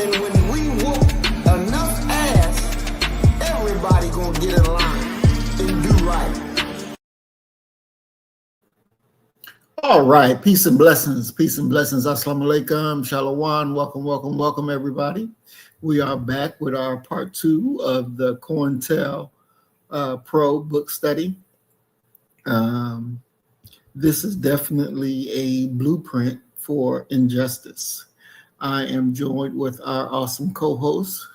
And when we whoop enough ass, everybody gonna get in line and do right. All right, peace and blessings, assalamu alaikum, shalom, welcome everybody. We are back with our part 2 of the COINTELPRO book study. This is definitely a blueprint for injustice. I am joined with our awesome co-host,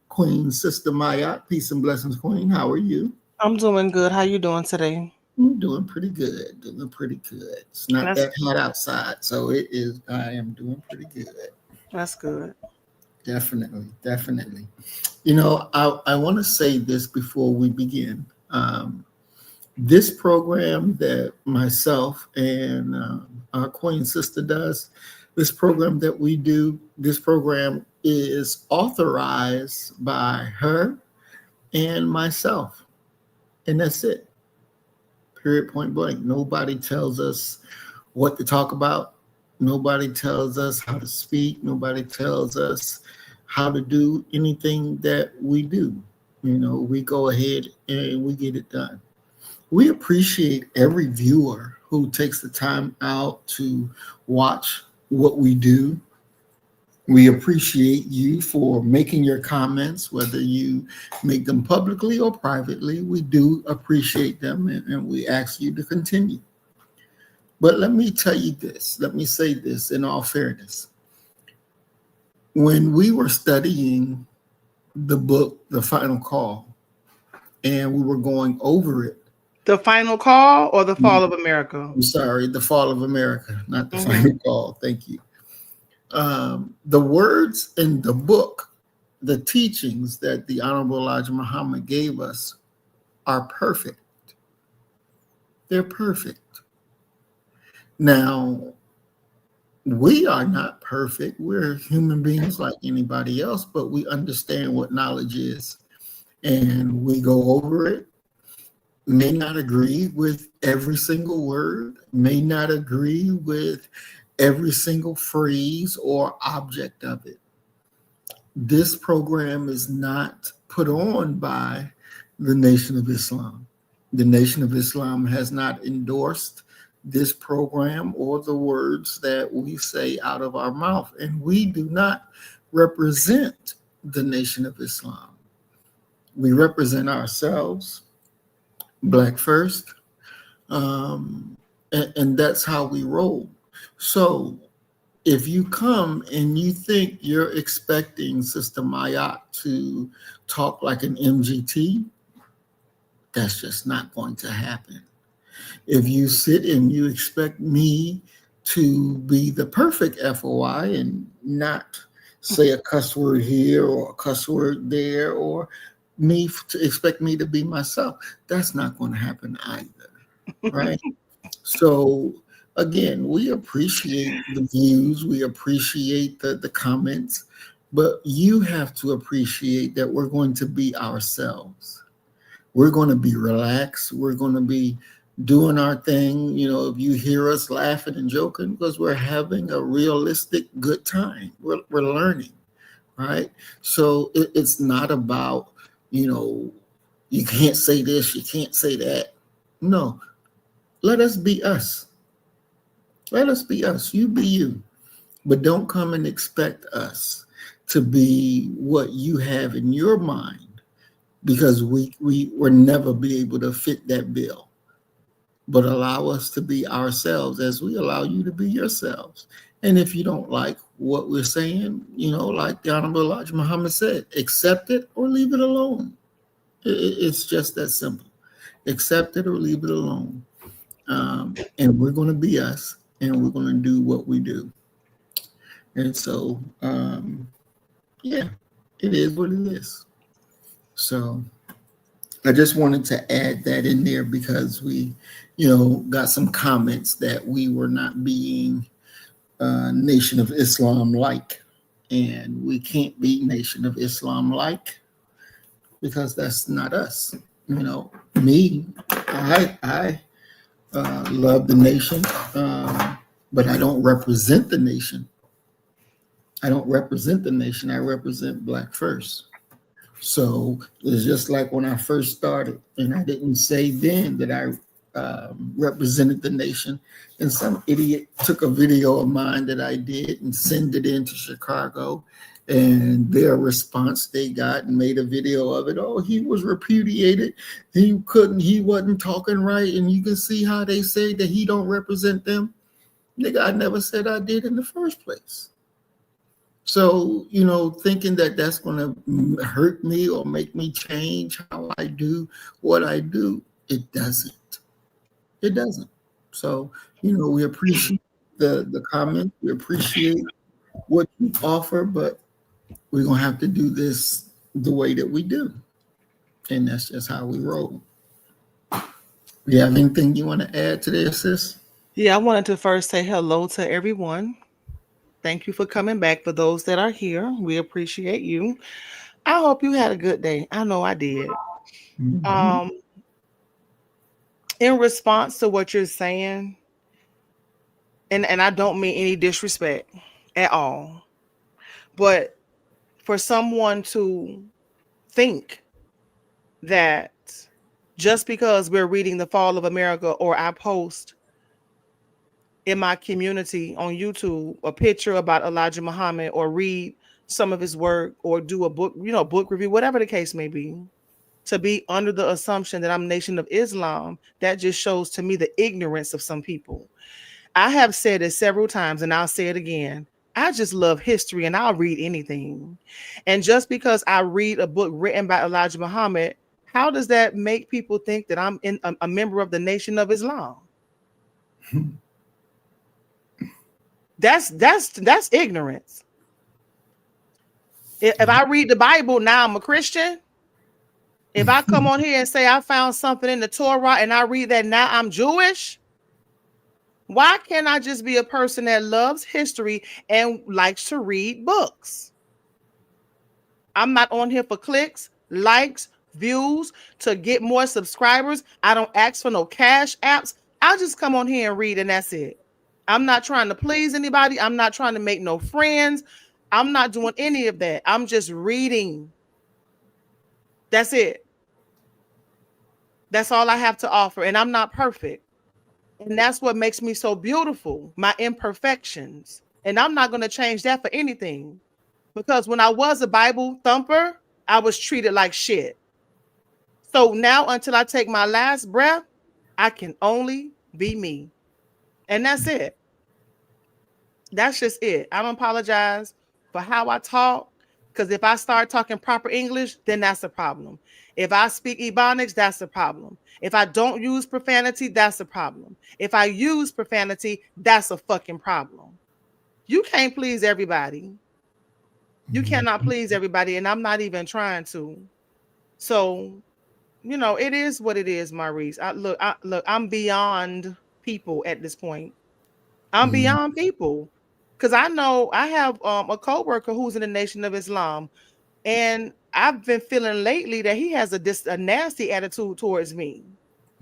Queen Sister Mayat. Peace and blessings, Queen. How are you? I'm doing good. How you doing today? I'm doing pretty good. It's not that hot outside, so it is. I am doing pretty good. That's good. Definitely. You know, I want to say this before we begin. This program that myself and our Queen Sister does, this program that we do, this program is authorized by her and myself, and that's it. Period, point blank. Nobody tells us what to talk about. Nobody tells us how to speak. Nobody tells us how to do anything that we do. You know, we go ahead and we get it done. We appreciate every viewer who takes the time out to watch what we do. We appreciate you for making your comments, whether you make them publicly or privately. We do appreciate them, and we ask you to continue. But let me tell you this. Let me say this in all fairness. When we were studying the book, The Final Call, and we were going over it. The Final Call or The Fall of America? I'm sorry, The Fall of America, not The Final Call. Thank you. The words in the book, the teachings that the Honorable Elijah Muhammad gave us are perfect. They're perfect. Now, we are not perfect. We're human beings like anybody else, but we understand what knowledge is, and we go over it. May not agree with every single word, may not agree with every single phrase or object of it. This program is not put on by the Nation of Islam. The Nation of Islam has not endorsed this program or the words that we say out of our mouth, and we do not represent the Nation of Islam. We represent ourselves, Black First, and that's how we roll. So if you come and you think you're expecting Sister Mayat to talk like an MGT, that's just not going to happen. If you sit and you expect me to be the perfect FOI and not say a cuss word here or a cuss word there, or me to expect me to be myself, that's not going to happen either, right? So again, we appreciate the views, we appreciate the comments, but you have to appreciate that we're going to be ourselves. We're going to be relaxed. We're going to be doing our thing. You know, if you hear us laughing and joking, because we're having a realistic good time. We're learning, right? So it's not about, you know, you can't say this, you can't say that. No, let us be us. Let us be us. You be you. But don't come and expect us to be what you have in your mind, because we will never be able to fit that bill. But allow us to be ourselves as we allow you to be yourselves. And if you don't like what we're saying, you know, like the Honorable Elijah Muhammad said, accept it or leave it alone. It's just that simple. Accept it or leave it alone. And we're going to be us, and we're going to do what we do. And so, yeah, it is what it is. So I just wanted to add that in there because we, you know, got some comments that we were not being Nation of Islam like, and we can't be Nation of Islam like because that's not us. You know, me, I love the nation, but I don't represent the nation. I don't represent the nation. I represent Black first. So it's just like when I first started, and I didn't say then that I represented the nation. And some idiot took a video of mine that I did and sent it into Chicago. And their response they got and made a video of it. Oh, he was repudiated. He wasn't talking right. And you can see how they say that he don't represent them. Nigga, I never said I did in the first place. So, thinking that that's going to hurt me or make me change how I do what I do, it doesn't. It doesn't. So, we appreciate the comment. We appreciate what you offer, but we're going to have to do this the way that we do. And that's just how we roll. You have anything you want to add to this, sis? Yeah, I wanted to first say hello to everyone. Thank you for coming back. For those that are here, we appreciate you. I hope you had a good day. I know I did. Mm-hmm. In response to what you're saying, and I don't mean any disrespect at all, but for someone to think that just because we're reading The Fall of America, or I post in my community on YouTube a picture about Elijah Muhammad, or read some of his work, or do a book, book review, whatever the case may be, to be under the assumption that I'm Nation of Islam, that just shows to me the ignorance of some people. I have said it several times, and I'll say it again. I just love history, and I'll read anything. And just because I read a book written by Elijah Muhammad, how does that make people think that I'm a member of the Nation of Islam? That's ignorance. If I read the Bible, now I'm a Christian. If I come on here and say I found something in the Torah and I read that, now I'm Jewish. Why can't I just be a person that loves history and likes to read books? I'm not on here for clicks, likes, views, to get more subscribers. I don't ask for no cash apps. I'll just come on here and read, and that's it. I'm not trying to please anybody. I'm not trying to make no friends. I'm not doing any of that. I'm just reading. That's it. That's all I have to offer. And I'm not perfect. And that's what makes me so beautiful, my imperfections. And I'm not going to change that for anything. Because when I was a Bible thumper, I was treated like shit. So now, until I take my last breath, I can only be me. And that's it. That's just it. I don't apologize for how I talk, because if I start talking proper English, then that's a problem. If I speak Ebonics, that's a problem. If I don't use profanity, that's a problem. If I use profanity, that's a fucking problem. You can't please everybody. You cannot please everybody, and I'm not even trying to. So, it is what it is, Maurice. I'm beyond people at this point. I'm beyond people. Because I know I have a coworker who's in the Nation of Islam, and I've been feeling lately that he has a nasty attitude towards me.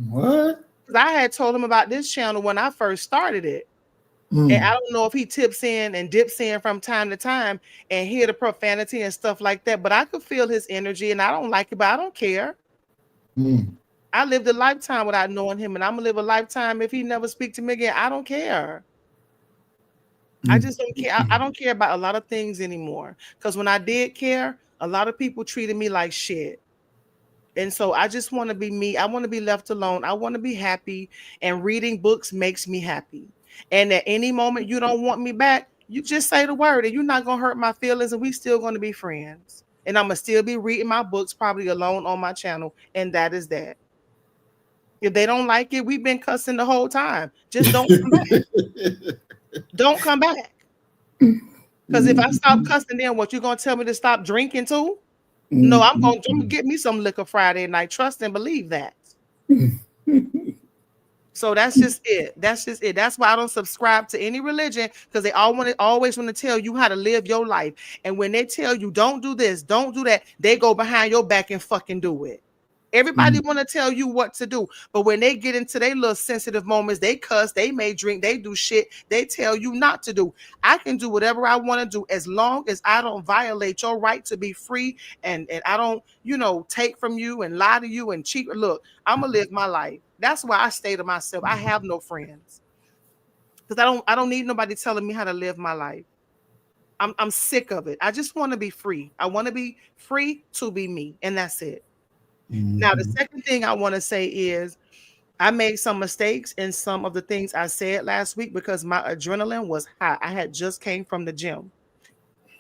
What? Because I had told him about this channel when I first started it. And I don't know if he tips in and dips in from time to time and hear the profanity and stuff like that, but I could feel his energy, and I don't like it, but I don't care. I lived a lifetime without knowing him, and I'm going to live a lifetime if he never speaks to me again. I don't care. I just don't care. I don't care about a lot of things anymore. Because when I did care, a lot of people treated me like shit. And so I just want to be me. I want to be left alone. I want to be happy. And reading books makes me happy. And at any moment you don't want me back, you just say the word, and you're not going to hurt my feelings, and we still going to be friends. And I'm going to still be reading my books, probably alone on my channel. And that is that. If they don't like it, we've been cussing the whole time. Just don't come back. Don't come back. Because if I stop cussing, then what, you going to tell me to stop drinking too? No, I'm going to get me some liquor Friday night. Trust and believe that. So that's just it. That's just it. That's why I don't subscribe to any religion, because they always want to tell you how to live your life. And when they tell you don't do this, don't do that, they go behind your back and fucking do it. Everybody want to tell you what to do, but when they get into their little sensitive moments, they cuss, they may drink, they do shit they tell you not to do. I can do whatever I want to do as long as I don't violate your right to be free, and I don't, take from you and lie to you and cheat. Look, I'm gonna live my life. That's why I stay to myself. I have no friends because I don't need nobody telling me how to live my life. I'm sick of it. I just want to be free. I want to be free to be me, and that's it. Now, the second thing I want to say is I made some mistakes in some of the things I said last week because my adrenaline was high. I had just came from the gym.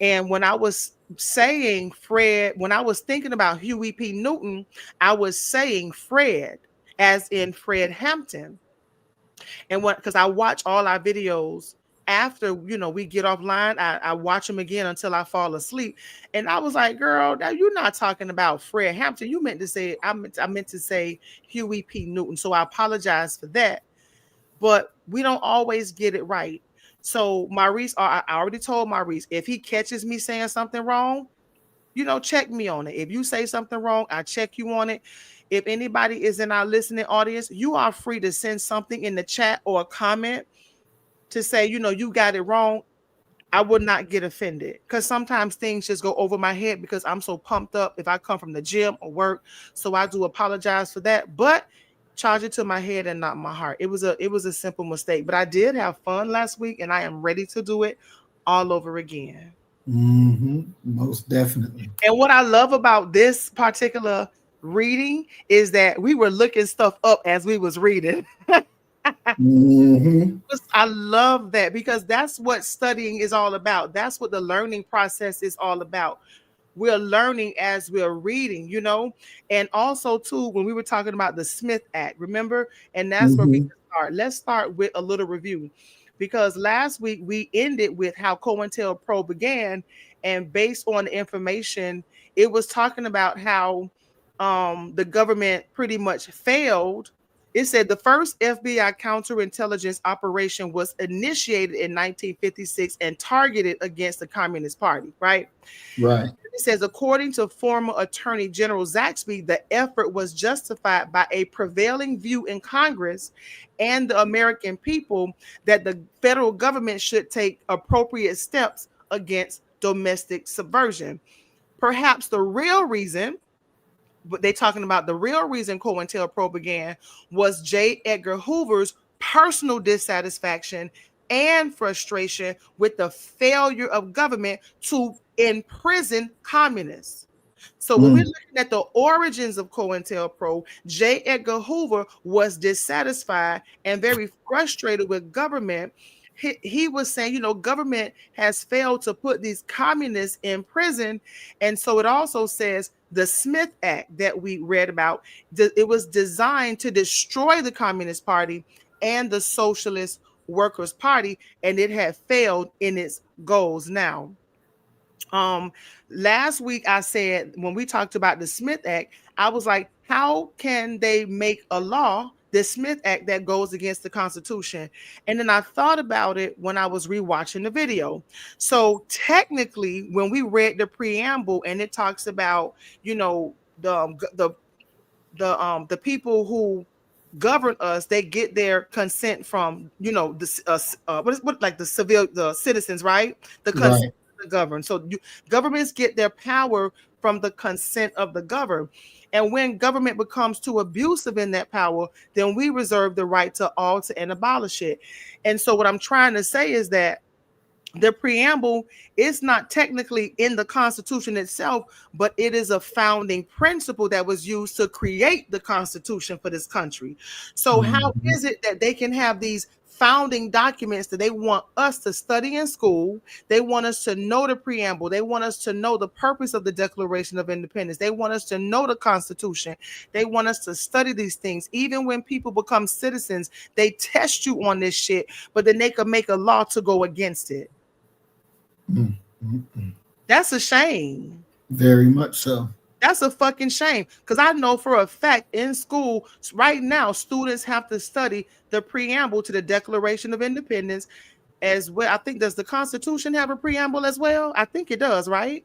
And when I was saying Fred, when I was thinking about Huey P. Newton, I was saying Fred, as in Fred Hampton. And because I watch all our videos after, we get offline, I watch them again until I fall asleep. And I was like, girl, now you're not talking about Fred Hampton. You meant to say, I meant to say Huey P. Newton. So I apologize for that. But we don't always get it right. So Maurice, I already told Maurice, if he catches me saying something wrong, check me on it. If you say something wrong, I check you on it. If anybody is in our listening audience, you are free to send something in the chat or a comment to say, you got it wrong. I would not get offended because sometimes things just go over my head because I'm so pumped up if I come from the gym or work. So I do apologize for that, but charge it to my head and not my heart. It was a simple mistake, but I did have fun last week and I am ready to do it all over again. Most definitely. And what I love about this particular reading is that we were looking stuff up as we was reading. I love that because that's what studying is all about. That's what the learning process is all about. We're learning as we're reading, and also too, when we were talking about the Smith Act, remember? And that's where we can start. Let's start with a little review because last week we ended with how COINTELPRO began, and based on the information, it was talking about how the government pretty much failed. It said the first FBI counterintelligence operation was initiated in 1956 and targeted against the Communist Party, right? Right. It says, according to former Attorney General Zaxby, the effort was justified by a prevailing view in Congress and the American people that the federal government should take appropriate steps against domestic subversion. Perhaps the real reason, but they're talking about the real reason COINTELPRO began was J. Edgar Hoover's personal dissatisfaction and frustration with the failure of government to imprison communists. So when we're looking at the origins of COINTELPRO, J. Edgar Hoover was dissatisfied and very frustrated with government. He was saying, government has failed to put these communists in prison. And so it also says the Smith Act that we read about, it was designed to destroy the Communist Party and the Socialist Workers' Party, and it had failed in its goals now. Last week I said, when we talked about the Smith Act, I was like, how can they make a law, the Smith Act, that goes against the Constitution? And then I thought about it when I was rewatching the video. So technically, when we read the preamble and it talks about, the people who govern us, they get their consent from, the citizens, right? The consent of the governed. So governments get their power from the consent of the governed. And when government becomes too abusive in that power, then we reserve the right to alter and abolish it. And so what I'm trying to say is that the preamble is not technically in the Constitution itself, but it is a founding principle that was used to create the Constitution for this country. So how is it that they can have these founding documents that they want us to study in school? They want us to know the preamble. They want us to know the purpose of the Declaration of Independence. They want us to know the Constitution. They want us to study these things. Even when people become citizens, they test you on this shit, but then they can make a law to go against it. That's a shame. Very much so. That's a fucking shame. Because I know for a fact in school right now, students have to study the preamble to the Declaration of Independence as well. I think, does the Constitution have a preamble as well? I think it does, right?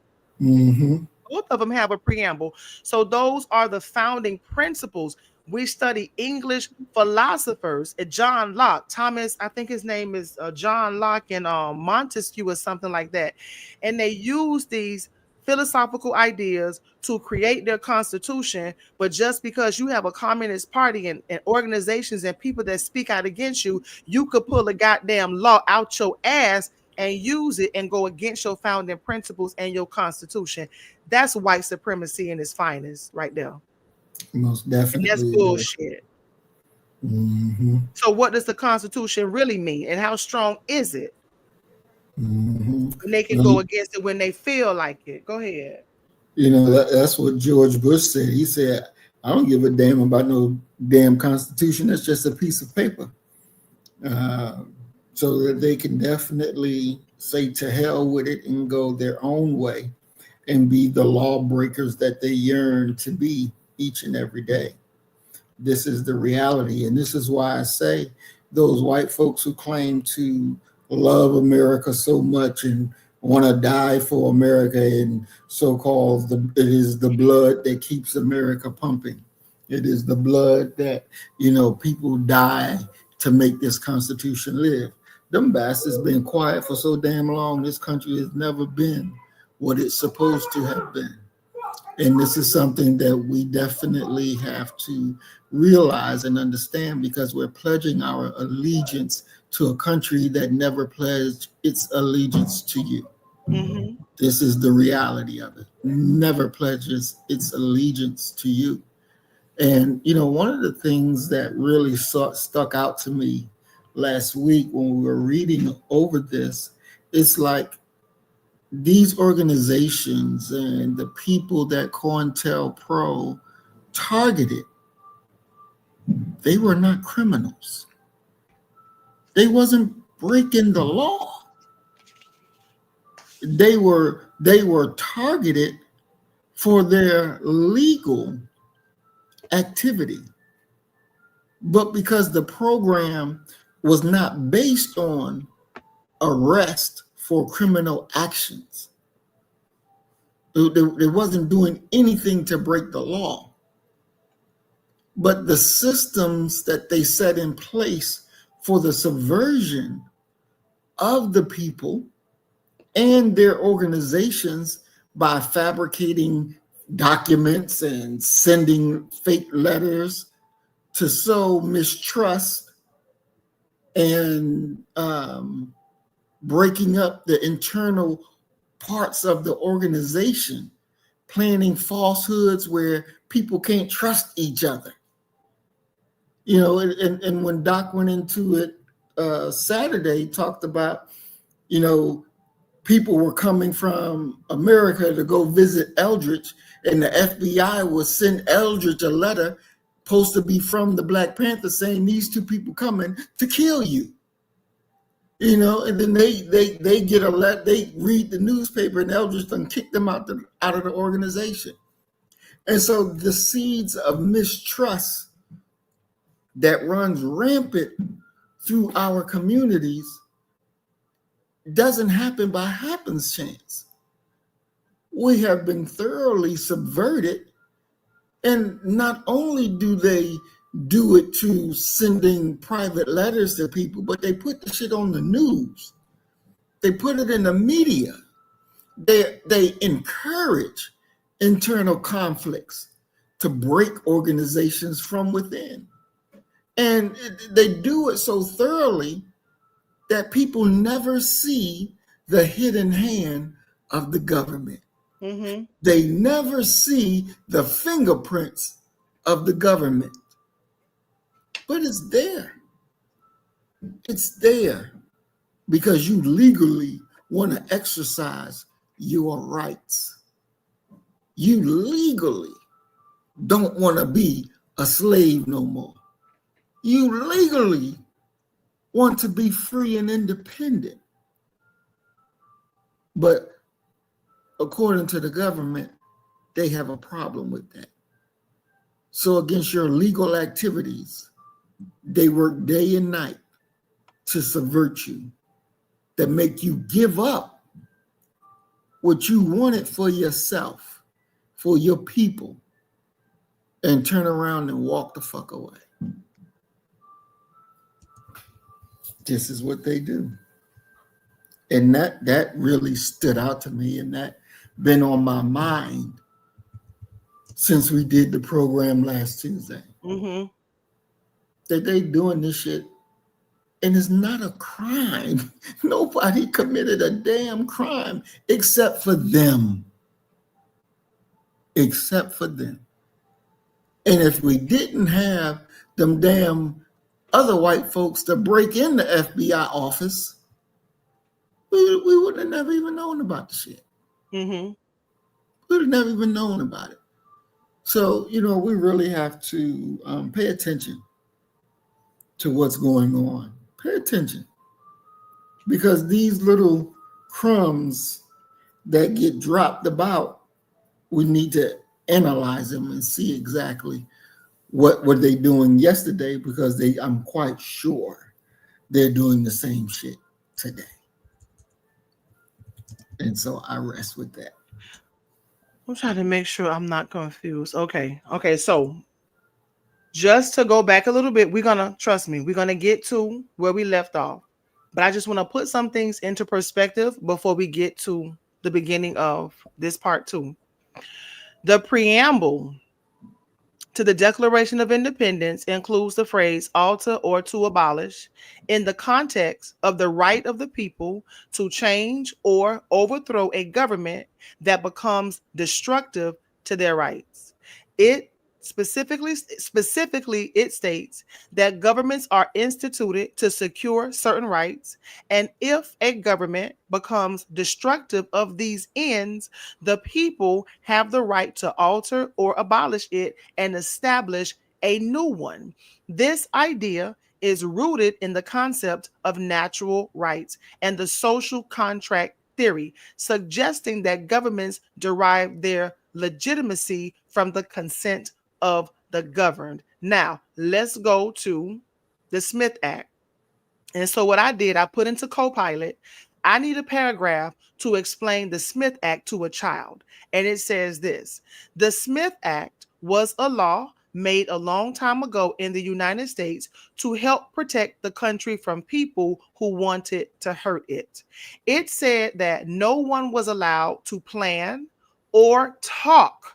Both of them have a preamble. So those are the founding principles. We study English philosophers, John Locke, Thomas, I think his name is John Locke, and Montesquieu or something like that. And they use these philosophical ideas to create their constitution. But just because you have a communist party and organizations and people that speak out against you, you could pull a goddamn law out your ass and use it and go against your founding principles and your constitution. That's white supremacy in its finest right there. Most definitely. And that's bullshit. Mm-hmm. So what does the Constitution really mean, and how strong is it? Mm-hmm. And they can go against it when they feel like it. Go ahead. You know, that's what George Bush said. He said, I don't give a damn about no damn Constitution. That's just a piece of paper. So that they can definitely say to hell with it and go their own way and be the lawbreakers that they yearn to be each and every day. This is the reality. And this is why I say those white folks who claim to love America so much and want to die for America and so-called it is the blood that keeps America pumping. It is the blood that, you know, people die to make this Constitution live. Them bastards been quiet for so damn long. This country has never been what it's supposed to have been. And this is something that we definitely have to realize and understand, because we're pledging our allegiance to a country that never pledged its allegiance to you. Mm-hmm. This is the reality of it. Never pledges its allegiance to you. And, you know, one of the things that really stuck out to me last week when we were reading over this, it's like these organizations and the people that COINTELPRO targeted, they were not criminals. They wasn't breaking the law. They were targeted for their legal activity. But because the program was not based on arrest for criminal actions, it wasn't doing anything to break the law. But the systems that they set in place for the subversion of the people and their organizations by fabricating documents and sending fake letters to sow mistrust and breaking up the internal parts of the organization, planning falsehoods where people can't trust each other. You know, and when Doc went into it Saturday, talked about, you know, people were coming from America to go visit Eldridge, and the FBI would send Eldridge a letter supposed to be from the Black Panther saying these two people coming to kill you. You know, and then they get a letter, they read the newspaper, and Eldridge done kick them out of the organization. And so the seeds of mistrust that runs rampant through our communities doesn't happen by happenstance. We have been thoroughly subverted, and not only do they do it to sending private letters to people, but they put the shit on the news. They put it in the media. They encourage internal conflicts to break organizations from within. And they do it so thoroughly that people never see the hidden hand of the government. Mm-hmm. They never see the fingerprints of the government. But it's there. It's there because you legally want to exercise your rights. You legally don't want to be a slave no more. You legally want to be free and independent. But according to the government, they have a problem with that. So against your legal activities, they work day and night to subvert you, that make you give up what you wanted for yourself. for your people and turn around and walk the fuck away. This is what they do. And that really stood out to me, and that been on my mind since we did the program last Tuesday. Mm-hmm. That they doing this shit, and it's not a crime. Nobody committed a damn crime except for them. Except for them. And if we didn't have them damn other white folks to break in the FBI office, we would have never even known about the shit. Mm-hmm. We would have never even known about it. So, we really have to pay attention to what's going on. Pay attention. Because these little crumbs that get dropped about, we need to analyze them and see exactly what were they doing yesterday, because I'm quite sure they're doing the same shit today. And so I rest with that. I'm trying to make sure I'm not confused. Okay. So just to go back a little bit, we're going to get to where we left off. But I just want to put some things into perspective before we get to the beginning of this part 2. The preamble to the Declaration of Independence includes the phrase alter or to abolish in the context of the right of the people to change or overthrow a government that becomes destructive to their rights. It specifically it states that governments are instituted to secure certain rights, and if a government becomes destructive of these ends, the people have the right to alter or abolish it and establish a new one. This idea is rooted in the concept of natural rights and the social contract theory, suggesting that governments derive their legitimacy from the consent of the governed. Now, let's go to the Smith Act. And so what I did, I put into Copilot, I need a paragraph to explain the Smith Act to a child. And it says this: the Smith Act was a law made a long time ago in the United States to help protect the country from people who wanted to hurt it. It said that no one was allowed to plan or talk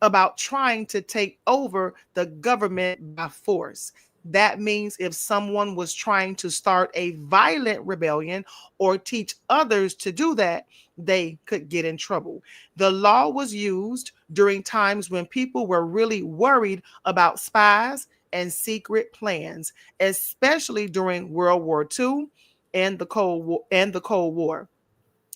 about trying to take over the government by force. That means if someone was trying to start a violent rebellion or teach others to do that, they could get in trouble. The law was used during times when people were really worried about spies and secret plans, especially during World War II and the Cold War.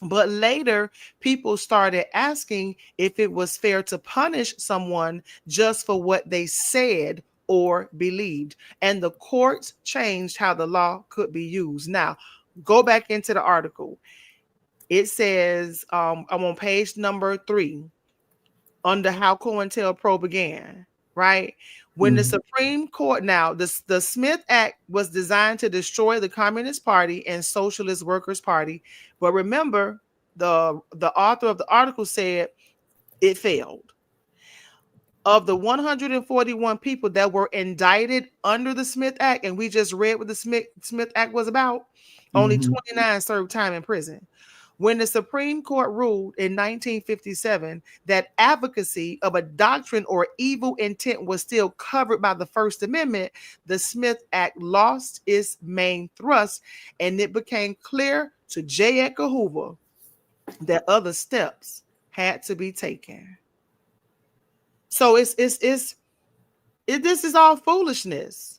But later, people started asking if it was fair to punish someone just for what they said or believed. And the courts changed how the law could be used. Now, go back into the article. It says, I'm on page number 3, under how COINTELPRO began, right? When the Supreme Court, now the Smith Act was designed to destroy the Communist Party and Socialist Workers' Party. But remember, the author of the article said it failed. Of the 141 people that were indicted under the Smith Act, and we just read what the Smith Act was about, only 29 served time in prison. When the Supreme Court ruled in 1957 that advocacy of a doctrine or evil intent was still covered by the First Amendment, the Smith Act lost its main thrust, and it became clear to J. Edgar Hoover that other steps had to be taken. So this is all foolishness.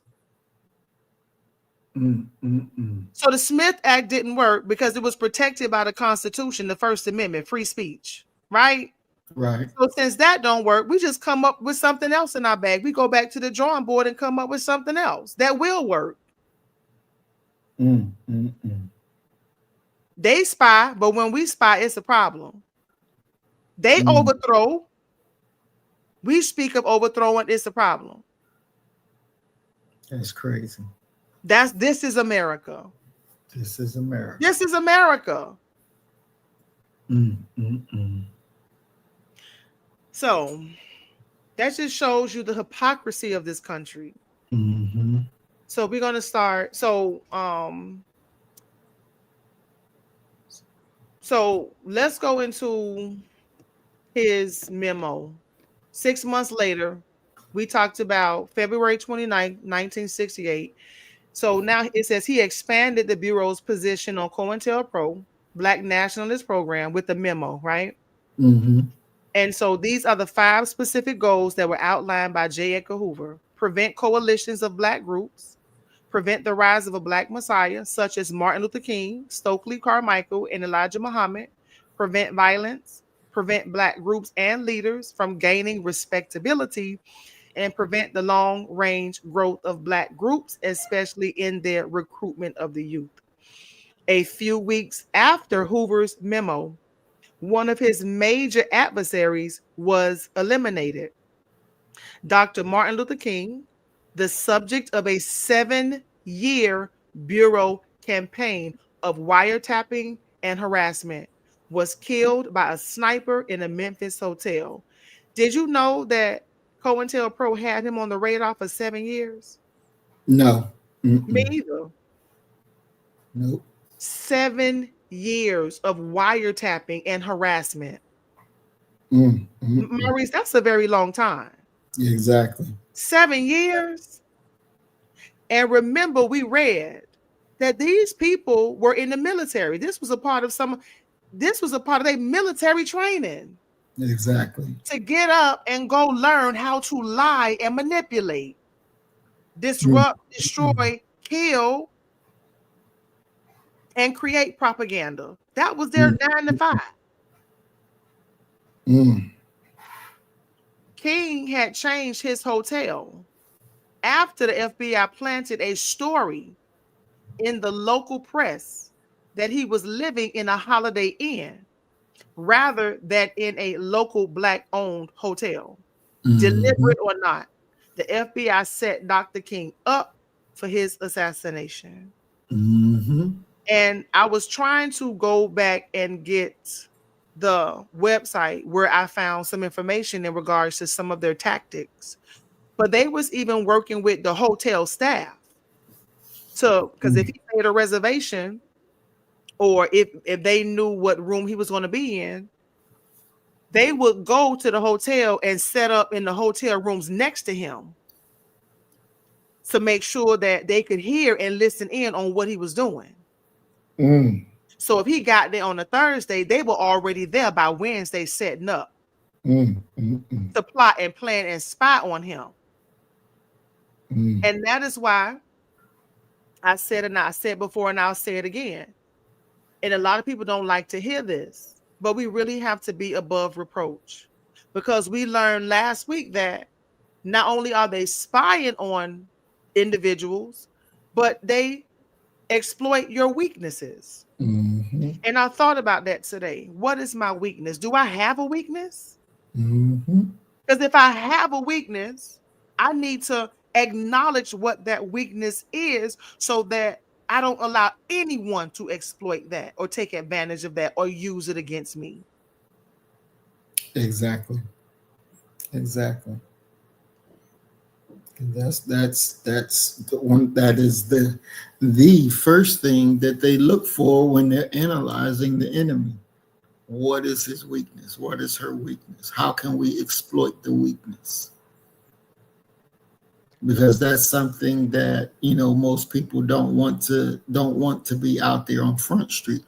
So the Smith Act didn't work because it was protected by the Constitution, the First Amendment, free speech, right? Right. So since that don't work, we just come up with something else in our bag. We go back to the drawing board and come up with something else that will work. They spy, but when we spy, it's a problem. They overthrow. We speak of overthrowing, it's a problem. That's crazy. This is America. This is America. This is America. So that just shows you the hypocrisy of this country. Mm-hmm. So we're gonna start. So let's go into his memo. 6 months later, we talked about February 29th, 1968. So now it says he expanded the Bureau's position on COINTELPRO, Black Nationalist Program, with the memo, right? Mm-hmm. And so these are the 5 specific goals that were outlined by J. Edgar Hoover. Prevent coalitions of Black groups, prevent the rise of a Black Messiah, such as Martin Luther King, Stokely Carmichael, and Elijah Muhammad, prevent violence, prevent Black groups and leaders from gaining respectability, and prevent the long-range growth of Black groups, especially in their recruitment of the youth. A few weeks after Hoover's memo, one of his major adversaries was eliminated. Dr. Martin Luther King, the subject of a 7-year Bureau campaign of wiretapping and harassment, was killed by a sniper in a Memphis hotel. Did you know that COINTELPRO had him on the radar for 7 years? No. Me Mm-mm. either. Nope. 7 years of wiretapping and harassment. Maurice, that's a very long time. Exactly. 7 years. And remember, we read that these people were in the military. This was a part of their military training. Exactly. To get up and go learn how to lie and manipulate, disrupt, destroy, kill, and create propaganda. That was their 9 to 5. King had changed his hotel after the FBI planted a story in the local press that he was living in a Holiday Inn rather than in a local Black-owned hotel. Deliberate or not, the FBI set Dr. King up for his assassination. And I was trying to go back and get the website where I found some information in regards to some of their tactics. But they was even working with the hotel staff. So, because if he made a reservation or if they knew what room he was going to be in, they would go to the hotel and set up in the hotel rooms next to him to make sure that they could hear and listen in on what he was doing. So if he got there on a Thursday, they were already there by Wednesday setting up to plot and plan and spy on him. And that is why I said, and I said before, and I'll say it again. And a lot of people don't like to hear this, but we really have to be above reproach, because we learned last week that not only are they spying on individuals, but they exploit your weaknesses. And I thought about that today. What is my weakness? Do I have a weakness? Because if I have a weakness, I need to acknowledge what that weakness is so that I don't allow anyone to exploit that or take advantage of that or use it against me. Exactly. That's the one, that is the first thing that they look for when they're analyzing the enemy. What is his weakness? What is her weakness? How can we exploit the weakness? Because that's something that, most people don't want to be out there on Front Street.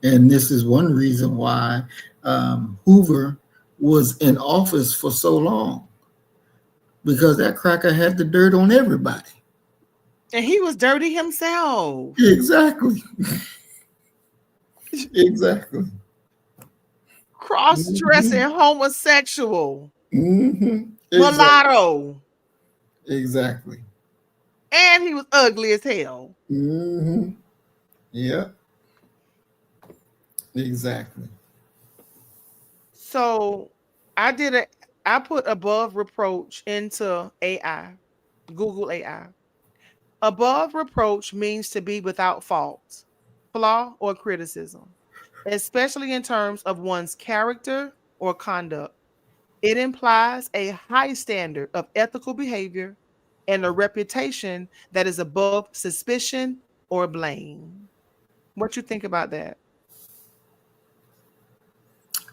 And this is one reason why Hoover was in office for so long, because that cracker had the dirt on everybody. And he was dirty himself. Exactly. Exactly. Cross-dressing, homosexual, Exactly. mulatto. Exactly. And he was ugly as hell. Yeah. Exactly. So I put above reproach into AI, Google AI. Above reproach means to be without fault, flaw, or criticism, especially in terms of one's character or conduct. It implies a high standard of ethical behavior and a reputation that is above suspicion or blame. What you think about that?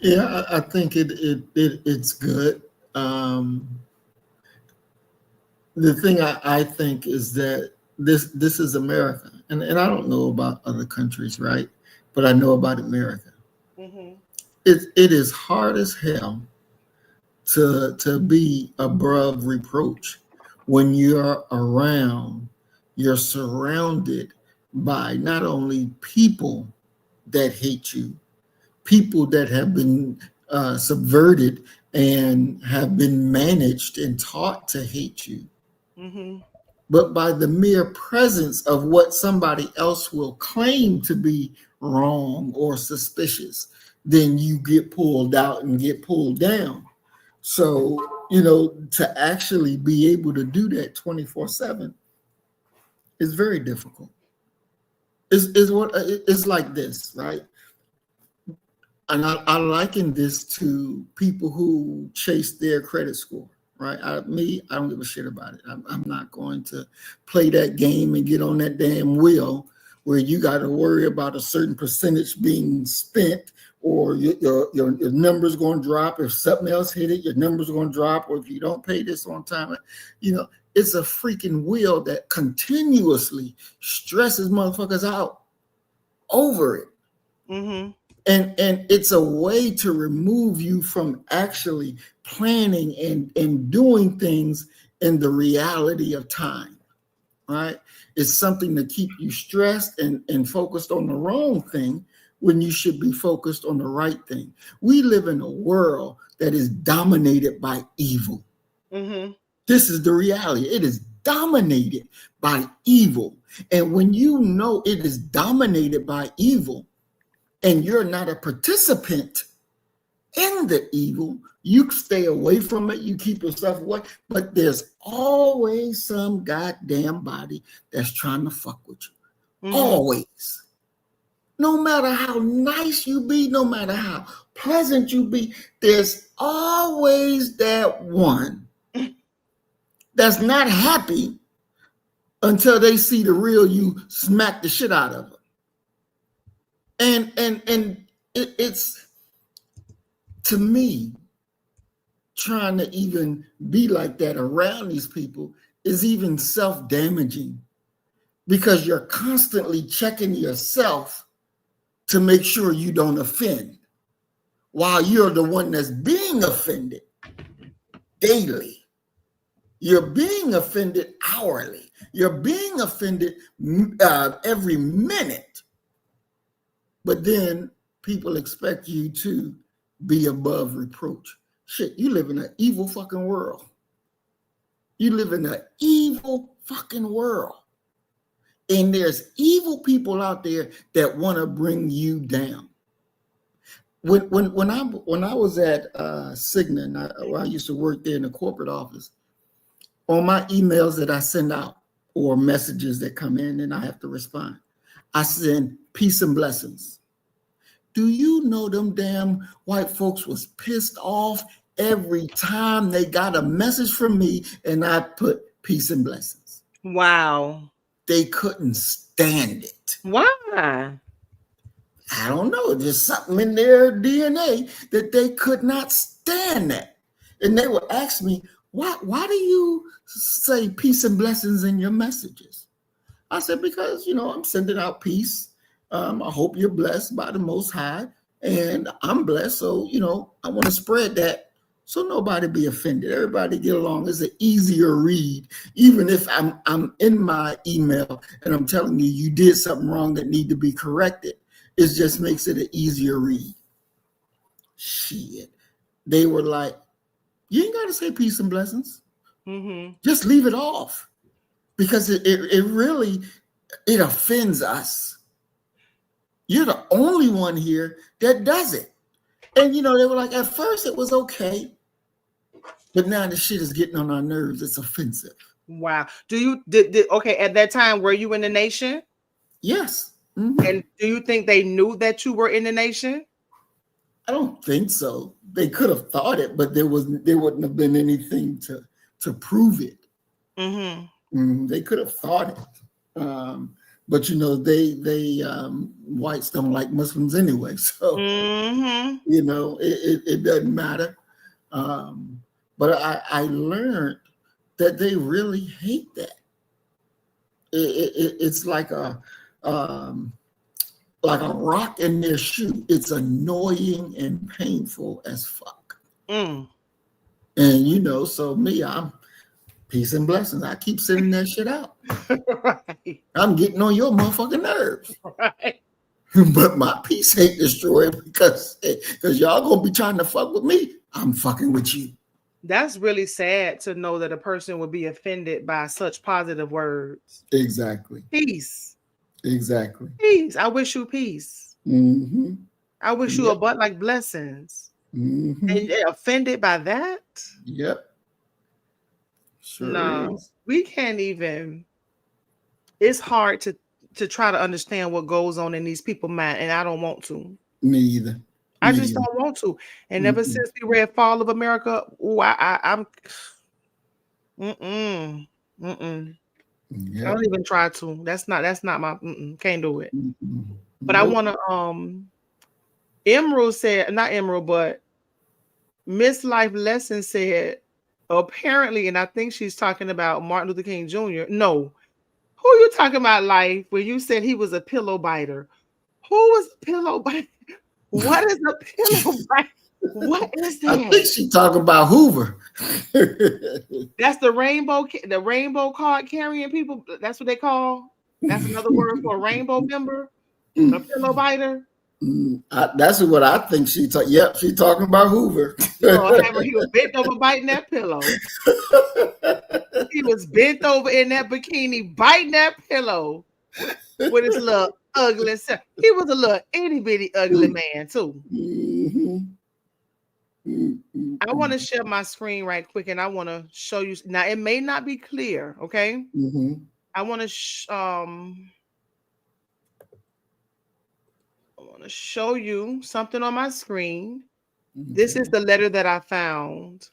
Yeah, I think it's good. Um, the thing I think is that this is America, and I don't know about other countries, right? But I know about America. Mm-hmm. It is hard as hell to be above reproach when you're surrounded by not only people that hate you, people that have been subverted and have been managed and taught to hate you, Mm-hmm. but by the mere presence of what somebody else will claim to be wrong or suspicious, then you get pulled out and get pulled down. So, to actually be able to do that 24/7 is very difficult. It's like this, right? And I liken this to people who chase their credit score, right? I don't give a shit about it. I'm not going to play that game and get on that damn wheel where you got to worry about a certain percentage being spent, or your number's going to drop. If something else hit it, your number's going to drop. Or if you don't pay this on time, it's a freaking wheel that continuously stresses motherfuckers out over it. Mm-hmm. And it's a way to remove you from actually planning and doing things in the reality of time, right? It's something to keep you stressed and focused on the wrong thing when you should be focused on the right thing. We live in a world that is dominated by evil. Mm-hmm. This is the reality. It is dominated by evil. And when you know it is dominated by evil, and you're not a participant in the evil, you stay away from it, you keep yourself away, but there's always some goddamn body that's trying to fuck with you. Mm-hmm. Always. No matter how nice you be, no matter how pleasant you be, there's always that one that's not happy until they see the real you smack the shit out of them. And it's, to me, trying to even be like that around these people is even self-damaging, because you're constantly checking yourself to make sure you don't offend, while you're the one that's being offended daily. You're being offended hourly. You're being offended every minute. But then people expect you to be above reproach. Shit, you live in an evil fucking world. You live in an evil fucking world. And there's evil people out there that want to bring you down. When I was at Cigna, I used to work there in the corporate office, on my emails that I send out or messages that come in and I have to respond, I send peace and blessings. Do you know them damn white folks was pissed off every time they got a message from me and I put peace and blessings? Wow. They couldn't stand it. Why? I don't know. There's something in their DNA that they could not stand that. And they would ask me, why do you say peace and blessings in your messages? I said, because, I'm sending out peace. I hope you're blessed by the Most High, and I'm blessed. So, I want to spread that so nobody be offended. Everybody get along. It's an easier read. Even if I'm in my email and I'm telling you did something wrong that need to be corrected, it just makes it an easier read. Shit. They were like, you ain't got to say peace and blessings. Mm-hmm. Just leave it off, because it really offends us. You're the only one here that does it. And, they were like, at first it was okay, but now the shit is getting on our nerves. It's offensive. Wow. Okay, at that time, were you in the nation? Yes. Mm-hmm. And do you think they knew that you were in the nation? I don't think so. They could have thought it, but there wouldn't have been anything to prove it. They could have thought it, but they whites don't like Muslims anyway, so it doesn't matter. But I learned that they really hate that. It's like a rock in their shoe. It's annoying and painful as fuck. And so me, I'm peace and blessings. I keep sending that shit out. Right. I'm getting on your motherfucking nerves. Right. But my peace ain't destroyed because y'all gonna be trying to fuck with me. I'm fucking with you. That's really sad to know that a person would be offended by such positive words. Exactly. Peace. Exactly. Peace. I wish you peace. I wish you a butt like blessings. And they're offended by that? Yep. Sure no, is. We can't even. It's hard to try to understand what goes on in these people's mind, and I don't want to. Me either. I just don't want to. And ever since we read Fall of America, I'm Yep. I don't even try to. That's not my can't do it. But I want to Emerald said, not Emerald, but Miss Life Lesson said, apparently, and I think she's talking about Martin Luther King Jr. No. Who you talking about, Life, when you said he was a pillow biter? Who was a pillow biter? What is a pillow biter? What is that? I think she's talking about Hoover. That's the rainbow card carrying people. That's what they call. That's another word for a rainbow member. A pillow biter. That's what I think she talking. Yep, she's talking about Hoover. He was bent over biting that pillow. He was bent over in that bikini biting that pillow with his little ugly self. He was a little itty bitty ugly man too. I want to share my screen right quick, and I want to show you. Now it may not be clear, okay? I want to show you something on my screen. This is the letter that I found.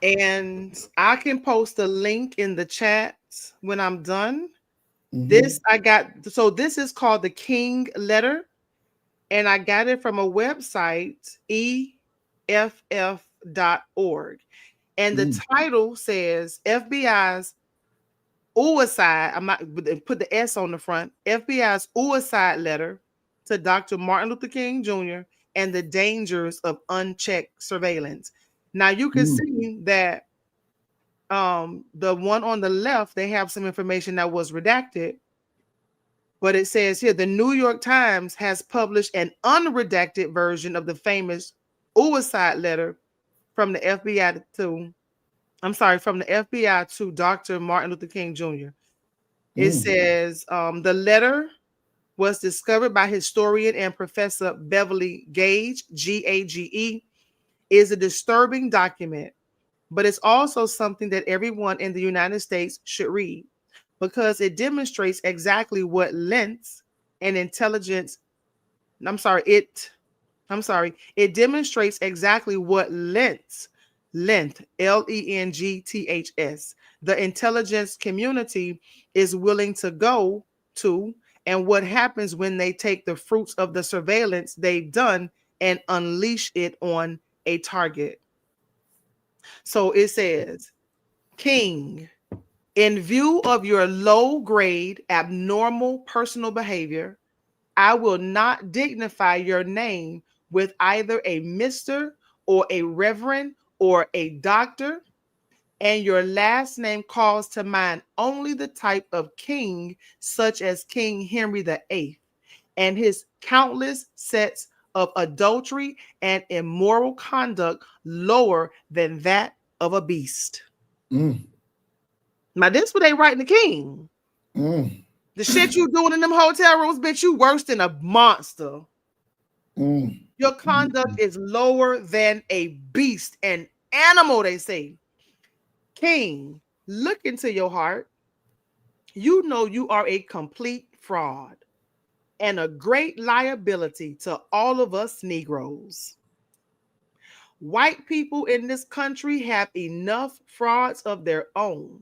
And I can post a link in the chat when I'm done. This is called the King Letter. And I got it from a website, EFF.org. And the title says FBI's suicide. I'm not put the S on the front. FBI's suicide letter to Dr. Martin Luther King Jr. and the dangers of unchecked surveillance. Now you can see that the one on the left, they have some information that was redacted, but it says here the New York Times has published an unredacted version of the famous suicide letter from the FBI to Dr. Martin Luther King Jr. It says the letter was discovered by historian and Professor Beverly Gage, Gage, is a disturbing document, but it's also something that everyone in the United States should read because it demonstrates exactly what lengths and intelligence. It demonstrates exactly what lengths, LENGTHS, the intelligence community is willing to go to, and what happens when they take the fruits of the surveillance they've done and unleash it on a target. So it says, King, in view of your low-grade, abnormal personal behavior, I will not dignify your name with either a Mr. or a Reverend or a Doctor, and your last name calls to mind only the type of king such as King Henry VIII and his countless sets of adultery and immoral conduct lower than that of a beast. Now, this what they writing the king. The shit you doing in them hotel rooms, bitch, you worse than a monster. Your conduct is lower than a beast, an animal, they say. King, look into your heart. You know you are a complete fraud. and a great liability to all of us Negroes. White people in this country have enough frauds of their own,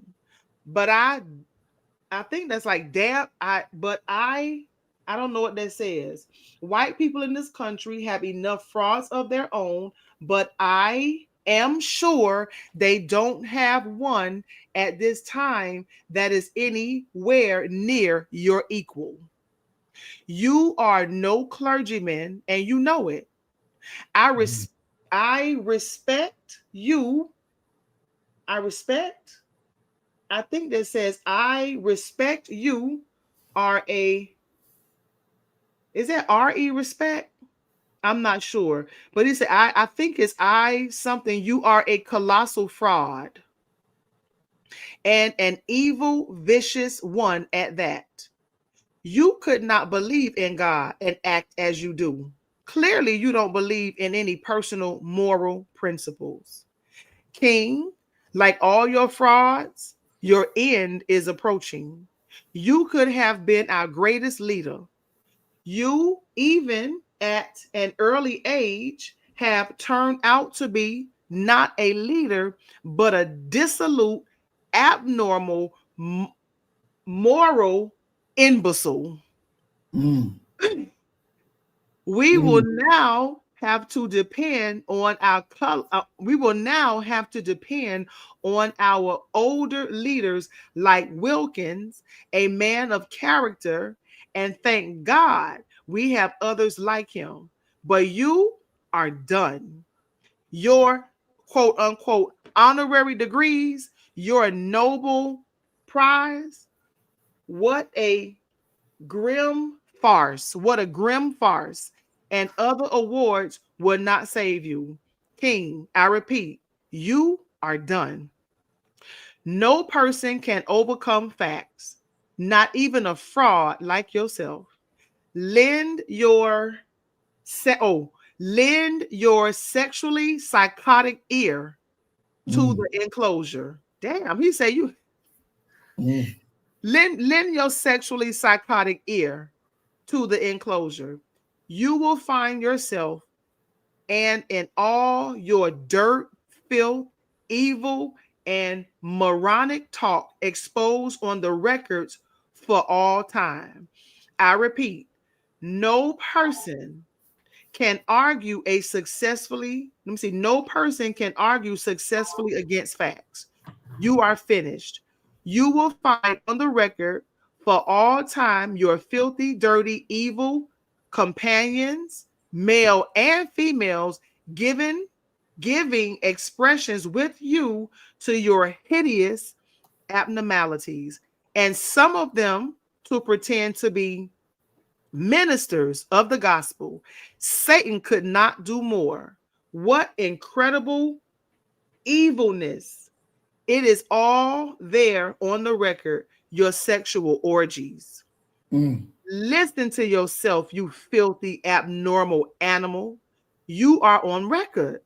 but I think that's like damn. I don't know what that says. White people in this country have enough frauds of their own, but I am sure they don't have one at this time that is anywhere near your equal. You are no clergyman, and you know it. I respect you. I think that says I respect you are a, is that RE respect? I'm not sure. But he said, I think it's I something. You are a colossal fraud and an evil, vicious one at that. You could not believe in God and act as you do. Clearly, you don't believe in any personal moral principles. King, like all your frauds, your end is approaching. You could have been our greatest leader. You, even at an early age, have turned out to be not a leader, but a dissolute, abnormal, moral imbecile. We will now have to depend on our older leaders like Wilkins, a man of character, and thank God we have others like him. But you are done. Your quote unquote honorary degrees, your Nobel Prize, what a grim farce. What a grim farce. And other awards will not save you. King, I repeat, you are done. No person can overcome facts, not even a fraud like yourself. Lend your sexually psychotic ear to the enclosure. Damn, he said you lend your sexually psychotic ear to the enclosure. You will find yourself and in all your dirt, filth, evil, and moronic talk exposed on the records for all time. I repeat, no person can argue no person can argue successfully against facts. You are finished. You will find on the record for all time your filthy, dirty, evil companions, male and females, giving expressions with you to your hideous abnormalities, and some of them to pretend to be ministers of the gospel. Satan could not do more. What incredible evilness. It is all there on the record, your sexual orgies. Listen to yourself, you filthy, abnormal animal. You are on record.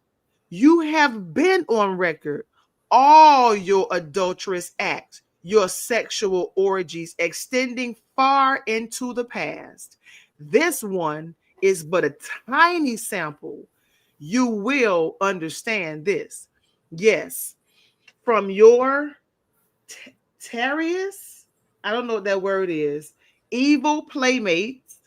You have been on record. All your adulterous acts, your sexual orgies extending far into the past. This one is but a tiny sample. You will understand this. Yes, from your Terrius, I don't know what that word is, evil playmates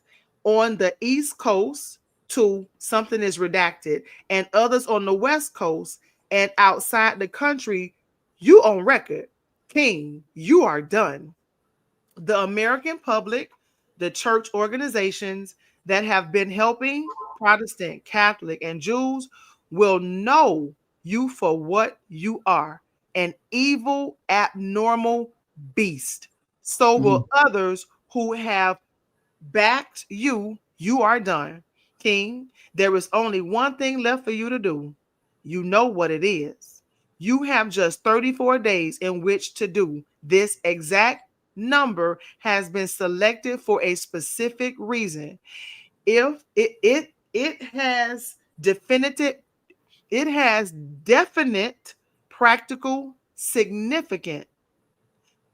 on the East Coast to something is redacted, and others on the West Coast and outside the country, you on record. King, you are done. The American public, the church organizations that have been helping Protestant, Catholic, and Jews will know you for what you are, an evil, abnormal beast. So will others who have backed you. You are done. King, there is only one thing left for you to do. You know what it is. You have just 34 days in which to do. This exact number has been selected for a specific reason. If it has definite practical significance.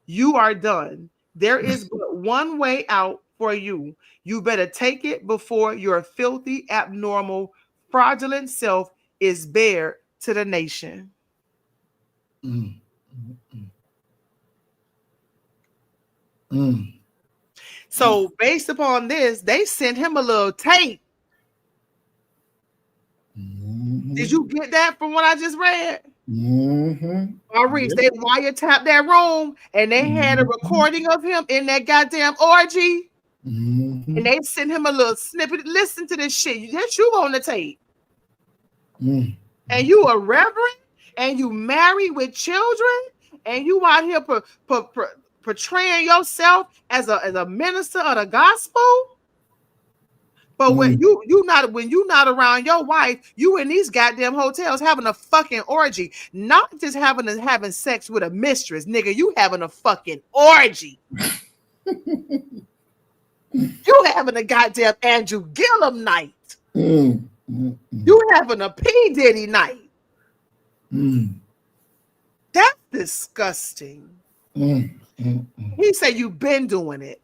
You are done. There is but one way out for you. You better take it before your filthy, abnormal, fraudulent self is bare to the nation. Mm. Mm. So based upon this, they sent him a little tape. Mm-hmm. Did you get that from what I just read? Mm-hmm. Maurice, they wiretapped that room and they had a recording of him in that goddamn orgy. Mm-hmm. And they sent him a little snippet. Listen to this shit. That's you on the tape. Mm-hmm. And you a reverend and you married with children and you out here portraying yourself as a minister of the gospel. But when you not around your wife, you in these goddamn hotels having a fucking orgy, not just having sex with a mistress, nigga. You having a fucking orgy. You having a goddamn Andrew Gillum night. You having a P. Diddy night. That's disgusting. He said you been doing it.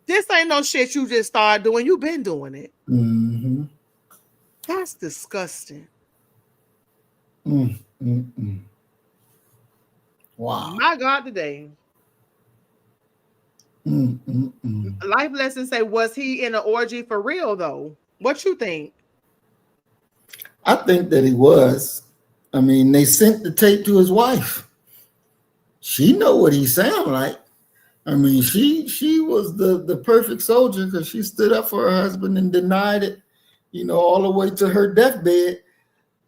This ain't no shit you just started doing. You been doing it. That's disgusting. Wow. My God, today. Life lessons say, was he in an orgy for real though? What you think? I think that he was. I mean, they sent the tape to his wife. She know what he sound like. I mean, she was the perfect soldier because she stood up for her husband and denied it, all the way to her deathbed.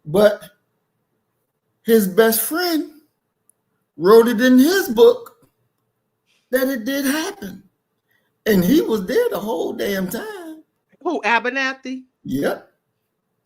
But his best friend wrote it in his book that it did happen. And he was there the whole damn time. Who, Abernathy? Yep.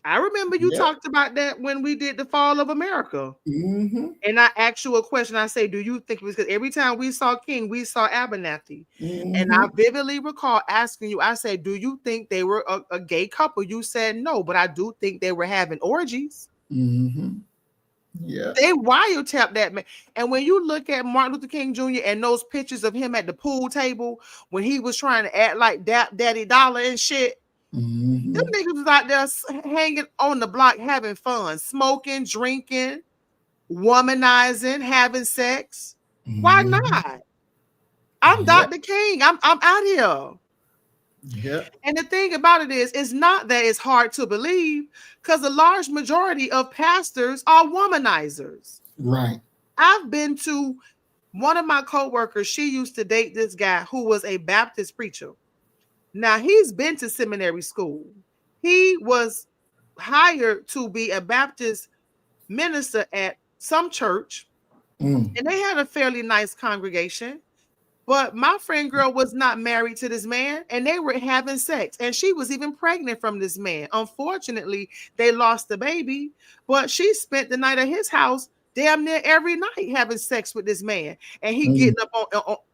I remember you talked about that when we did the Fall of America. And I asked you a question. I say, do you think it was because every time we saw King, we saw Abernathy? And I vividly recall asking you, I said, do you think they were a gay couple? You said no, but I do think they were having orgies. Yeah. They wiretapped that man. And when you look at Martin Luther King Jr. and those pictures of him at the pool table when he was trying to act like Daddy Dollar and shit, them niggas was out there hanging on the block, having fun, smoking, drinking, womanizing, having sex. Why not? I'm Dr. King. I'm out here. Yeah. And the thing about it is, it's not that it's hard to believe because the large majority of pastors are womanizers. Right. I've been to one of my coworkers. She used to date this guy who was a Baptist preacher. Now, he's been to seminary school. He was hired to be a Baptist minister at some church, and they had a fairly nice congregation. But my friend girl was not married to this man, and they were having sex, and she was even pregnant from this man. Unfortunately, they lost the baby, but she spent the night at his house damn near every night having sex with this man, and he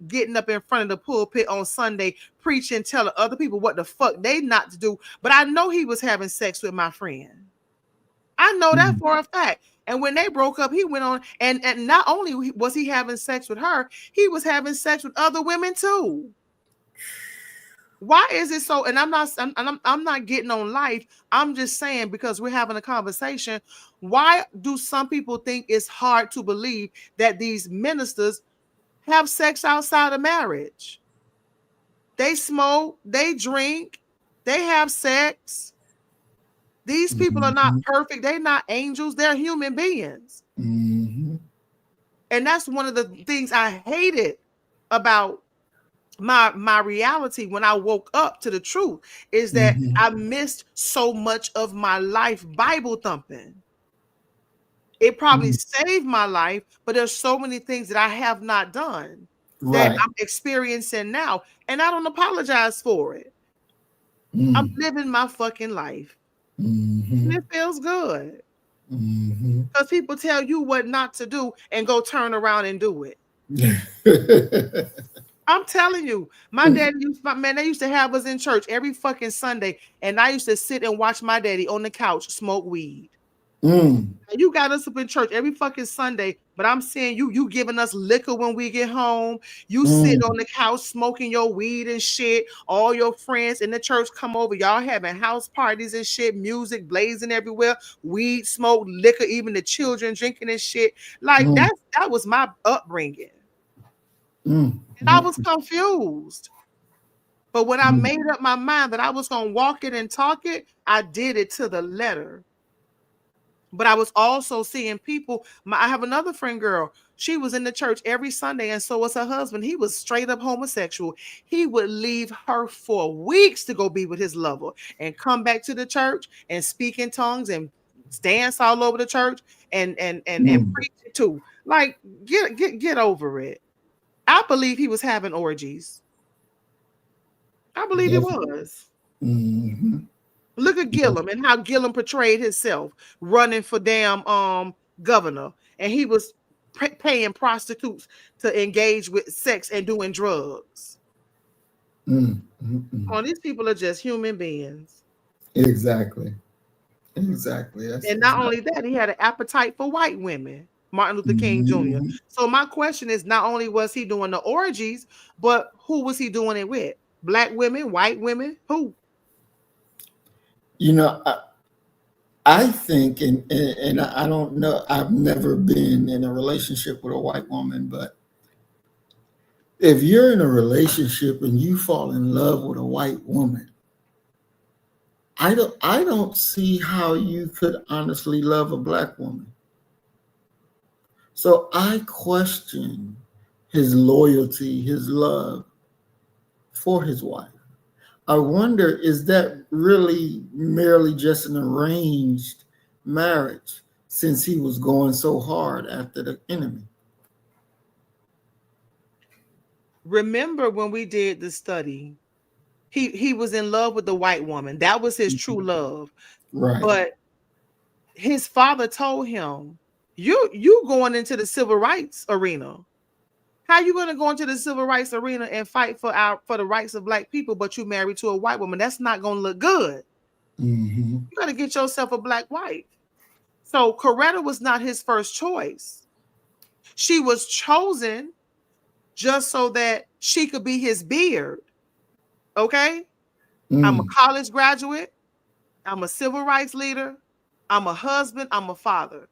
getting up in front of the pulpit on Sunday preaching, telling other people what the fuck they not to do. But I know he was having sex with my friend. I know that for a fact. And when they broke up, he went on and not only was he having sex with her, he was having sex with other women too. Why is it so? And I'm not getting on life. I'm just saying, because we're having a conversation. Why do some people think it's hard to believe that these ministers have sex outside of marriage? They smoke, they drink, they have sex. These people are not perfect. They're not angels. They're human beings. And that's one of the things I hated about my reality when I woke up to the truth, is that I missed so much of my life Bible thumping. It probably saved my life, but there's so many things that I have not done that I'm experiencing now, and I don't apologize for it. I'm living my fucking life. And it feels good. Because people tell you what not to do and go turn around and do it. I'm telling you, my daddy they used to have us in church every fucking Sunday, and I used to sit and watch my daddy on the couch smoke weed. You got us up in church every fucking Sunday But I'm saying you giving us liquor when we get home. You sit on the couch smoking your weed and shit. All your friends in the church come over. Y'all having house parties and shit. Music blazing everywhere. Weed, smoke, liquor. Even the children drinking and shit. Like that was my upbringing. And I was confused. But when I made up my mind that I was gonna walk it and talk it, I did it to the letter. But I was also seeing people. I have another friend girl. She was in the church every Sunday, and so was her husband. He was straight up homosexual. He would leave her for weeks to go be with his lover and come back to the church and speak in tongues and dance all over the church and preach it too. Like, get over it. I believe he was having orgies. I believe it was. Look at Gillum and how Gillum portrayed himself running for damn governor, and he was paying prostitutes to engage with sex and doing drugs. Oh, these people are just human beings. Exactly. And not only that, he had an appetite for white women. Martin Luther King Jr. So my question is, not only was he doing the orgies, but who was he doing it with? Black women, white women, who? You know, I think, and I don't know, I've never been in a relationship with a white woman, but if you're in a relationship and you fall in love with a white woman, I don't see how you could honestly love a black woman. So I question his loyalty, his love for his wife. I wonder, is that really merely just an arranged marriage since he was going so hard after the enemy? Remember when we did the study, he was in love with the white woman. That was his true love. Right. But his father told him, you going into the civil rights arena. How you going to go into the civil rights arena and fight for the rights of black people, but you married to a white woman? That's not going to look good. You got to get yourself a black wife. So Coretta was not his first choice. She was chosen just so that she could be his beard. Okay? I'm a college graduate. I'm a civil rights leader. I'm a husband. I'm a father.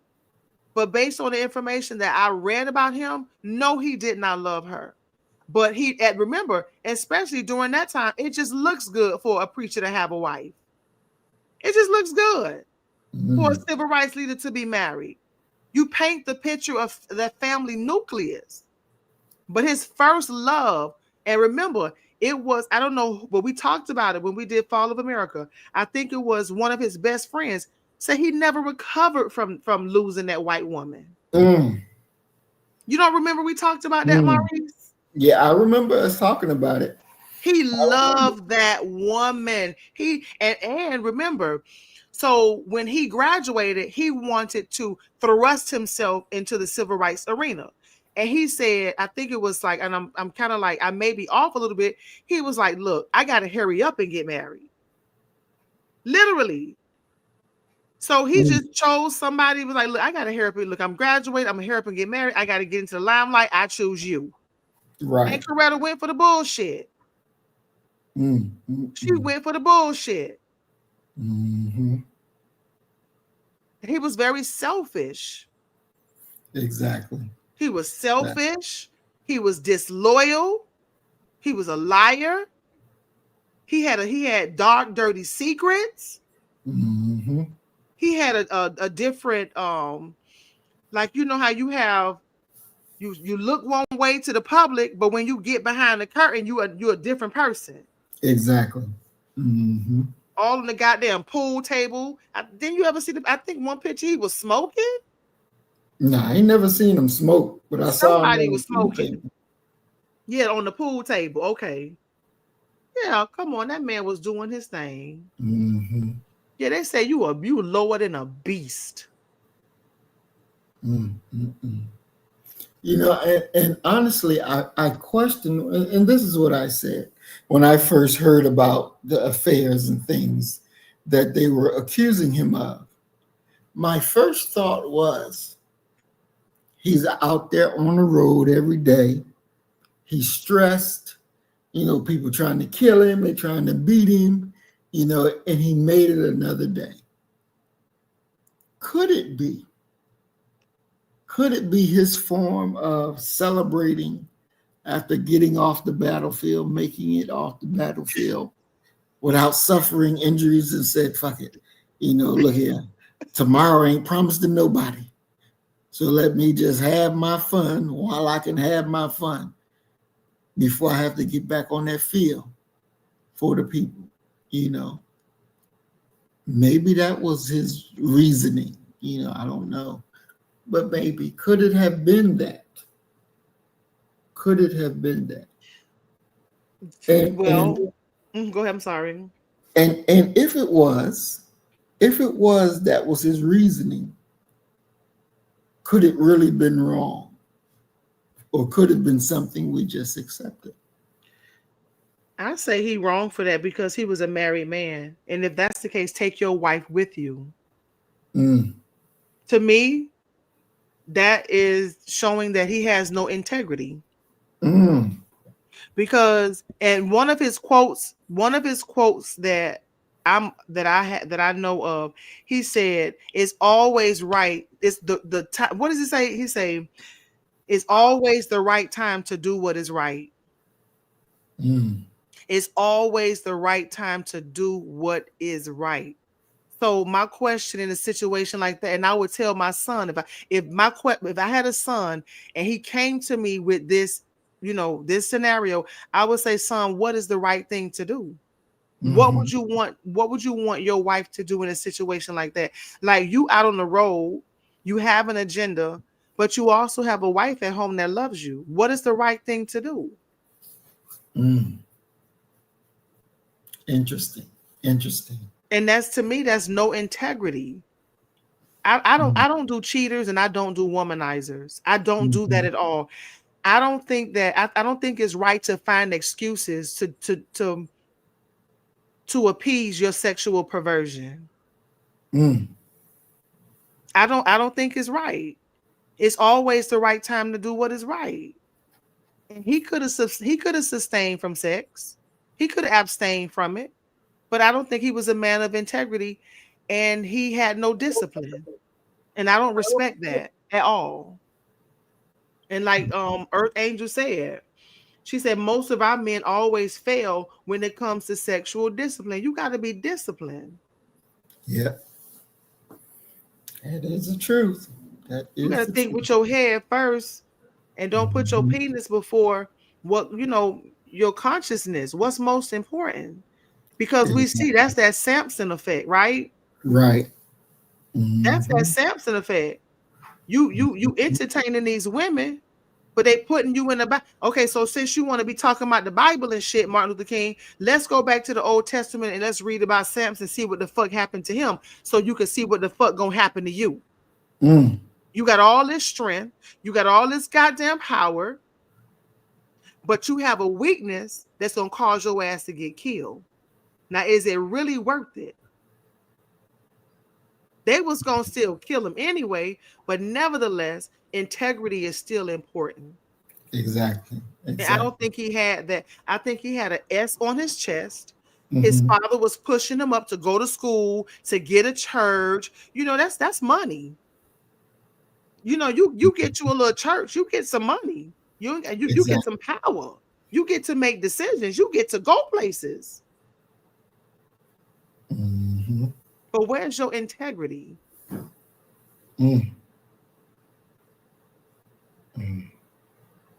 But based on the information that I read about him, no, he did not love her. But remember, especially during that time, it just looks good for a preacher to have a wife. It just looks good for a civil rights leader to be married. You paint the picture of that family nucleus. But his first love, and remember, it was, I don't know, but we talked about it when we did Fall of America. I think it was one of his best friends said he never recovered from losing that white woman. You don't remember we talked about that, Maurice? Yeah, I remember us talking about it. He loved that woman. And remember, so when he graduated, he wanted to thrust himself into the civil rights arena. And he said, I think it was like, and I'm kind of like, I may be off a little bit. He was like, look, I got to hurry up and get married. Literally. So he just chose somebody, was like, look, I got to hurry up. Look, I'm graduating. I'm going to hurry up and get married. I got to get into the limelight. I choose you. Right. And Coretta went for the bullshit. She went for the bullshit. He was very selfish. Exactly. He was selfish. He was disloyal. He was a liar. He had dark, dirty secrets. He had a different, like, you know how you have, you look one way to the public, but when you get behind the curtain, you're a different person. Exactly. All in the goddamn pool table. Didn't you ever see I think one picture he was smoking? No, I ain't never seen him smoke, but I saw somebody was smoking. Yeah, on the pool table. Okay. Yeah, come on. That man was doing his thing. Yeah, they say you lower than a beast. You know, and honestly, I question, and this is what I said when I first heard about the affairs and things that they were accusing him of. My first thought was, He's out there on the road every day. He's stressed. People trying to kill him. They're trying to beat him, and he made it another day. Could it be? Could it be his form of celebrating after getting off the battlefield, making it off the battlefield without suffering injuries, and said, fuck it. Look here, tomorrow ain't promised to nobody. So let me just have my fun while I can have my fun before I have to get back on that field for the people, Maybe that was his reasoning, I don't know. But maybe, could it have been that? Could it have been that? Go ahead, I'm sorry. And if it was that was his reasoning, could it really been wrong? Or could it have been something we just accepted? I say he wrong for that because he was a married man. And if that's the case, take your wife with you. To me, that is showing that he has no integrity. Because, and one of his quotes that I know of, he said, "It's always right. It's the time." What does he say? He say, "It's always the right time to do what is right." It's always the right time to do what is right. So my question in a situation like that, and I would tell my son, if I had a son and he came to me with this, this scenario, I would say, son, what is the right thing to do? What would you want? What would you want your wife to do in a situation like that? Like, you out on the road, you have an agenda, but you also have a wife at home that loves you. What is the right thing to do? Interesting. And that's, to me, that's no integrity. I don't do cheaters, and I don't do womanizers. I don't do that at all. I don't think it's right to find excuses to appease your sexual perversion. I don't think it's right. It's always the right time to do what is right. And he could have sustained from sex. He could have abstained from it. But I don't think he was a man of integrity, and he had no discipline. And I don't respect that at all. And like Earth Angel said, she said, most of our men always fail when it comes to sexual discipline. You got to be disciplined. Yeah. That is the truth. You got to think with your head first, and don't put your penis before your consciousness. What's most important? Because we see that's that Samson effect, right? Right. That's that Samson effect. You entertaining these women, but they putting you in the back. Okay, so since you want to be talking about the Bible and shit, Martin Luther King, let's go back to the Old Testament and let's read about Samson, see what the fuck happened to him, so you can see what the fuck gonna happen to you. You got all this strength, you got all this goddamn power, but you have a weakness that's gonna cause your ass to get killed. Now, is it really worth it? They was gonna still kill him anyway, but nevertheless, integrity is still important. Exactly. And I don't think he had that. I think he had an S on his chest. His father was pushing him up to go to school, to get a church. That's money. You get you a little church, you get some money. You get some power. You get to make decisions. You get to go places. But where's your integrity?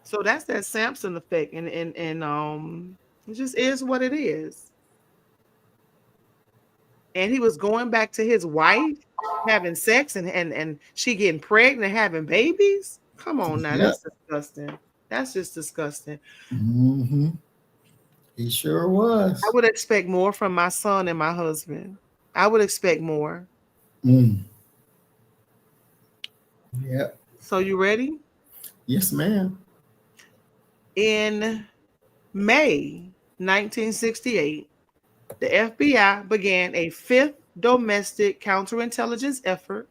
So that's that Samson effect, and it just is what it is. And he was going back to his wife, having sex, and she getting pregnant and having babies. Come on now, that's disgusting. That's just disgusting. He sure was. I would expect more from my son and my husband. I would expect more. Yeah. So you ready? Yes, ma'am. In May 1968, the FBI began a fifth domestic counterintelligence effort,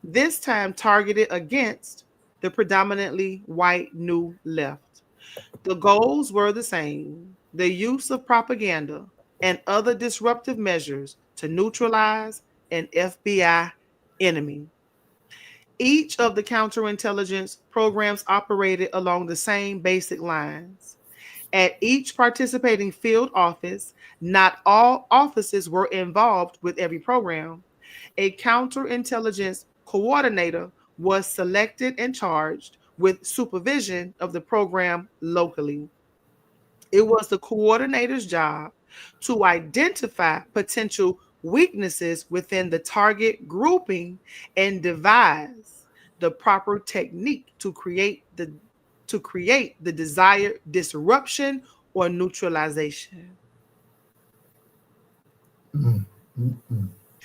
this time targeted against the predominantly white New Left. The goals were the same: the use of propaganda and other disruptive measures to neutralize an FBI enemy. Each of the counterintelligence programs operated along the same basic lines. At each participating field office, not all offices were involved with every program. A counterintelligence coordinator was selected and charged with supervision of the program locally. It was the coordinator's job to identify potential weaknesses within the target grouping and devise the proper technique to create the desired disruption or neutralization.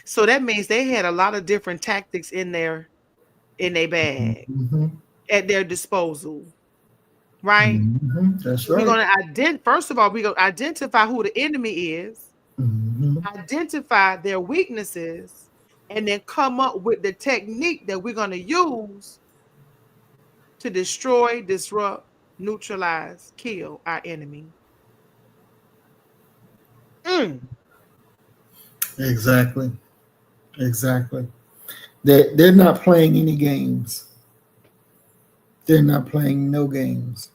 So that means they had a lot of different tactics in their bag at their disposal. Right? That's We're right. going to first of all, we're going to identify who the enemy is, identify their weaknesses, and then come up with the technique that we're going to use to destroy, disrupt, neutralize, kill our enemy. Exactly. They're not playing any games. They're not playing no games.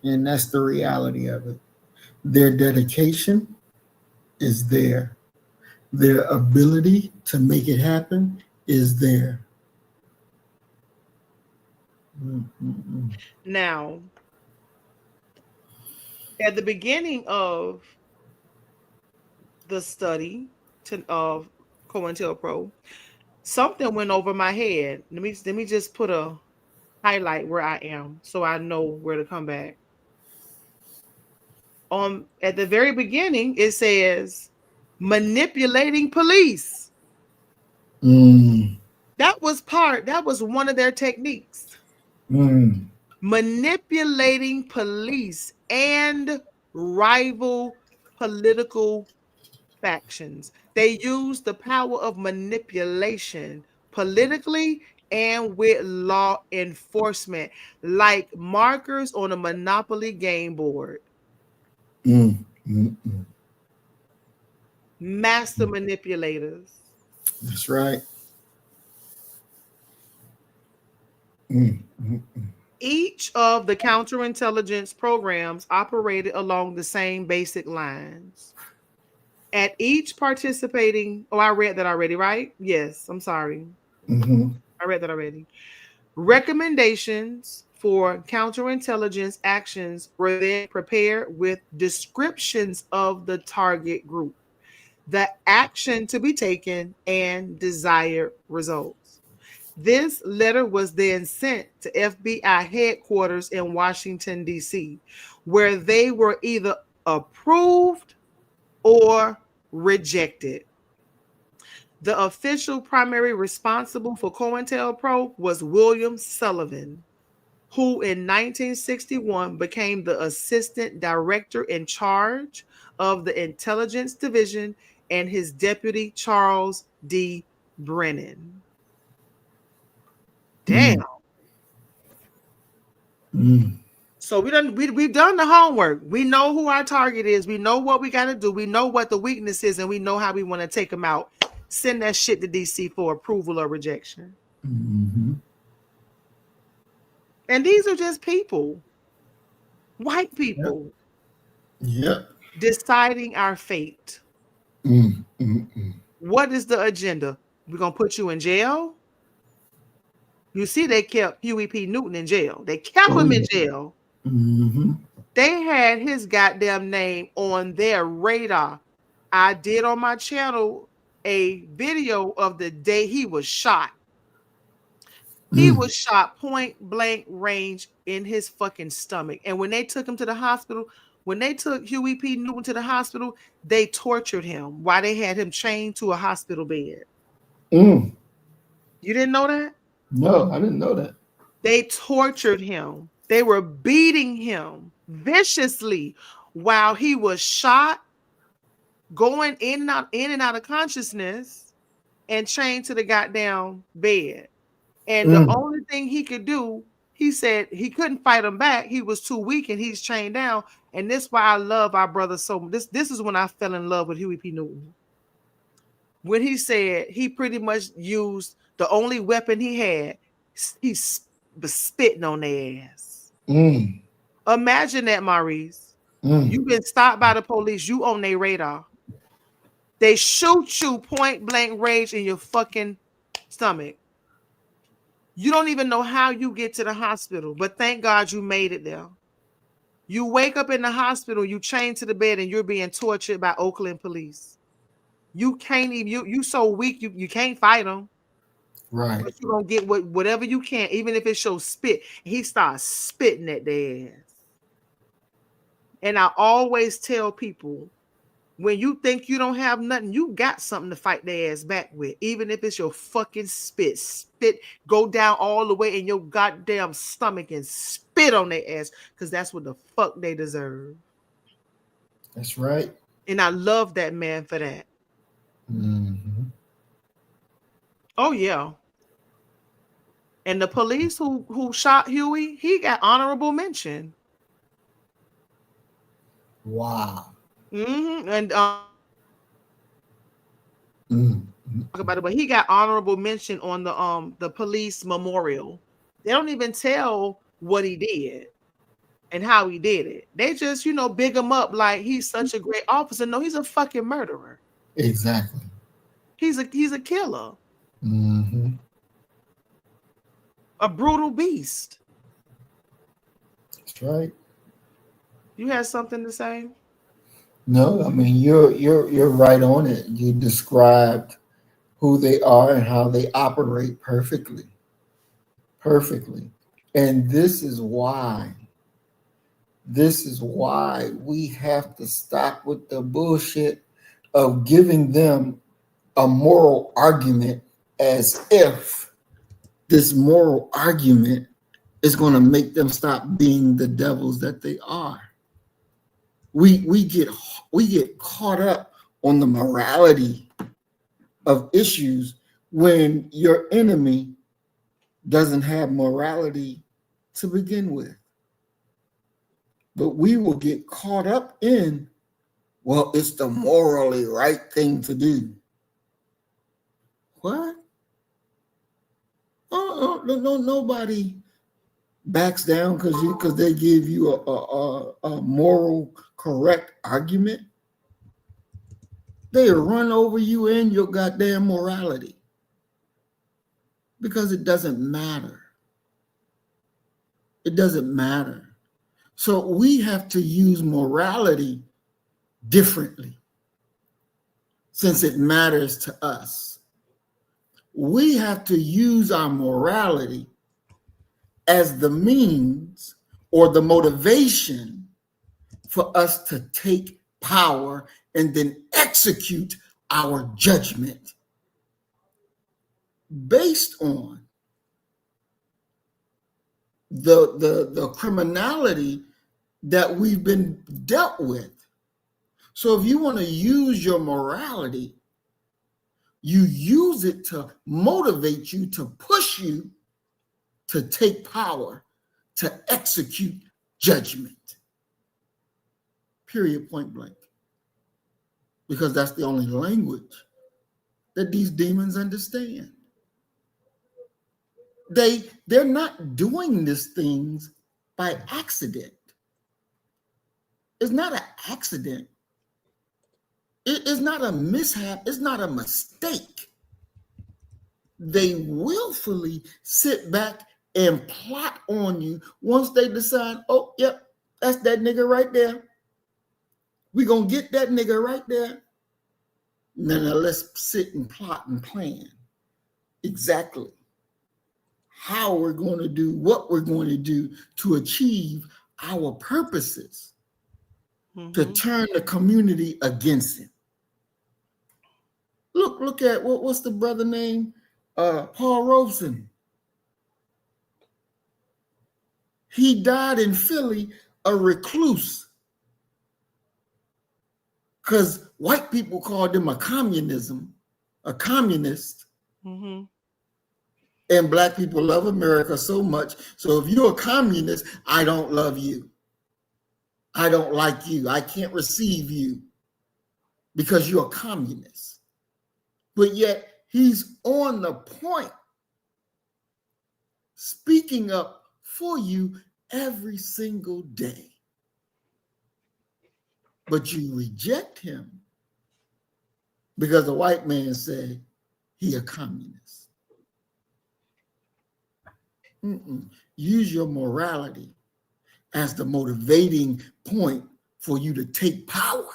And that's the reality of it. Their dedication is there. Their ability to make it happen is there. Now, at the beginning of the study of COINTELPRO, something went over my head. Let me just put a highlight where I am so I know where to come back. At the very beginning, it says manipulating police. That was one of their techniques. Manipulating police and rival political factions. They used the power of manipulation politically and with law enforcement, like markers on a Monopoly game board. Master manipulators. That's right. Each of the counterintelligence programs operated along the same basic lines. At each participating, I read that already, right? Yes, I'm sorry. I read that already. Recommendations for counterintelligence actions were then prepared with descriptions of the target group, the action to be taken, and desired results. This letter was then sent to FBI headquarters in Washington, D.C., where they were either approved or rejected. The official primary responsible for COINTELPRO was William Sullivan, who in 1961 became the assistant director in charge of the intelligence division, and his deputy Charles D. Brennan. Damn. So we've done the homework. We know who our target is. We know what we got to do. We know what the weakness is, and we know how we want to take them out. Send that shit to DC for approval or rejection. And these are just people, white people, deciding our fate. What is the agenda? We're going to put you in jail? You see, they kept Huey P. Newton in jail. They kept him in jail. They had his goddamn name on their radar. I did on my channel a video of the day he was shot. He was shot point blank range in his fucking stomach. And when they took him to the hospital, when they took Huey P. Newton to the hospital, they tortured him while they had him chained to a hospital bed. You didn't know that? No, I didn't know that. They tortured him. They were beating him viciously while he was shot, going in and out of consciousness, and chained to the goddamn bed. And the only thing he could do, he said he couldn't fight him back. He was too weak and he's chained down. And this is why I love our brother so much. This is when I fell in love with Huey P. Newton. When he said he pretty much used the only weapon he had, he's spitting on their ass. Imagine that, Maurice. You've been stopped by the police. You on their radar. They shoot you point blank range in your fucking stomach. You don't even know how you get to the hospital, but thank God you made it there. You wake up in the hospital, you chained to the bed, and you're being tortured by Oakland police. You can't even, you so weak, you can't fight them. Right. But you're going to get whatever you can, even if it's your spit. He starts spitting at their ass. And I always tell people, when you think you don't have nothing, you got something to fight their ass back with. Even if it's your fucking spit. Spit, go down all the way in your goddamn stomach and spit on their ass. Because that's what the fuck they deserve. That's right. And I love that man for that. Oh, yeah. And the police who shot Huey, he got honorable mention. Wow. And talk about it, but he got honorable mention on the police memorial. They don't even tell what he did and how he did it. They just, big him up like he's such a great officer. No, he's a fucking murderer. Exactly. He's a killer. A brutal beast. That's right. You had something to say? No, I mean you're right on it. You described who they are and how they operate perfectly. And this is why we have to stop with the bullshit of giving them a moral argument as if this moral argument is going to make them stop being the devils that they are. We get caught up on the morality of issues when your enemy doesn't have morality to begin with. But we will get caught up in, well, it's the morally right thing to do. What? Oh, no, nobody backs down because they give you a moral correct argument. They run over you and your goddamn morality because it doesn't matter. It doesn't matter. So we have to use morality differently since it matters to us. We have to use our morality as the means or the motivation for us to take power and then execute our judgment based on the criminality that we've been dealt with. So if you want to use your morality, you use it to motivate you, to push you to take power, to execute judgment. Period, point blank. Because that's the only language that these demons understand. They're not doing these things by accident. It's not an accident. It's not a mishap. It's not a mistake. They willfully sit back and plot on you once they decide, oh, yep, that's that nigga right there. We're going to get that nigga right there. Now let's sit and plot and plan exactly how we're going to do what we're going to do to achieve our purposes, to turn the community against him. Look at what's the brother name? Paul Robeson. He died in Philly a recluse because white people called him a communist. And black people love America so much. So if you're a communist, I don't love you. I don't like you. I can't receive you because you're a communist. But yet he's on the point, speaking up for you every single day. But you reject him because the white man said he a communist. Use your morality as the motivating point for you to take power,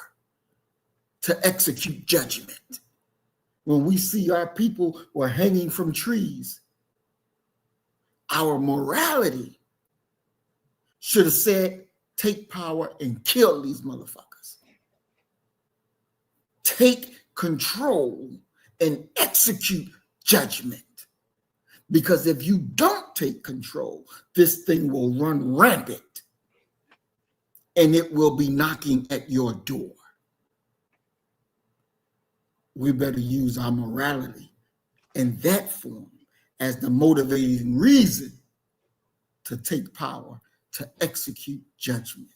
to execute judgment. When we see our people were hanging from trees, our morality should have said, take power and kill these motherfuckers. Take control and execute judgment. Because if you don't take control, this thing will run rampant and it will be knocking at your door. We better use our morality in that form as the motivating reason to take power, to execute judgment.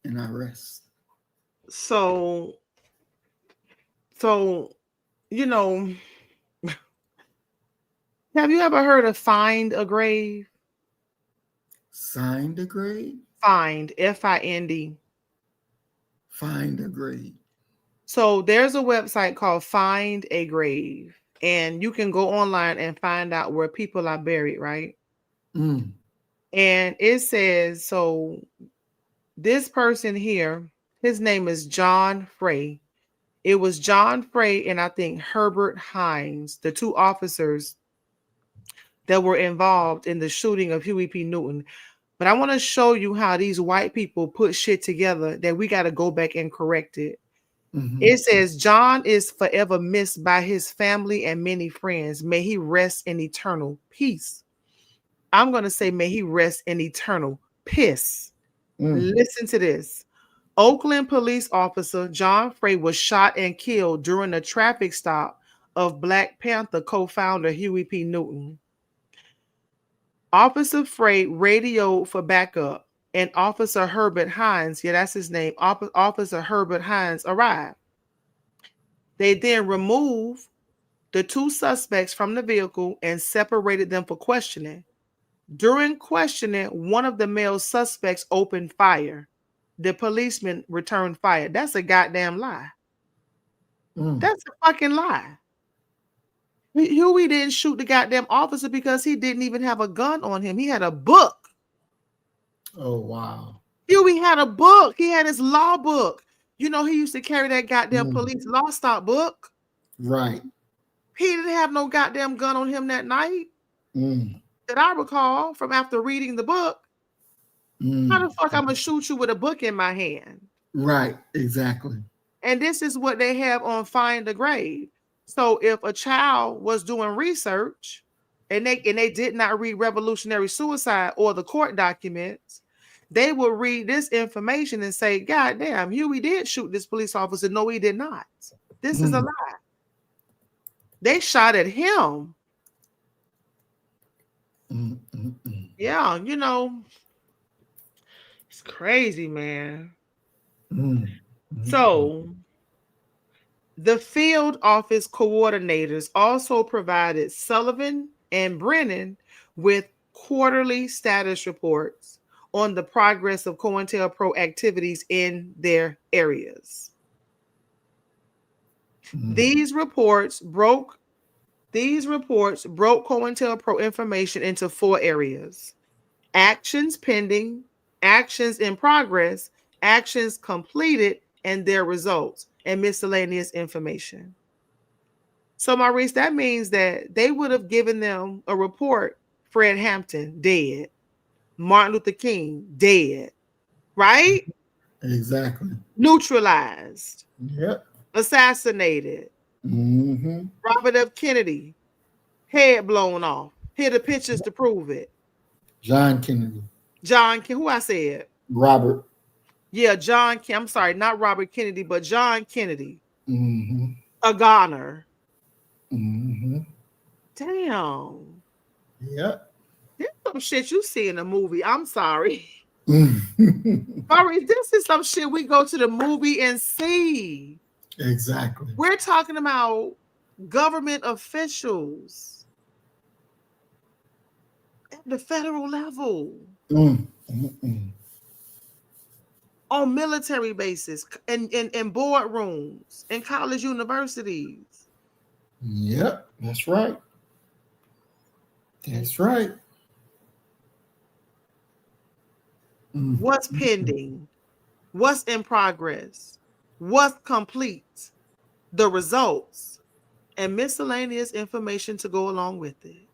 And I rest. So, you know, have you ever heard of find a grave? Find a grave? Find, F-I-N-D. Find a grave. So there's a website called Find a Grave, and you can go online and find out where people are buried, right? And it says, so this person here, his name is John Frey. It was John Frey and I think Herbert Hines, the two officers that were involved in the shooting of Huey P. Newton. But I want to show you how these white people put shit together that we got to go back and correct it. It says, John is forever missed by his family and many friends. May he rest in eternal peace. I'm going to say, may he rest in eternal piss. Listen to this. Oakland police officer John Frey was shot and killed during a traffic stop of Black Panther co-founder Huey P. Newton. Officer Frey radioed for backup, and Officer Herbert Hines, yeah, that's his name, Officer Herbert Hines arrived. They then removed the two suspects from the vehicle and separated them for questioning. During questioning, one of the male suspects opened fire. The policeman returned fire. That's a goddamn lie. That's a fucking lie. Huey didn't shoot the goddamn officer because he didn't even have a gun on him. He had a book. Oh, wow. Huey had a book. He had his law book. You know, he used to carry that goddamn police law stop book. Right. He didn't have no goddamn gun on him that night. That I recall from after reading the book. How the fuck I'm going to shoot you with a book in my hand? Right, exactly. And this is what they have on Find a Grave. So if a child was doing research and they did not read Revolutionary Suicide or the court documents, they would read this information and say, God damn, Huey did shoot this police officer. No, he did not. This is a lie. They shot at him. Yeah, you know, it's crazy, man. So the field office coordinators also provided Sullivan and Brennan with quarterly status reports on the progress of COINTELPRO activities in their areas. These reports broke COINTELPRO information into 4 areas: actions pending, actions in progress, actions completed, and their results, and miscellaneous information. So, Maurice, that means that they would have given them a report: Fred Hampton, dead. Martin Luther King, dead. Right? Exactly. Neutralized. Yep. Assassinated. Robert F. Kennedy, head blown off. Here are the pictures to prove it. John Kennedy. Who I said? Robert. Yeah, I'm sorry, not Robert Kennedy, but John Kennedy. A goner. Mm-hmm. Damn. Yep. This some shit you see in a movie. I'm sorry. Mm-hmm. Maurice, this is some shit we go to the movie and see. Exactly. We're talking about government officials at the federal level, Mm-hmm. on military bases, in boardrooms, in college universities. Yep, that's right. That's right. What's pending? What's in progress? What's complete? The results and miscellaneous information to go along with it.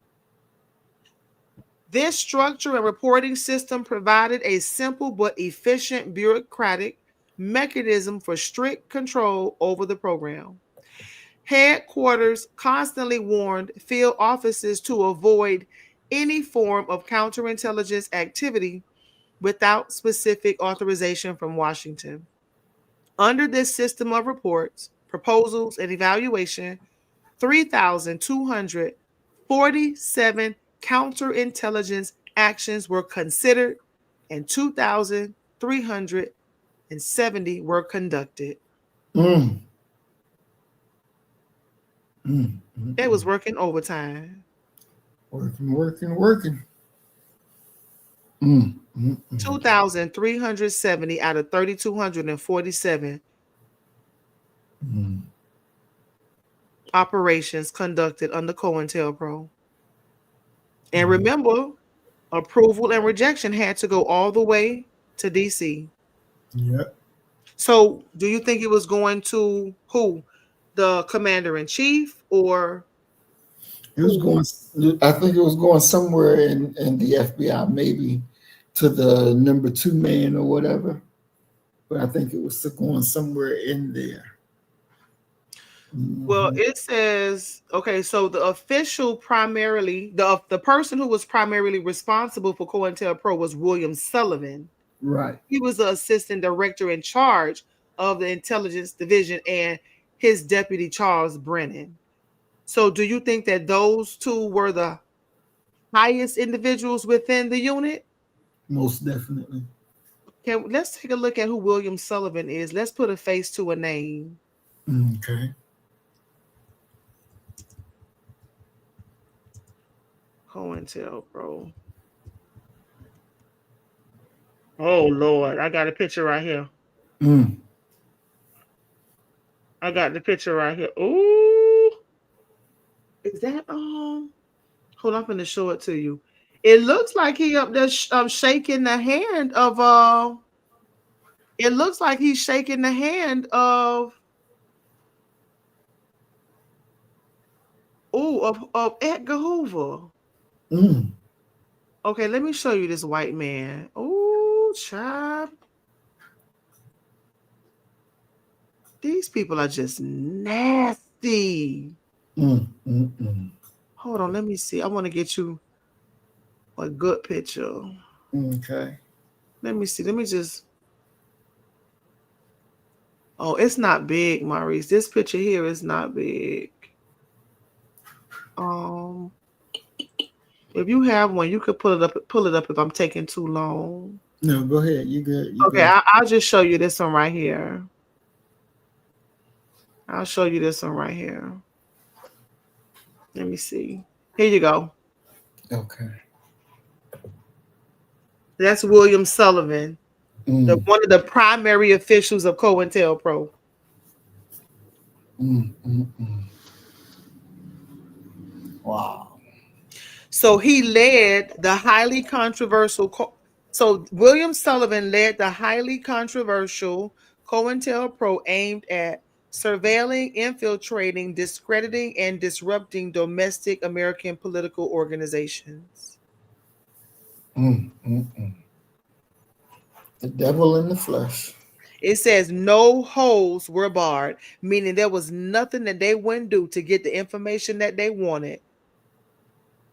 This structure and reporting system provided a simple but efficient bureaucratic mechanism for strict control over the program. Headquarters constantly warned field offices to avoid any form of counterintelligence activity without specific authorization from Washington. Under this system of reports, proposals, and evaluation, 3,247 counterintelligence actions were considered and 2,370 were conducted. Mm. They was working overtime. Working. 2,370 out of 3,247 operations conducted under COINTELPRO. And remember, approval and rejection had to go all the way to DC. Yep. So do you think it was going to who? The commander-in-chief, or It was going, I think it was going somewhere in the FBI, maybe to the number 2 man or whatever. But I think it was going somewhere in there. Well, it says, okay, so the official primarily, the person who was primarily responsible for COINTELPRO was William Sullivan. Right. He was the assistant director in charge of the intelligence division, and his deputy, Charles Brennan. So do you think that those two were the highest individuals within the unit? Most definitely. Let's take a look at who William Sullivan is. Let's put a face to a name. Okay. COINTELPRO. Oh Lord, I got a picture right here. I got the picture right here. Ooh, is that hold on, I'm gonna show it to you. It looks like he up there shaking the hand of it looks like he's shaking the hand of Edgar Hoover. Okay, let me show you this white man. Oh, child. These people are just nasty. Hold on, let me see. I want to get you a good picture. Okay. Let me see. Let me just. Oh, it's not big, Maurice. This picture here is not big. If you have one, you could pull it up if I'm taking too long. No, go ahead. You good. Okay, I'll just show you this one right here. I'll show you this one right here. Let me see. Here you go. Okay. That's William Sullivan, one of the primary officials of COINTELPRO. Wow. So he led the highly controversial. So William Sullivan led the highly controversial COINTELPRO aimed at surveilling, infiltrating, discrediting, and disrupting domestic American political organizations. The devil in the flesh. It says no holes were barred, meaning there was nothing that they wouldn't do to get the information that they wanted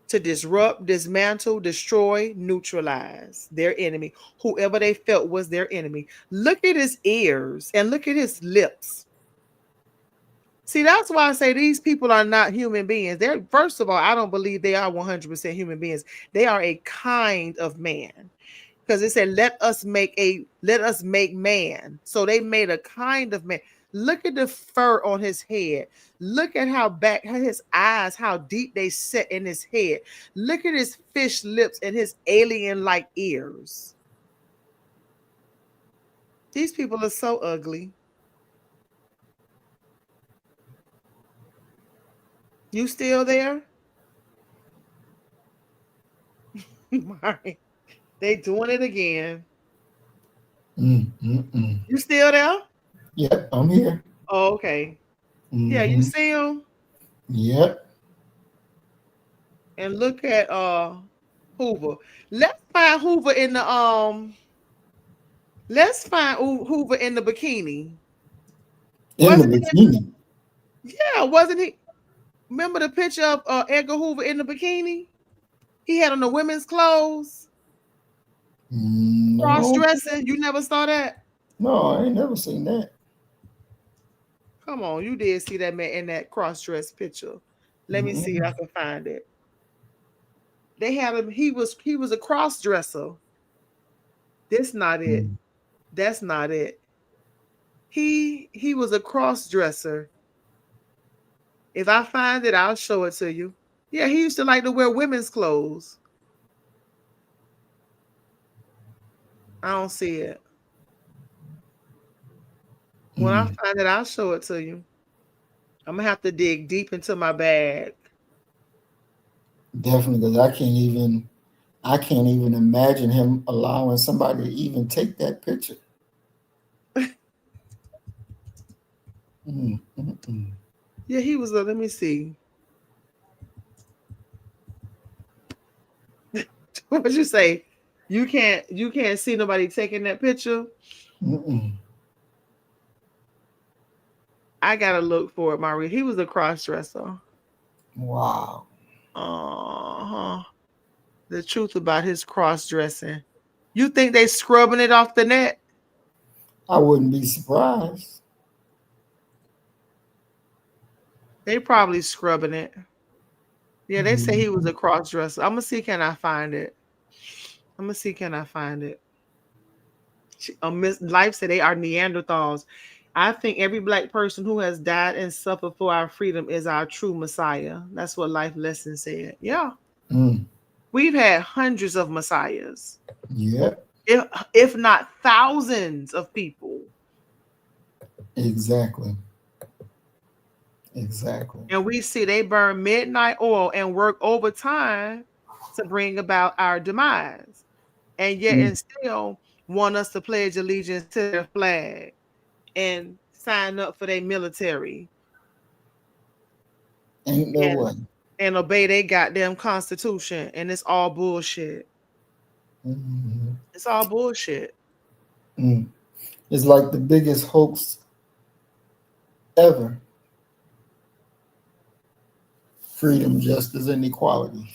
to disrupt, dismantle, destroy, neutralize their enemy, whoever they felt was their enemy. Look at his ears and look at his lips. See, that's why I say these people are not human beings. They're, first of all, I don't believe they are 100% human beings. They are a kind of man. Because it said, let us make man. So they made a kind of man. Look at the fur on his head. Look at how his eyes, how deep they set in his head. Look at his fish lips and his alien-like ears. These people are so ugly. You still there? They doing it again. You still there? Yep, I'm here. Oh, okay. Yeah, you see him? Yep. And look at Hoover. Let's find Hoover in the Hoover in the bikini. Bikini. Yeah, wasn't he? Remember the picture of Edgar Hoover in the bikini? He had on the women's clothes. No. Cross-dressing. You never saw that? No, I ain't never seen that. Come on, you did see that man in that cross-dress picture. Let me see if I can find it. They had him, he was a cross-dresser. That's not it. That's not it. He was a cross-dresser. If I find it, I'll show it to you. Yeah, he used to like to wear women's clothes. I don't see it. When I find it, I'll show it to you. I'm gonna have to dig deep into my bag. Definitely, because I can't even imagine him allowing somebody to even take that picture. Yeah, he was. Let me see. What'd you say? You can't see nobody taking that picture. I gotta look for it, Maria. He was a cross-dresser. Wow. The truth about his cross-dressing. You think they scrubbing it off the net? I wouldn't be surprised. They probably scrubbing it. Yeah, they say he was a cross-dresser. I'm gonna see, can I find it? Life said they are Neanderthals. I think every Black person who has died and suffered for our freedom is our true Messiah. That's what Life Lesson said. Yeah. We've had hundreds of Messiahs. Yeah. If not thousands of people. Exactly. And we see they burn midnight oil and work overtime to bring about our demise. And yet and still want us to pledge allegiance to their flag and sign up for their military. Ain't no way. And obey their goddamn constitution. And it's all bullshit. It's all bullshit. It's like the biggest hoax ever. Freedom, justice, and equality.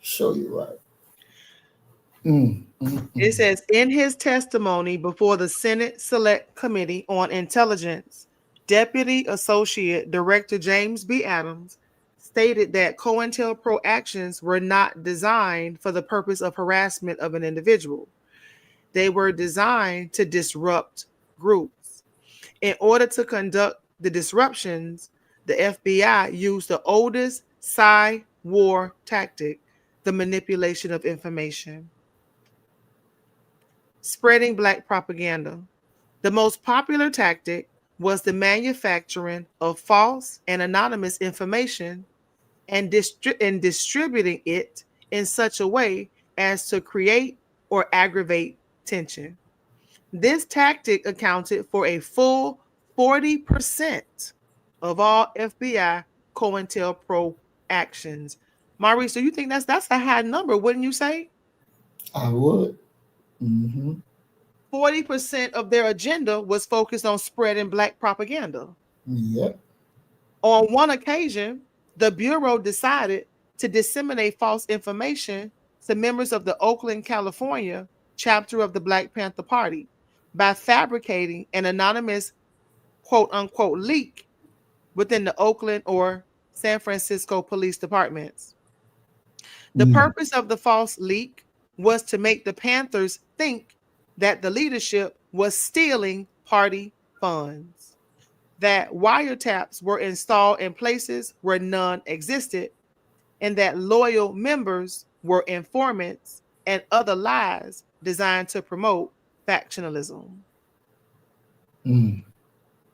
Show you right. It says, in his testimony before the Senate Select Committee on Intelligence, Deputy Associate Director James B. Adams stated that COINTELPRO actions were not designed for the purpose of harassment of an individual. They were designed to disrupt groups. In order to conduct the disruptions, the FBI used the oldest war tactic, the manipulation of information. Spreading Black propaganda. The most popular tactic was the manufacturing of false and anonymous information and distributing it in such a way as to create or aggravate tension. This tactic accounted for a full 40% of all FBI COINTELPRO actions. Maurice, do you think that's a high number, wouldn't you say? I would. 40% of their agenda was focused on spreading Black propaganda. Yep. On one occasion, the Bureau decided to disseminate false information to members of the Oakland, California chapter of the Black Panther Party by fabricating an anonymous quote-unquote leak within the Oakland or San Francisco police departments. The purpose of the false leak was to make the Panthers think that the leadership was stealing party funds, that wiretaps were installed in places where none existed, and that loyal members were informants, and other lies designed to promote factionalism.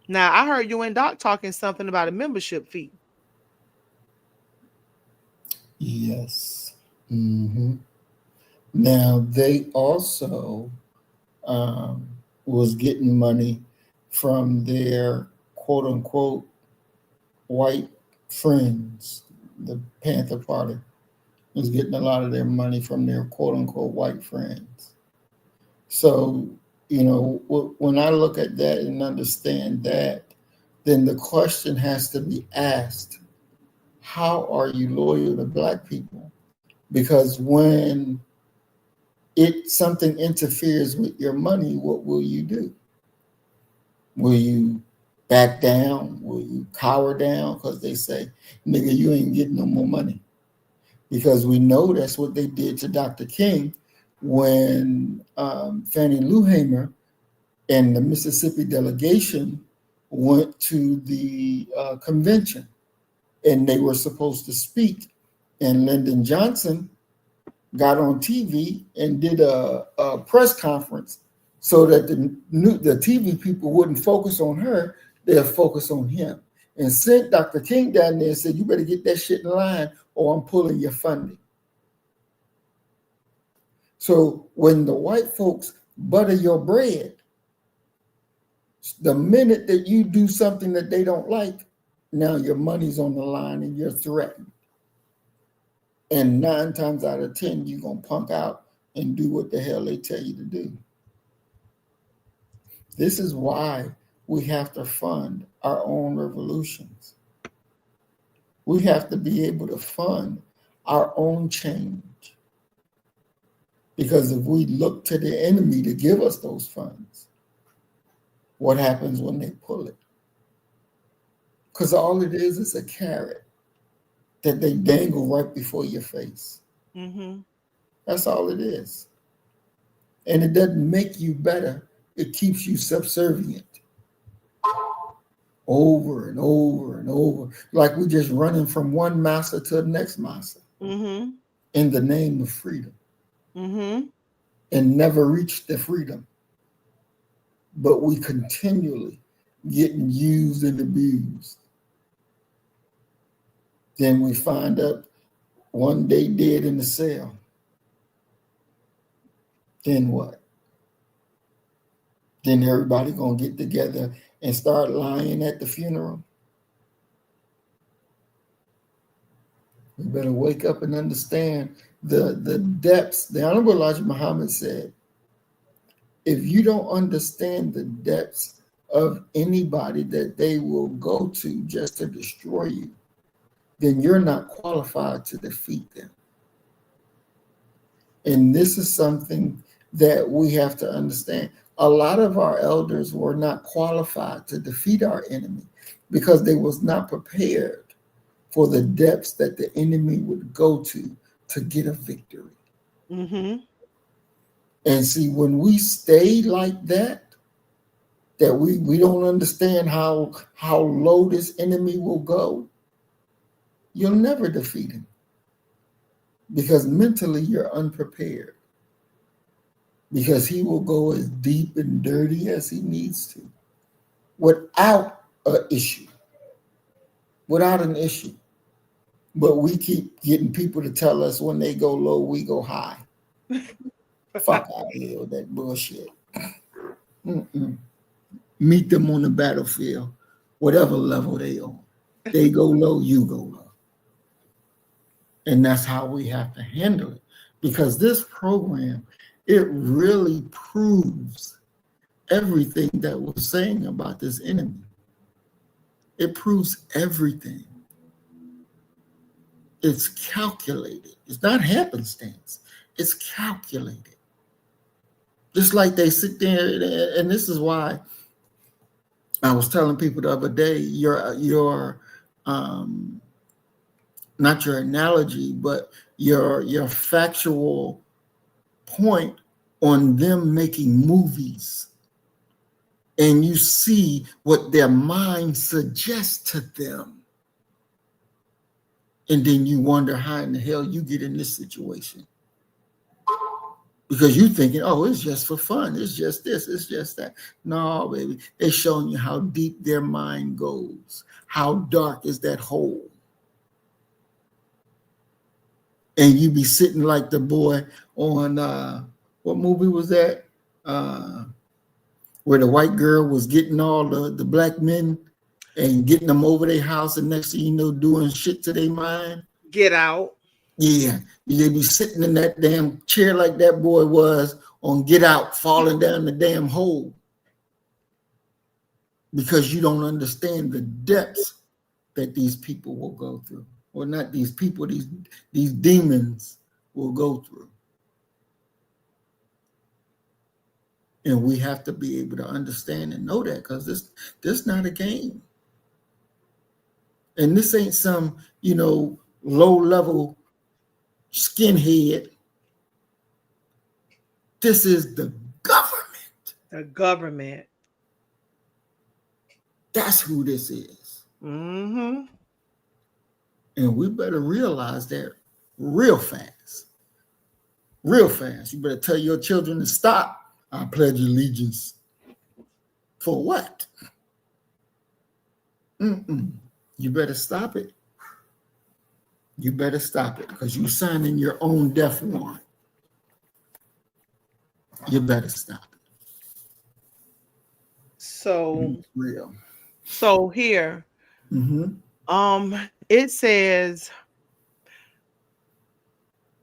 Now, I heard you and Doc talking something about a membership fee. Yes. Now, they also was getting money from their quote unquote white friends. The Panther Party was getting a lot of their money from their quote unquote white friends. So, you know, when I look at that and understand that, then the question has to be asked, how are you loyal to Black people? Because when something interferes with your money, what will you do? Will you back down? Will you cower down? Because they say, nigga, you ain't getting no more money. Because we know that's what they did to Dr. King when Fannie Lou Hamer and the Mississippi delegation went to the convention, and they were supposed to speak. And Lyndon Johnson got on TV and did a press conference so that the TV people wouldn't focus on her, they'll focus on him. And sent Dr. King down there and said, you better get that shit in line or I'm pulling your funding. So when the white folks butter your bread, the minute that you do something that they don't like, now your money's on the line and you're threatened. And 9 times out of 10, you're going to punk out and do what the hell they tell you to do. This is why we have to fund our own revolutions. We have to be able to fund our own change. Because if we look to the enemy to give us those funds, what happens when they pull it? Because all it is a carrot that they dangle right before your face. That's all it is. And it doesn't make you better. It keeps you subservient. Over and over and over. Like we're just running from one master to the next master. In the name of freedom. And never reach the freedom. But we continually getting used and abused. Then we find up one day dead in the cell. Then what? Then everybody gonna get together and start lying at the funeral. We better wake up and understand the depths. The Honorable Elijah Muhammad said, if you don't understand the depths of anybody that they will go to just to destroy you, then you're not qualified to defeat them. And this is something that we have to understand. A lot of our elders were not qualified to defeat our enemy because they was not prepared for the depths that the enemy would go to get a victory. And see, when we stay like that we don't understand how low this enemy will go, you'll never defeat him because mentally you're unprepared. Because he will go as deep and dirty as he needs to without an issue. Without an issue. But we keep getting people to tell us when they go low, we go high. Fuck out of here with that bullshit. Meet them on the battlefield, whatever level they on. They go low, you go low. And that's how we have to handle it. Because this program, it really proves everything that we're saying about this enemy. It proves everything. It's calculated. It's not happenstance. It's calculated. Just like they sit there, and this is why I was telling people the other day, your not your analogy, but your factual point on them making movies, and you see what their mind suggests to them, and then you wonder how in the hell you get in this situation, because you're thinking, oh, it's just for fun, it's just this, it's just that. No, baby, they're showing you how deep their mind goes, how dark is that hole. And you be sitting like the boy on what movie was that? Where the white girl was getting all the black men and getting them over their house, and next thing you know, doing shit to their mind. Get Out. Yeah, you be sitting in that damn chair like that boy was on Get Out, falling down the damn hole, because you don't understand the depths that these people will go through. Or not these people, these demons will go through. And we have to be able to understand and know that, because this not a game. And this ain't some, low-level skinhead. This is the government. The government. That's who this is. Mm-hmm. And we better realize that real fast. Real fast. You better tell your children to stop. I pledge allegiance. For what? You better stop it. You better stop it, because you're signing your own death warrant. You better stop it. So it's real. So here, it says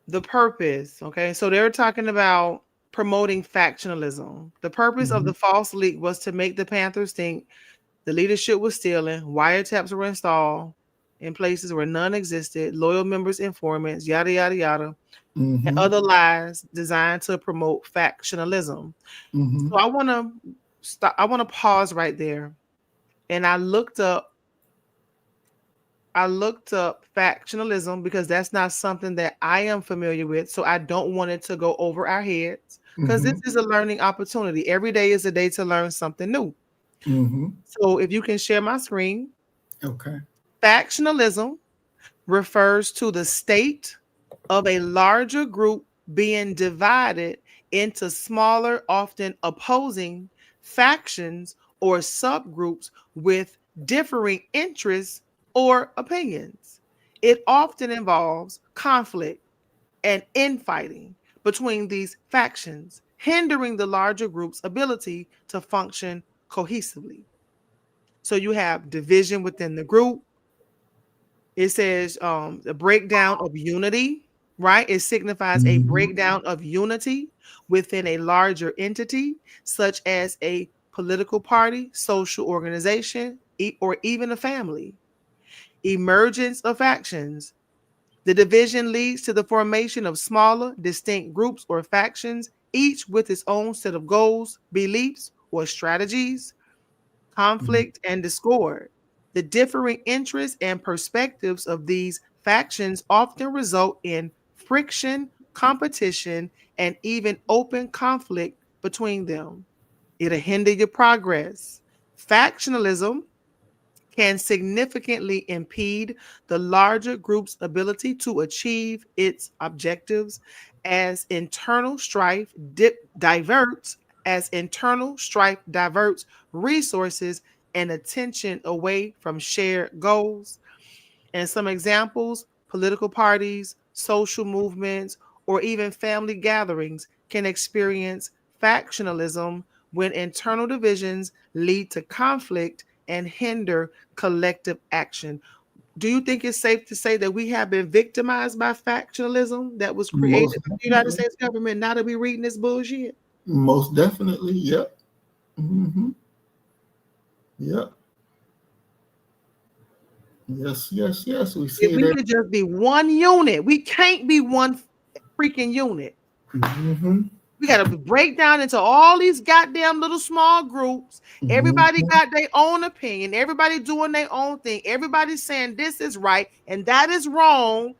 the purpose. Okay, so they're talking about promoting factionalism. The purpose of the false leak was to make the Panthers think the leadership was stealing, wiretaps were installed in places where none existed, loyal members, informants, yada, yada, yada, and other lies designed to promote factionalism. So I want to pause right there. And I looked up factionalism, because that's not something that I am familiar with. So I don't want it to go over our heads, because this is a learning opportunity. Every day is a day to learn something new. So if you can share my screen. Okay. Factionalism refers to the state of a larger group being divided into smaller, often opposing factions or subgroups with differing interests or opinions. It often involves conflict and infighting between these factions, hindering the larger group's ability to function cohesively. So you have division within the group. It says the breakdown of unity, right? It signifies a breakdown of unity within a larger entity, such as a political party, social organization, or even a family. Emergence of factions. The division leads to the formation of smaller, distinct groups or factions, each with its own set of goals, beliefs, or strategies. Conflict and discord. The differing interests and perspectives of these factions often result in friction, competition, and even open conflict between them. It'll hinder your progress. Factionalism can significantly impede the larger group's ability to achieve its objectives as internal strife diverts resources and attention away from shared goals. And some examples: political parties, social movements, or even family gatherings can experience factionalism when internal divisions lead to conflict and hinder collective action. Do you think it's safe to say that we have been victimized by factionalism that was created by the United States government? Now that we're reading this bullshit? Most definitely, yep. Yep. Yes. We see if we could just be one unit. We can't be one freaking unit. We got to break down into all these goddamn little small groups. Everybody got their own opinion. Everybody doing their own thing. Everybody's saying this is right and that is wrong.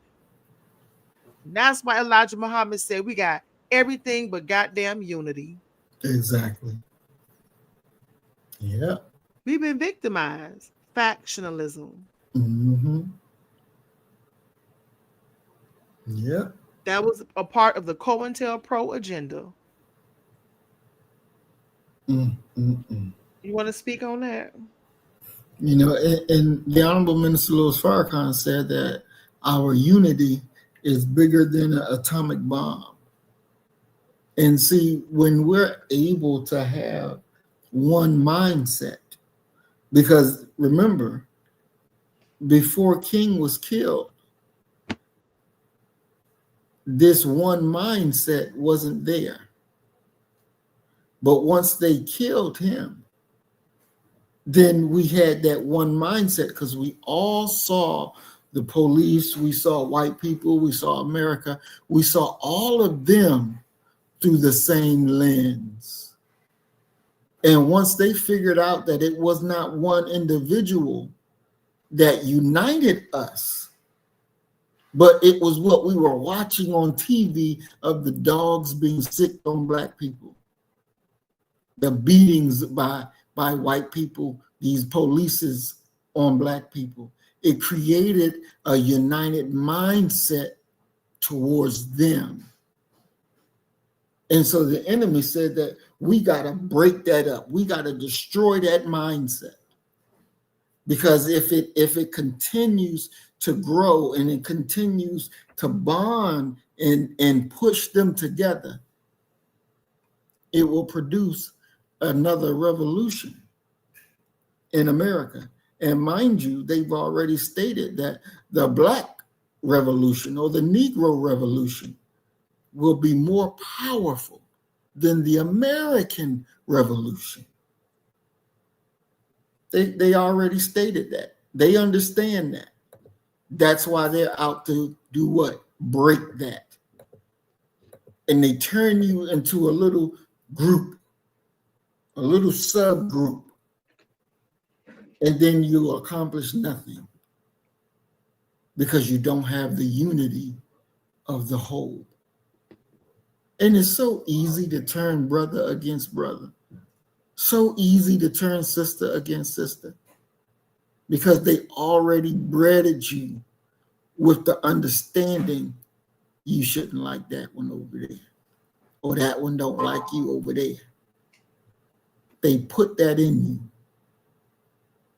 And that's why Elijah Muhammad said we got everything but goddamn unity. Exactly. Yeah. We've been victimized. Factionalism. Yeah. That was a part of the COINTELPRO agenda. You want to speak on that? You know, and the Honorable Minister Louis Farrakhan said that our unity is bigger than an atomic bomb. And see, when we're able to have one mindset, because remember, before King was killed, this one mindset wasn't there. But once they killed him, then we had that one mindset because we all saw the police, we saw white people, we saw America, we saw all of them through the same lens. And once they figured out that it was not one individual that united us, but it was what we were watching on TV of the dogs being sicked on black people, the beatings by white people, these polices on black people. It created a united mindset towards them. And so the enemy said that we got to break that up. We got to destroy that mindset. Because if it continues to grow and it continues to bond and push them together, it will produce another revolution in America. And mind you, they've already stated that the Black Revolution or the Negro Revolution will be more powerful than the American Revolution. They already stated that. They understand that. That's why they're out to do what? Break that. And they turn you into a little group, a little subgroup, and then you accomplish nothing because you don't have the unity of the whole. And it's so easy to turn brother against brother. So easy to turn sister against sister because they already bred you with the understanding you shouldn't like that one over there, or that one don't like you over there. They put that in you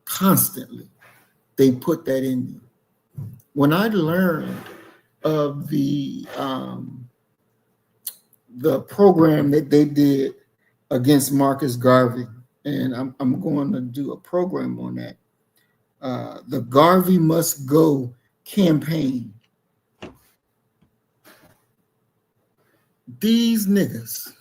constantly. They put that in you. When I learned of the program that they did against Marcus Garvey, and I'm going to do a program on that, the Garvey Must Go campaign. These niggas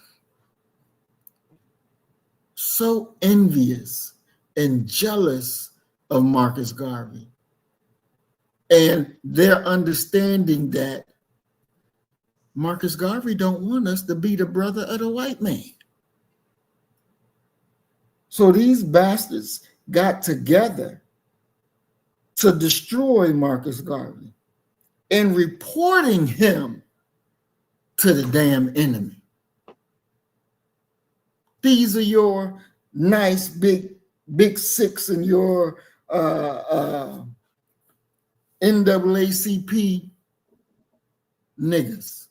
so envious and jealous of Marcus Garvey, and they're understanding that Marcus Garvey don't want us to be the brother of the white man. So these bastards got together to destroy Marcus Garvey and reporting him to the damn enemy. These are your nice big six and your NAACP niggas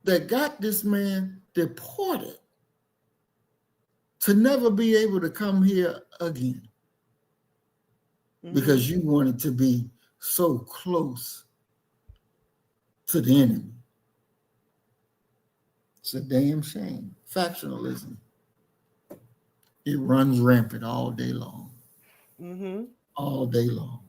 that got this man deported to never be able to come here again because you wanted to be so close to the enemy. It's a damn shame. Factionalism. It runs rampant all day long. All day long.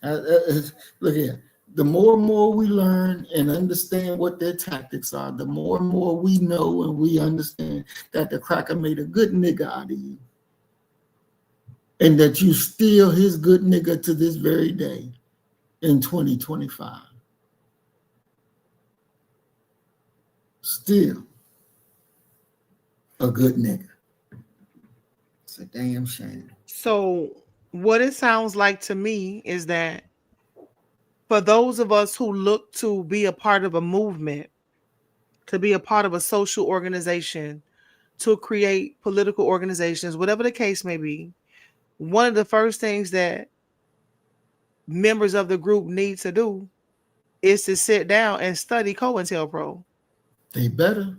Look here. The more and more we learn and understand what their tactics are, the more and more we know and we understand that the cracker made a good nigga out of you. And that you still his good nigga to this very day in 2025. Still a good nigga. It's a damn shame. So what it sounds like to me is that for those of us who look to be a part of a movement, to be a part of a social organization, to create political organizations, whatever the case may be, one of the first things that members of the group need to do is to sit down and study COINTELPRO. They better.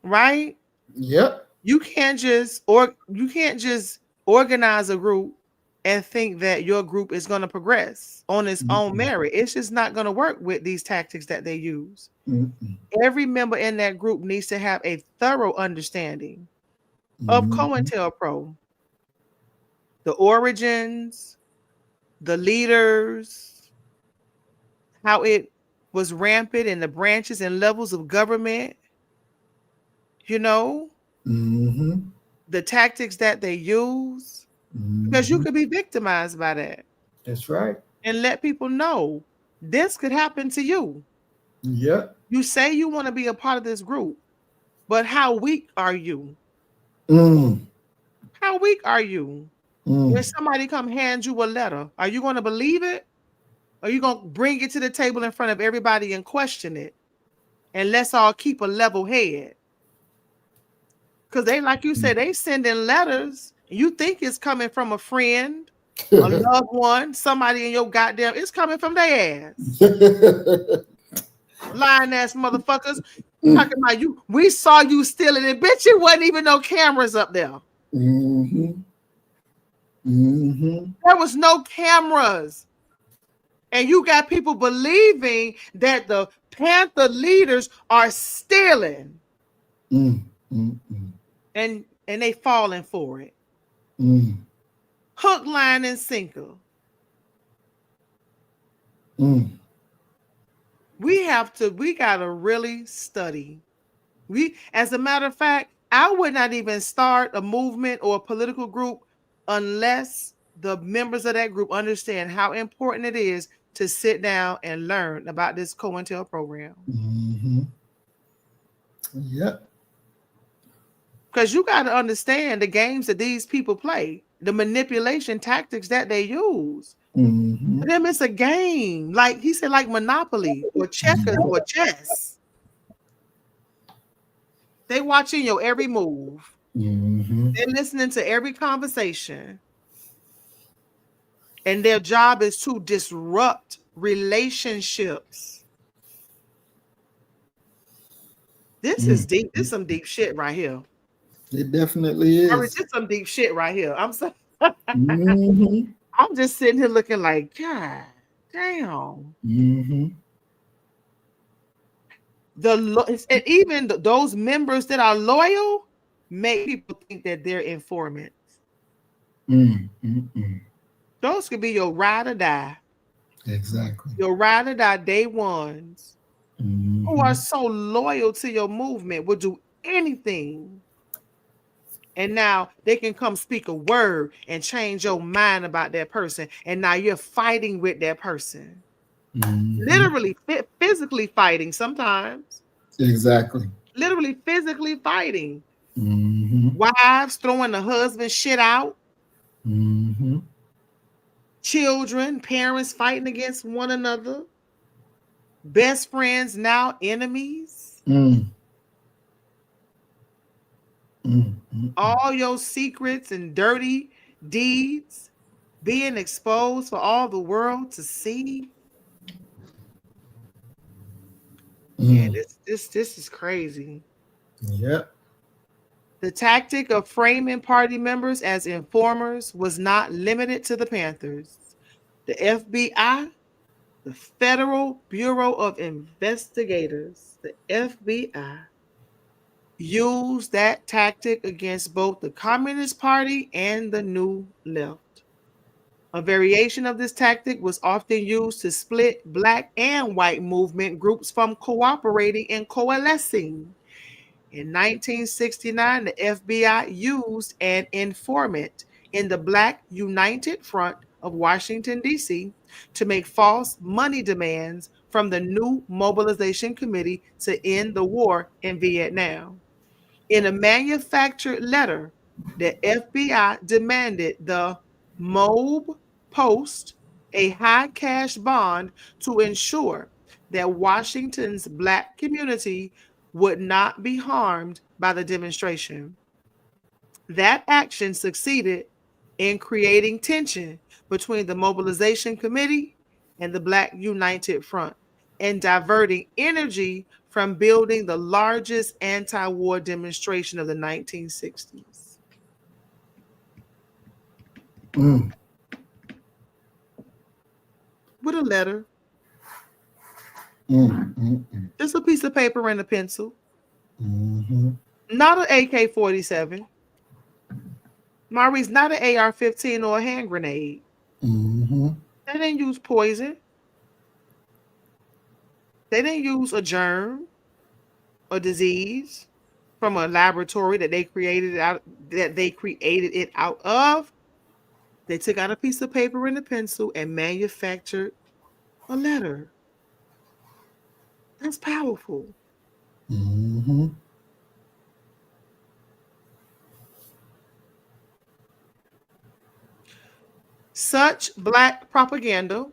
Right? Yep. You can't just organize a group and think that your group is going to progress on its own merit. It's just not going to work with these tactics that they use. Every member in that group needs to have a thorough understanding of COINTELPRO, the origins, the leaders, how it was rampant in the branches and levels of government, you know, the tactics that they use, because you could be victimized by that. That's right. And let people know this could happen to you. Yep. You say you want to be a part of this group, but how weak are you? How weak are you? When somebody come hand you a letter, are you going to believe it? Or are you going to bring it to the table in front of everybody and question it? And let's all keep a level head. Because they, like you said, they sending letters. You think it's coming from a friend, a loved one, somebody in your goddamn, it's coming from their ass. Lying ass motherfuckers. Talking about you. We saw you stealing it. Bitch, it wasn't even no cameras up there. There was no cameras. And you got people believing that the Panther leaders are stealing. And they falling for it. Hook, line, and sinker. We gotta really study. As a matter of fact, I would not even start a movement or a political group unless the members of that group understand how important it is to sit down and learn about this COINTELPRO program. Yep. Because you got to understand the games that these people play, the manipulation tactics that they use. For them, it's a game. Like he said, like Monopoly or checkers or chess. They watching your every move. They're listening to every conversation. And their job is to disrupt relationships. This is deep. This is some deep shit right here. It definitely is. This is some deep shit right here. I'm so I'm just sitting here looking like, God damn. And even those members that are loyal make people think that they're informants. Those could be your ride or die. Exactly. Your ride or die day ones who are so loyal to your movement, will do anything. And now they can come speak a word and change your mind about that person. And now you're fighting with that person. Literally, physically fighting sometimes. Exactly. Literally, physically fighting. Wives throwing the husband shit out. Children, parents fighting against one another. Best friends now enemies. All your secrets and dirty deeds being exposed for all the world to see. Yeah, this is crazy. Yep. The tactic of framing party members as informers was not limited to the Panthers. The FBI, the Federal Bureau of Investigators, the FBI, used that tactic against both the Communist Party and the New Left. A variation of this tactic was often used to split Black and white movement groups from cooperating and coalescing. In 1969, the FBI used an informant in the Black United Front of Washington, D.C. to make false money demands from the new Mobilization Committee to end the war in Vietnam. In a manufactured letter, the FBI demanded the MOB post a high cash bond to ensure that Washington's Black community would not be harmed by the demonstration. That action succeeded in creating tension between the Mobilization Committee and the Black United Front and diverting energy from building the largest anti-war demonstration of the 1960s. With a letter. Just a piece of paper and a pencil. Not an AK-47. Maurice, not an AR-15 or a hand grenade. They didn't use poison. They didn't use a germ or disease from a laboratory that they created it out of. They took out a piece of paper and a pencil and manufactured a letter. That's powerful. Such Black propaganda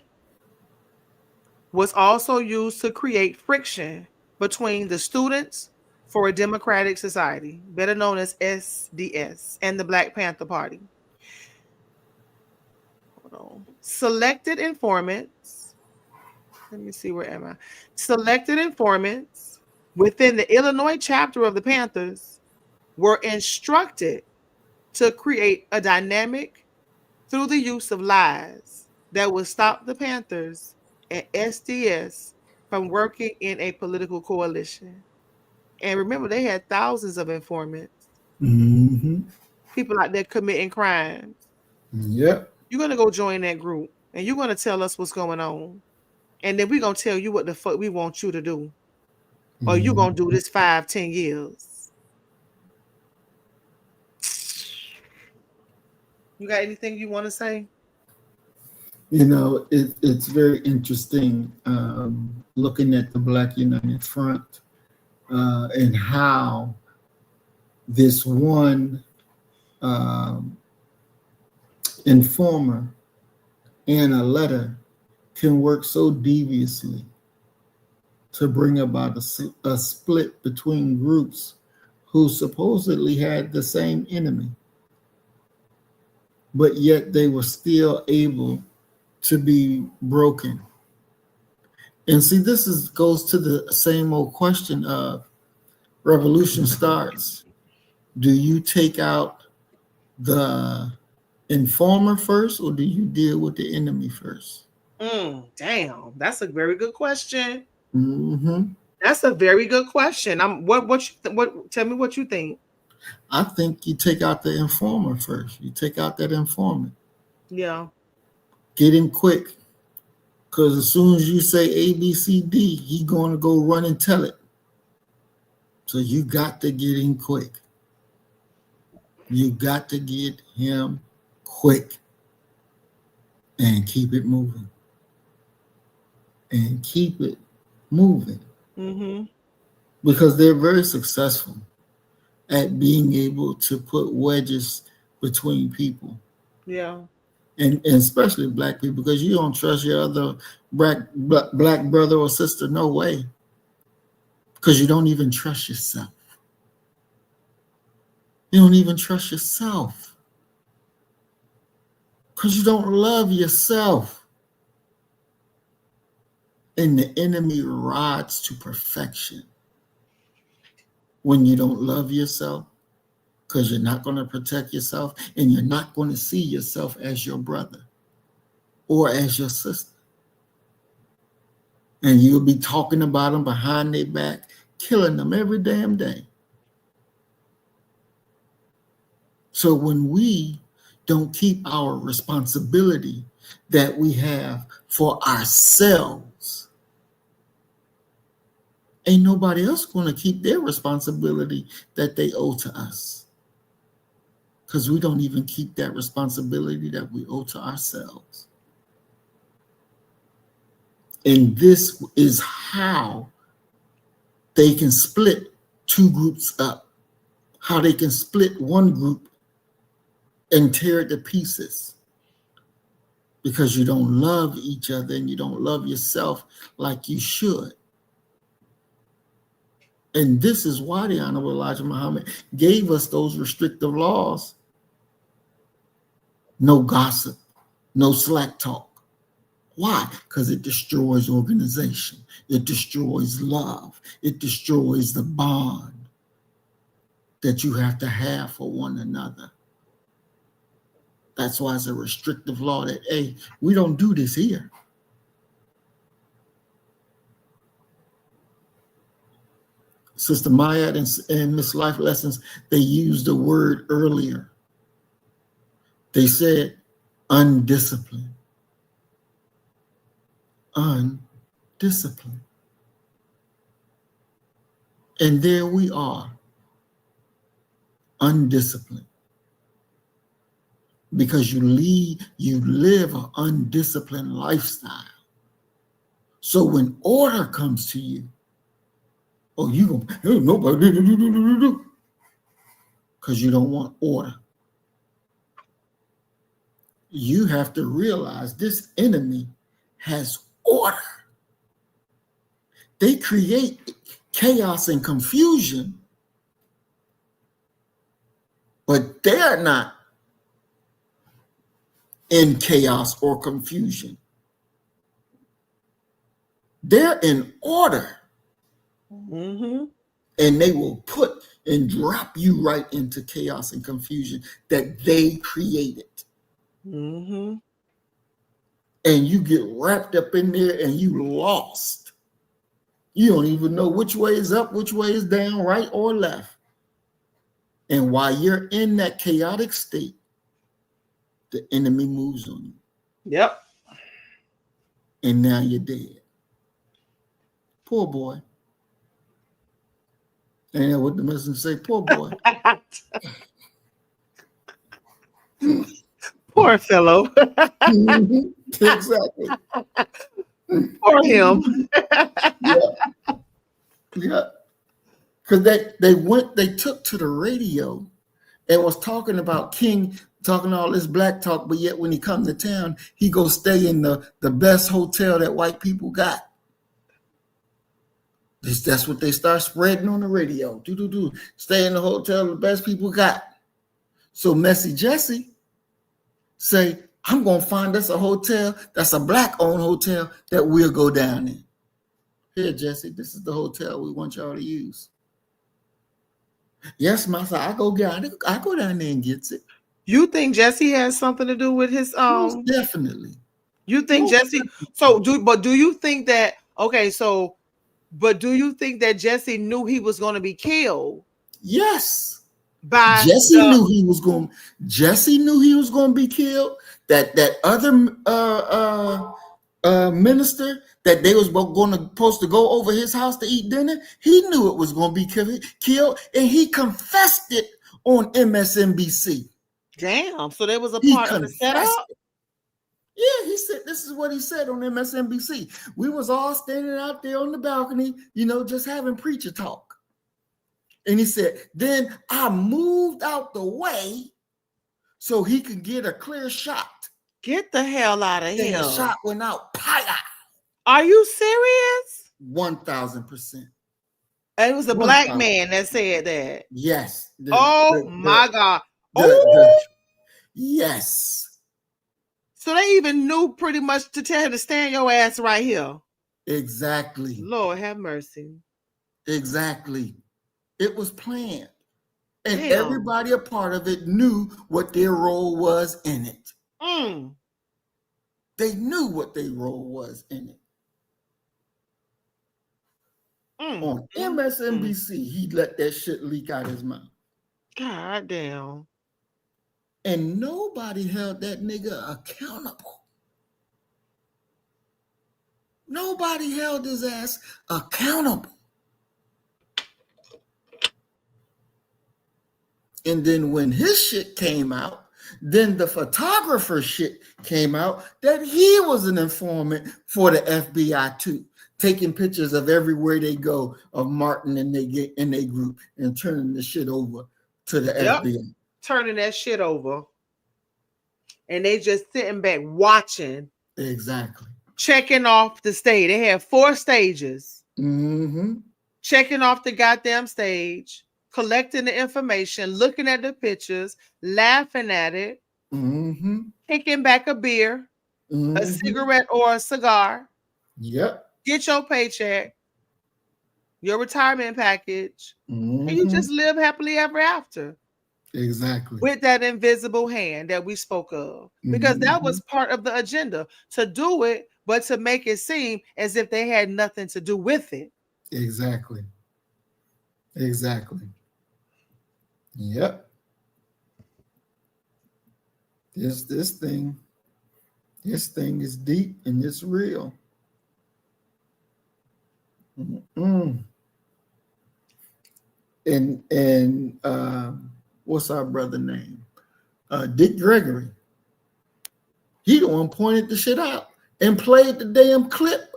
was also used to create friction between the Students for a Democratic Society, better known as SDS, and the Black Panther Party. Hold on. Selected informants. Let me see, where am I? Selected informants within the Illinois chapter of the Panthers were instructed to create a dynamic through the use of lies that would stop the Panthers and SDS from working in a political coalition. And remember, they had thousands of informants. People out there committing crimes. Yep. You're going to go join that group and you're going to tell us what's going on. And then we're going to tell you what the fuck we want you to do. Or you're going to do this 5-10 years. You got anything you want to say? You know, it's very interesting looking at the Black United Front and how this one informer in a letter can work so deviously to bring about a split between groups who supposedly had the same enemy, but yet they were still able to be broken. And see, this goes to the same old question of revolution starts. Do you take out the informer first, or do you deal with the enemy first? Damn, that's a very good question. Mm-hmm. That's a very good question. Tell me what you think. I think you take out the informer first. You take out that informant. Yeah. Get him quick. Because as soon as you say A, B, C, D, he's going to go run and tell it. So you got to get him quick. You got to get him quick. And keep it moving. And keep it moving. Mm-hmm. Because they're very successful at being able to put wedges between people. Yeah. And especially Black people, because you don't trust your other black brother or sister, no way. Because you don't even trust yourself. You don't even trust yourself. Because you don't love yourself. And the enemy rides to perfection when you don't love yourself, because you're not going to protect yourself and you're not going to see yourself as your brother or as your sister. And you'll be talking about them behind their back, killing them every damn day. So when we don't keep our responsibility that we have for ourselves, ain't nobody else going to keep their responsibility that they owe to us. Because we don't even keep that responsibility that we owe to ourselves. And this is how they can split two groups up, how they can split one group and tear it to pieces, because you don't love each other and you don't love yourself like you should. And this is why the Honorable Elijah Muhammad gave us those restrictive laws. No gossip, no slack talk. Why? Because it destroys organization. It destroys love. It destroys the bond that you have to have for one another. That's why it's a restrictive law that, hey, we don't do this here. Sister Mayat and Miss Life Lessons, they used the word earlier. They said undisciplined. Undisciplined. And there we are, undisciplined. Because you live an undisciplined lifestyle. So when order comes to you, oh, you gonna nobody do, because you don't want order. You have to realize this enemy has order. They create chaos and confusion, but they're not in chaos or confusion. They're in order. Mm-hmm. And they will put and drop you right into chaos and confusion that they created. Mm-hmm. And you get wrapped up in there and you lost. You don't even know which way is up, which way is down, right or left. And while you're in that chaotic state, the enemy moves on you. Yep. And now you're dead. Poor boy. Ain't that what the message say? Poor boy. Poor fellow. Exactly. Poor him. Yeah. Because they took to the radio and was talking about King, talking all this black talk, but yet when he come to town, he go stay in the best hotel that white people got. That's what they start spreading on the radio. Stay in the hotel the best people got. So Messy Jesse say, I'm going to find us a hotel that's a black-owned hotel that we'll go down in. Here, Jesse, this is the hotel we want y'all to use. Yes, Master, I go down there and get it. You think Jesse has something to do with his Most definitely. You think Jesse? Do you think that? Okay, so. But do you think that Jesse knew he was going to be killed? Yes. Jesse knew he was going to be killed. That other minister that they was supposed to go over his house to eat dinner, he knew it was going to be killed, and he confessed it on MSNBC. Damn. So there was a part of the setup? Yeah, he said, this is what he said on MSNBC. We was all standing out there on the balcony, just having preacher talk. And he said, then I moved out the way so he could get a clear shot. Get the hell out of here. And the shot went out. Paya. Are you serious? 1,000%. And it was a black man that said that. Yes. My God. Yes. So they even knew pretty much to tell him to stand your ass right here. Exactly. Lord have mercy. Exactly. It was planned. And everybody a part of it knew what their role was in it. They knew what their role was in it. On MSNBC, he let that shit leak out his mouth. God damn. And nobody held that nigga accountable. Nobody held his ass accountable. And then when his shit came out, Then the photographer shit came out that he was an informant for the FBI too, taking pictures of everywhere they go of Martin and they get in their group and turning the shit over to the FBI. Turning that shit over. And they just sitting back watching. Exactly. Checking off the stage. They had 4 stages. Mm-hmm. Checking off the goddamn stage, collecting the information, looking at the pictures, laughing at it, kicking back a beer, a cigarette or a cigar. Yep. Get your paycheck, your retirement package, and you just live happily ever after. Exactly. With that invisible hand that we spoke of. Because that was part of the agenda, to do it, but to make it seem as if they had nothing to do with it. Exactly. Exactly. Yep. This thing is deep and it's real. And what's our brother name? Dick Gregory. He the one pointed the shit out and played the damn clip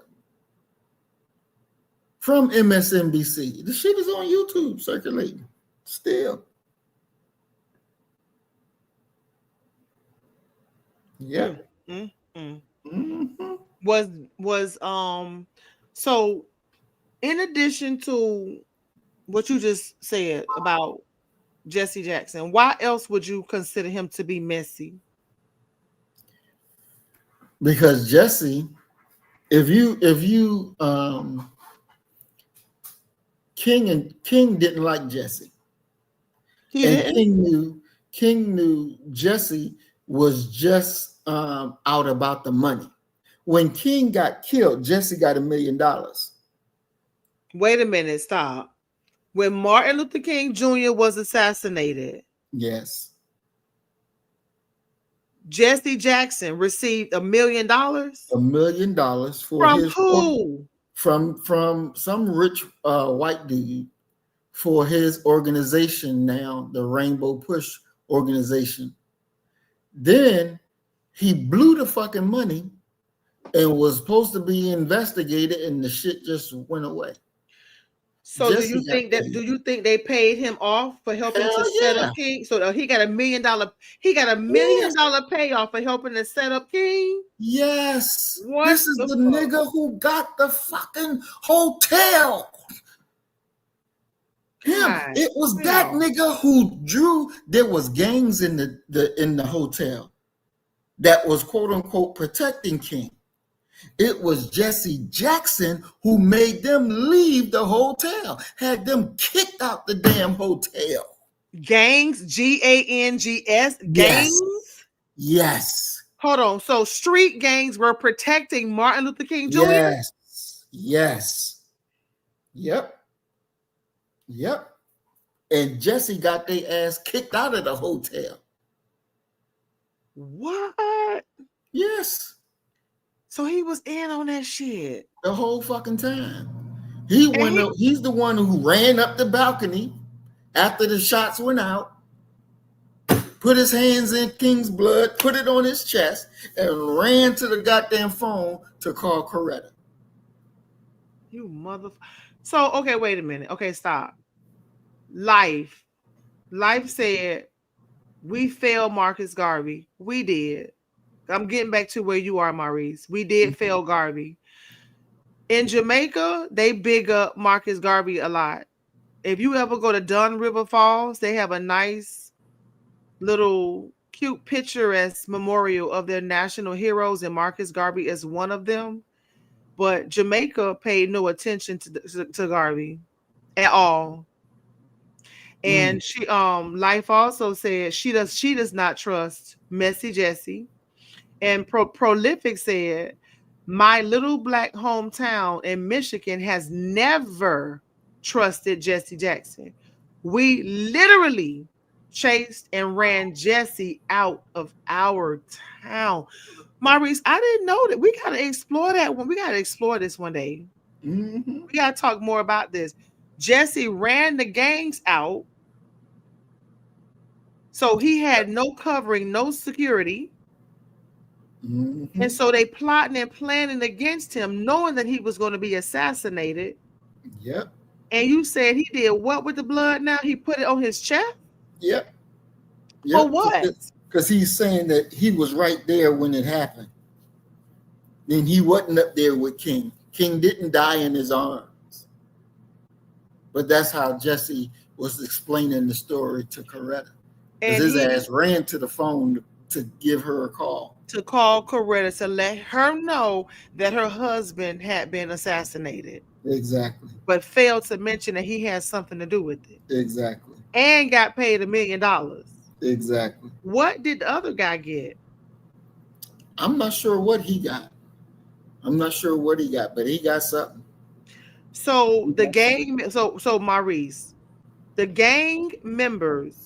from MSNBC. The shit is on YouTube circulating still. Yeah. Was so in addition to what you just said about Jesse Jackson, why else would you consider him to be messy? Because Jesse, if you King didn't like Jesse. King knew Jesse was just out about the money. When King got killed, Jesse got $1 million. Wait a minute, stop. When Martin Luther King Jr. was assassinated, yes, Jesse Jackson received $1 million. $1 million for from who? From some rich white dude for his organization now, the Rainbow Push organization. Then he blew the fucking money and was supposed to be investigated, and the shit just went away. So do you think they paid him off for helping to set up King? So he got $1 million. He got $1 million payoff for helping to set up King. Yes. This is the nigga who got the fucking hotel. It was that nigga who drew. There was gangs in the hotel that was quote unquote protecting King. It was Jesse Jackson who made them leave the hotel, had them kicked out the damn hotel. Gangs, Gangs? Yes. Hold on. So street gangs were protecting Martin Luther King Jr.? Yes. Yep. And Jesse got their ass kicked out of the hotel. What? Yes. So he was in on that shit the whole fucking time. He's the one who ran up the balcony after the shots went out, put his hands in King's blood, put it on his chest, and ran to the goddamn phone to call Coretta. You motherfucker. So, okay, wait a minute. Okay, stop. Life said, we failed Marcus Garvey. We did. I'm getting back to where you are, Maurice. We did fail Garvey. In Jamaica, they big up Marcus Garvey a lot. If you ever go to Dunn River Falls, they have a nice little cute picturesque memorial of their national heroes, and Marcus Garvey is one of them. But Jamaica paid no attention to Garvey at all. And she Life also said she does not trust Messy Jesse. And Prolific said, my little black hometown in Michigan has never trusted Jesse Jackson. We literally chased and ran Jesse out of our town. Maurice, I didn't know that. We got to explore that one. We got to explore this one day. We got to talk more about this. Jesse ran the gangs out So he had no covering, no security. Mm-hmm. And so they plotting and planning against him, knowing that he was going to be assassinated. Yep. And you said he did what with the blood now? He put it on his chest? Yep. For Yep. what? Because he's saying that he was right there when it happened. Then he wasn't up there with King. King didn't die in his arms. But that's how Jesse was explaining the story to Coretta. Because his ass ran to the phone to give her a call. To call Coretta to let her know that her husband had been assassinated. Exactly. But failed to mention that he had something to do with it. Exactly. And got paid $1 million. Exactly. What did the other guy get? I'm not sure what he got. But he got something. So the gang, so Maurice, the gang members,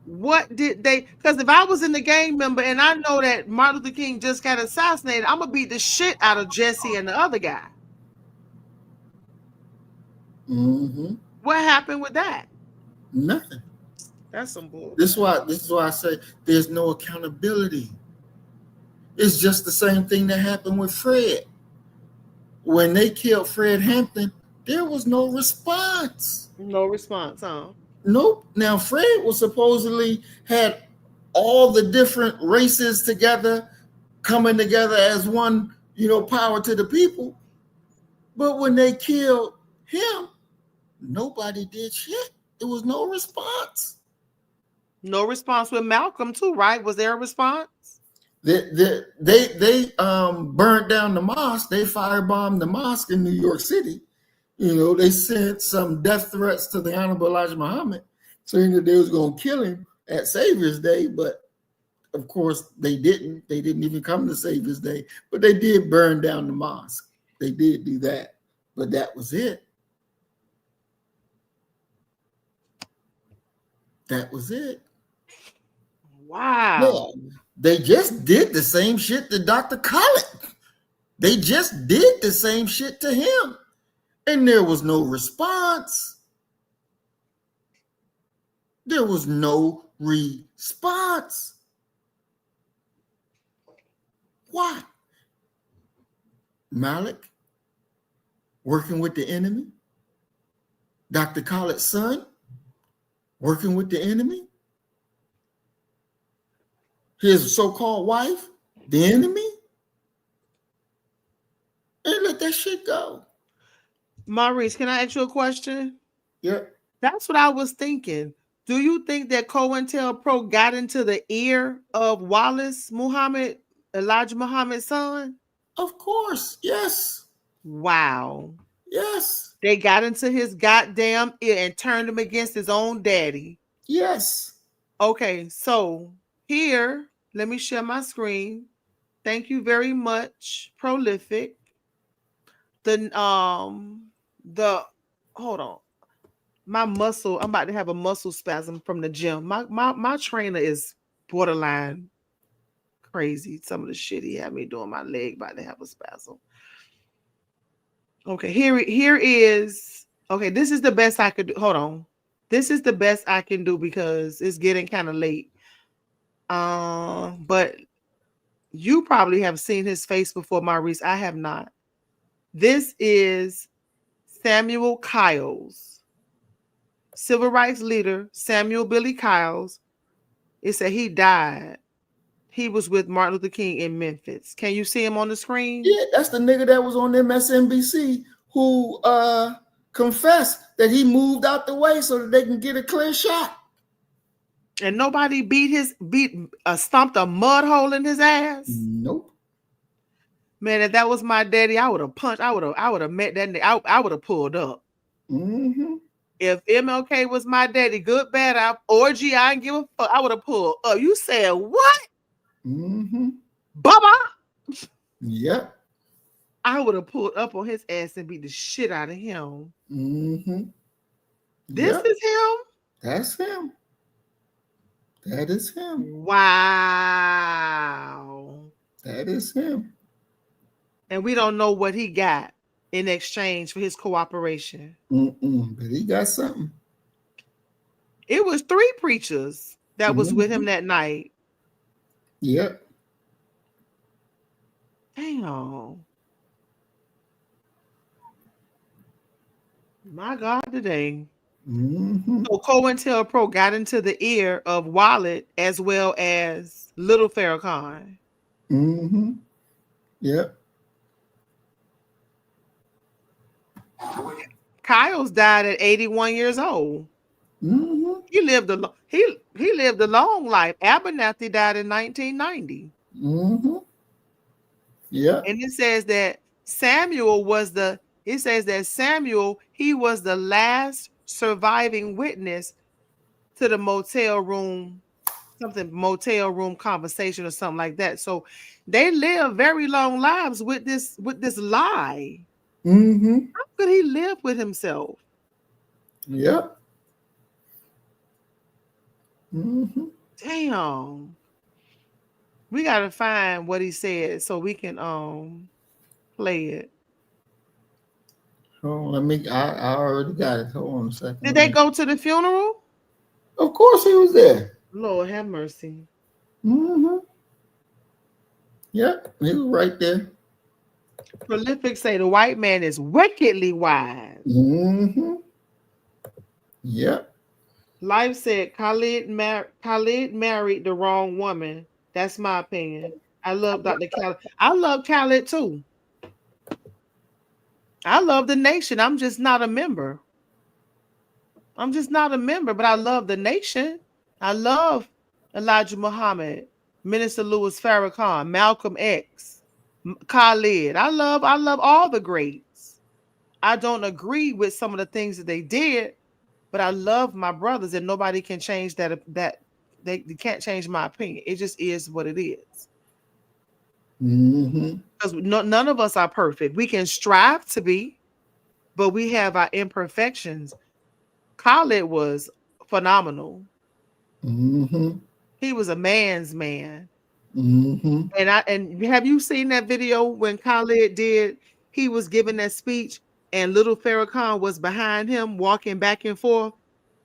what did they? Because if I was in the gang member and I know that Martin Luther King just got assassinated, I'm gonna beat the shit out of Jesse and the other guy. Mm-hmm. What happened with that? Nothing. That's some bull. This is why I say there's no accountability. It's just the same thing that happened with Fred. When they killed Fred Hampton, there was no response. No response, huh? Nope. Now Fred was supposedly had all the different races together, coming together as one, power to the people. But when they killed him, nobody did shit. There was no response. No response with Malcolm too, right? Was there a response? They burned down the mosque. They firebombed the mosque in New York City. They sent some death threats to the Honorable Elijah Muhammad, saying that they was going to kill him at Savior's Day. But of course, they didn't. They didn't even come to Savior's Day. But they did burn down the mosque. They did do that. But that was it. That was it. Wow. Yeah. They just did the same shit to Dr. Khaled. They just did the same shit to him. And there was no response. There was no response. Why? Malik working with the enemy. Dr. Khaled's son working with the enemy. His so-called wife, the enemy. And let that shit go. Maurice, can I ask you a question? Yeah. That's what I was thinking. Do you think that COINTELPRO got into the ear of Wallace Muhammad, Elijah Muhammad's son? Of course. Yes. Wow. Yes. They got into his goddamn ear and turned him against his own daddy. Yes. Okay, so here, let me share my screen. Thank you very much, Prolific. Hold on. My muscle, I'm about to have a muscle spasm from the gym. My trainer is borderline crazy. Some of the shit he had me doing, my leg about to have a spasm. Okay, here is, okay, this is the best I could do. Hold on. This is the best I can do because it's getting kind of late. But you probably have seen his face before, Maurice. I have not. This is Samuel Kyles, civil rights leader, Samuel Billy Kyles. It said he died. He was with Martin Luther King in Memphis. Can you see him on the screen? Yeah, that's the nigga that was on MSNBC who confessed that he moved out the way so that they can get a clear shot. And nobody stomped a mud hole in his ass. Nope. Man, if that was my daddy, I would have punched. I would have met that nigga. I would have pulled up. Mm-hmm. If MLK was my daddy, good, bad, orgy, I didn't give a fuck. I would have pulled up. You said what? Mm-hmm. Baba. Yep. I would have pulled up on his ass and beat the shit out of him. Mm-hmm. This is him? That's him. That is him. Wow. That is him. And we don't know what he got in exchange for his cooperation. But he got something. It was 3 preachers. that was with him that night. Yep. Damn. My God, today. So COINTELPRO got into the ear of Wallet as well as Little Farrakhan. Yep. Kyle's died at 81 years old. He lived a long life. Abernathy died in 1990. Yeah. And it says that Samuel, he was the last surviving witness to the motel room conversation or something like that. So they live very long lives with this lie. How could he live with himself? Yep. Damn. We gotta find what he said so we can play it. Oh, I already got it. Hold on a second. Did they go to the funeral? Of course he was there. Lord have mercy. Yep, he was right there. Prolific say the white man is wickedly wise. Yep. Life said Khalid married the wrong woman. That's my opinion. I love Dr. Khalid. I love Khalid too. I love the nation. I'm just not a member. But I love the nation. I love Elijah Muhammad, Minister Louis Farrakhan, Malcolm X, Khalid. I love all the greats. I don't agree with some of the things that they did, but I love my brothers, and nobody can change that. They can't change my opinion. It just is what it is. Because none of us are perfect. We can strive to be, but we have our imperfections. Khalid was phenomenal. He was a man's man. And have you seen that video when Khalid did? He was giving that speech, and Little Farrakhan was behind him, walking back and forth.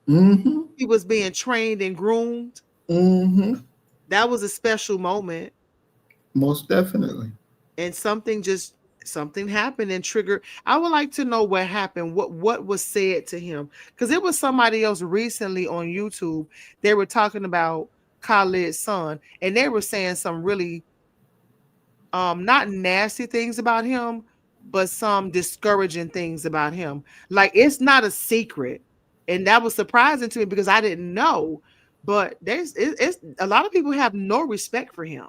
He was being trained and groomed. That was a special moment. Most definitely. And something happened and triggered. I would like to know what happened, what was said to him, because it was somebody else recently on YouTube. They were talking about Khalid's son, and they were saying some really not nasty things about him, but some discouraging things about him. Like, it's not a secret, and that was surprising to me because I didn't know. But it's a lot of people have no respect for him.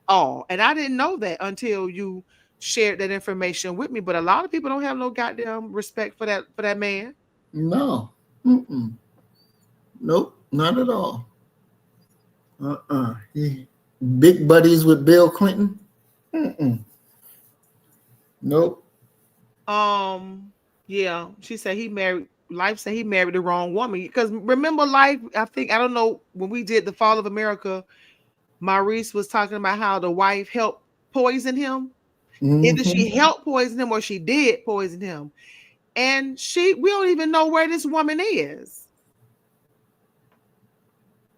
Oh, and I didn't know that until you shared that information with me. But a lot of people don't have no goddamn respect for that man. No. Nope, not at all. Big buddies with Bill Clinton. Nope. Yeah, she said Life said he married the wrong woman. Because remember, Life, I don't know, when we did the Fall of America, Maurice was talking about how the wife helped poison him. Either she helped poison him or she did poison him. And we don't even know where this woman is.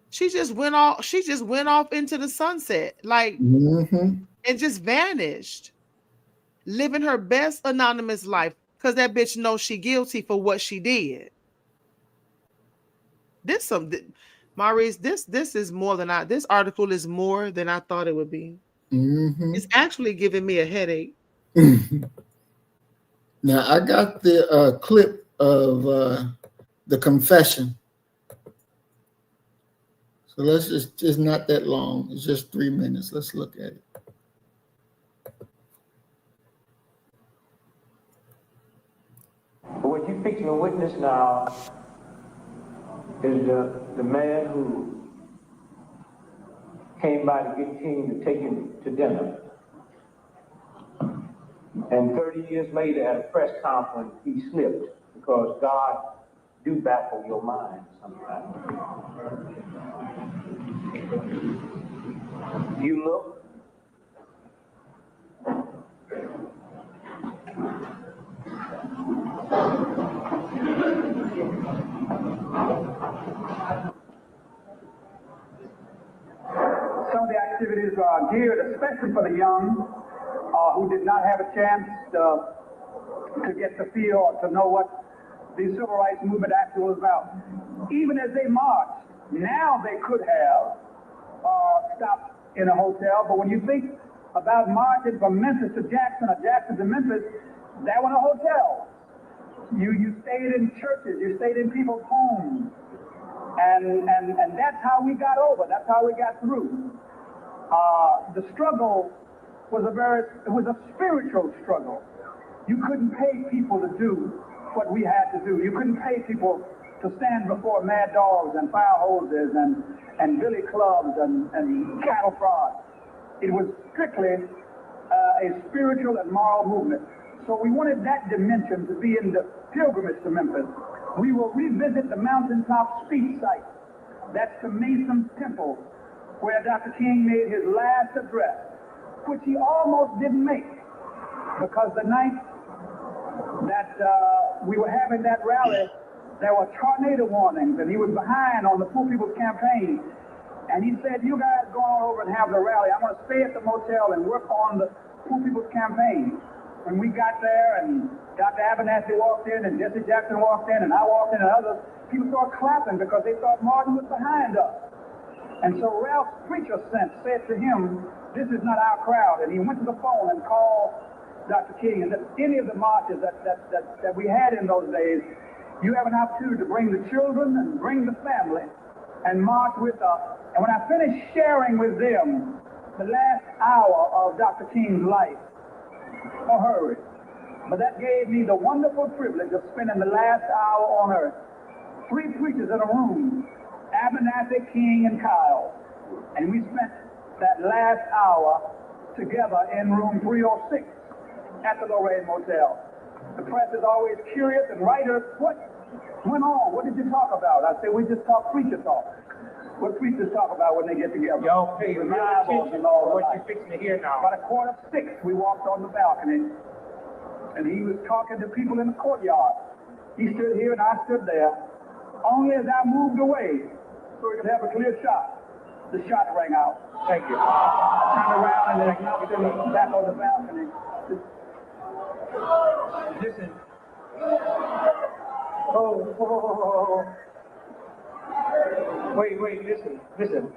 She just went off into the sunset, like, and just vanished, living her best anonymous life because that bitch knows she guilty for what she did. Maurice, this article is more than I thought it would be. It's actually giving me a headache. Now I got the clip of the confession. So let's it's not that long. It's just 3 minutes. Let's look at it. What you're fixing to witness now is the man who came by to get King to take him to dinner. And 30 years later at a press conference, he slipped because God do baffle your mind sometimes. You look. activities are geared especially for the young who did not have a chance to get to feel or to know what the civil rights movement actually was about. Even as they marched, now they could have stopped in a hotel, but when you think about marching from Memphis to Jackson or Jackson to Memphis, that was a hotel. You stayed in churches, you stayed in people's homes, and that's how we got over. That's how we got through. The struggle was a spiritual struggle. You couldn't pay people to do what we had to do. You couldn't pay people to stand before mad dogs and fire hoses and billy clubs and cattle prods. It was strictly a spiritual and moral movement. So we wanted that dimension to be in the pilgrimage to Memphis. We will revisit the mountaintop speech site. That's the Mason's Temple, where Dr. King made his last address, which he almost didn't make, because the night that we were having that rally, there were tornado warnings, and he was behind on the Poor People's Campaign. And he said, you guys go on over and have the rally. I'm going to stay at the motel and work on the Poor People's Campaign. When we got there and Dr. Abernathy walked in and Jesse Jackson walked in and I walked in and others, people started clapping because they thought Martin was behind us. And so Ralph's preacher said to him, this is not our crowd. And he went to the phone and called Dr. King. And that any of the marches that we had in those days, you have an opportunity to bring the children and bring the family and march with us. And when I finished sharing with them the last hour of Dr. King's life, I hurried. But that gave me the wonderful privilege of spending the last hour on earth. 3 preachers in a room, Abernathy, King, and Kyle. And we spent that last hour together in room 306 at the Lorraine Motel. The press is always curious, and writers, what went on? What did you talk about? I say, we just talk preacher talk. What preachers talk about when they get together. Y'all pay real attention to what you're fixing to hear now. About 5:45, we walked on the balcony, and he was talking to people in the courtyard. He stood here and I stood there. Only as I moved away, so we could have a clear shot, the shot rang out. Thank you. I turned around and then I knocked him back on the balcony. Listen. Oh. Wait, listen. Listen.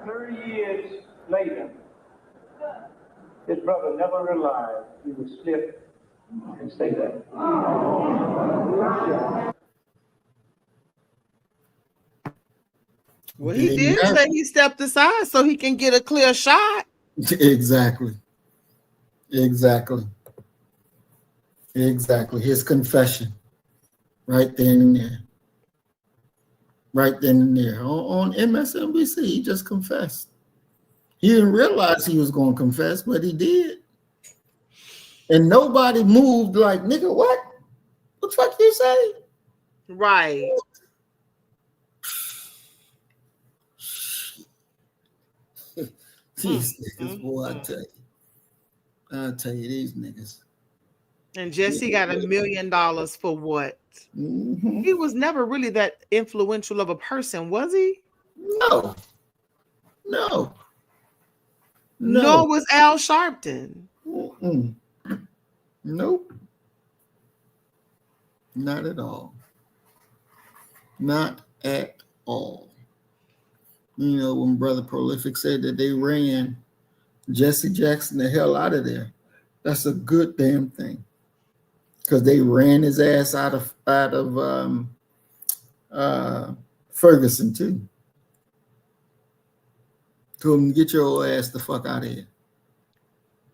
30 years later, his brother never realized he would slip and stay there. Well, he did say he stepped aside so he can get a clear shot. Exactly. His confession, right then and there. On MSNBC, he just confessed. He didn't realize he was going to confess, but he did. And nobody moved like, nigga, what? What the fuck you say? Right. These niggas, boy, I'll tell you, these niggas. And Jesse got $1 million for what? Mm-hmm. He was never really that influential of a person, was he? No. Nor was Al Sharpton. Mm-mm. Nope. Not at all. Not at all. You know, when Brother Prolific said that they ran Jesse Jackson the hell out of there, that's a good damn thing. Because they ran his ass out of Ferguson too. Told him, get your ass the fuck out of here.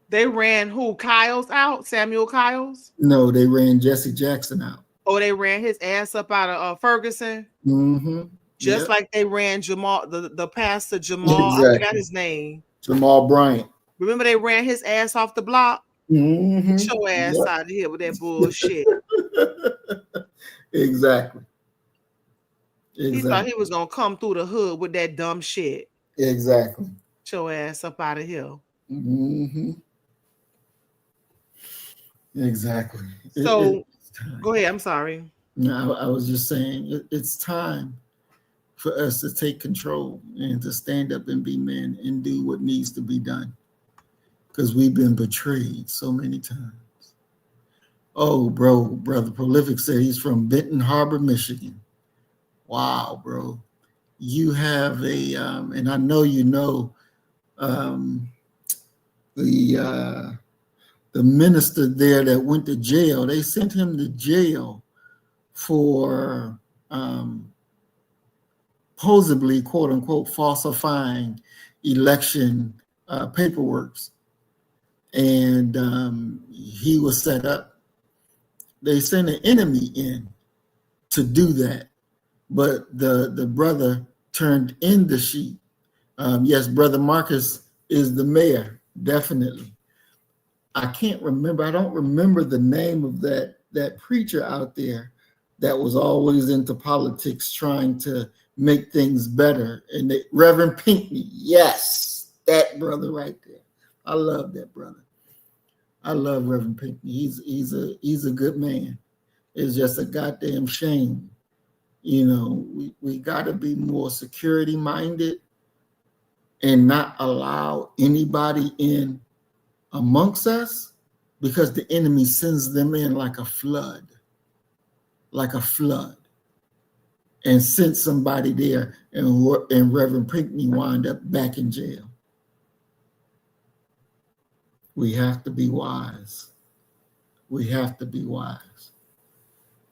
They ran who? Kyles out? Samuel Kyles? No, they ran Jesse Jackson out. Oh, they ran his ass up out of Ferguson? Mm-hmm. Just like they ran Jamal, the pastor Jamal, exactly. I forgot his name. Jamal Bryant. Remember they ran his ass off the block? Mm-hmm. Get your ass out of here with that bullshit. Exactly. He thought he was going to come through the hood with that dumb shit. Exactly. Get your ass up out of here. Mm-hmm. Exactly. So go ahead. I'm sorry. No, I was just saying it's time for us to take control and to stand up and be men and do what needs to be done, because we've been betrayed so many times. Oh, brother Prolific said he's from Benton Harbor, Michigan. Wow, bro. You have a, and I know you know the minister there that went to jail. They sent him to jail for supposedly, quote unquote, falsifying election paperwork. And he was set up. They sent an enemy in to do that. But the brother turned in the sheep. Yes, Brother Marcus is the mayor, definitely. I can't remember. I don't remember the name of that preacher out there that was always into politics trying to make things better. And Reverend Pinckney, yes, that brother right there. I love that brother. I love Reverend Pinckney. He's a good man. It's just a goddamn shame. You know, we got to be more security minded and not allow anybody in amongst us, because the enemy sends them in like a flood, and sent somebody there, and Reverend Pinckney wound up back in jail. We have to be wise. We have to be wise.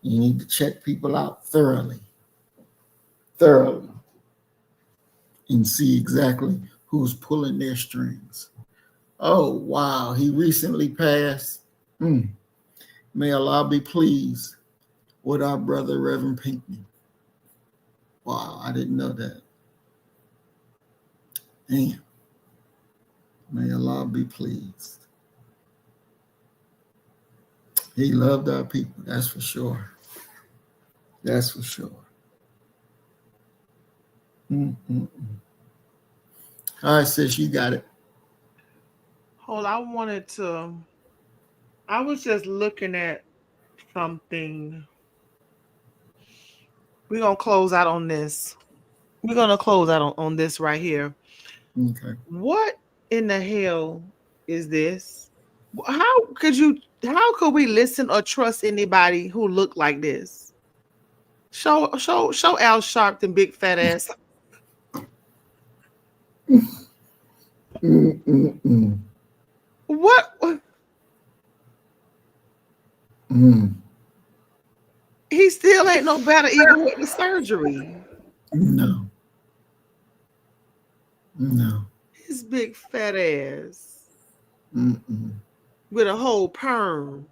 You need to check people out thoroughly, and see exactly who's pulling their strings. Oh, wow, he recently passed. May Allah be pleased with our brother, Reverend Pinckney. Wow, I didn't know that. Damn. May Allah be pleased. He loved our people, that's for sure. That's for sure. All right, sis, you got it. Hold, I was just looking at something. We're going to close out on this. We're going to close out on this right here. Okay. What in the hell is this? How could we listen or trust anybody who look like this? Show Al Sharpton big fat ass. What? He still ain't no better even with the surgery. No. His big fat ass with a whole perm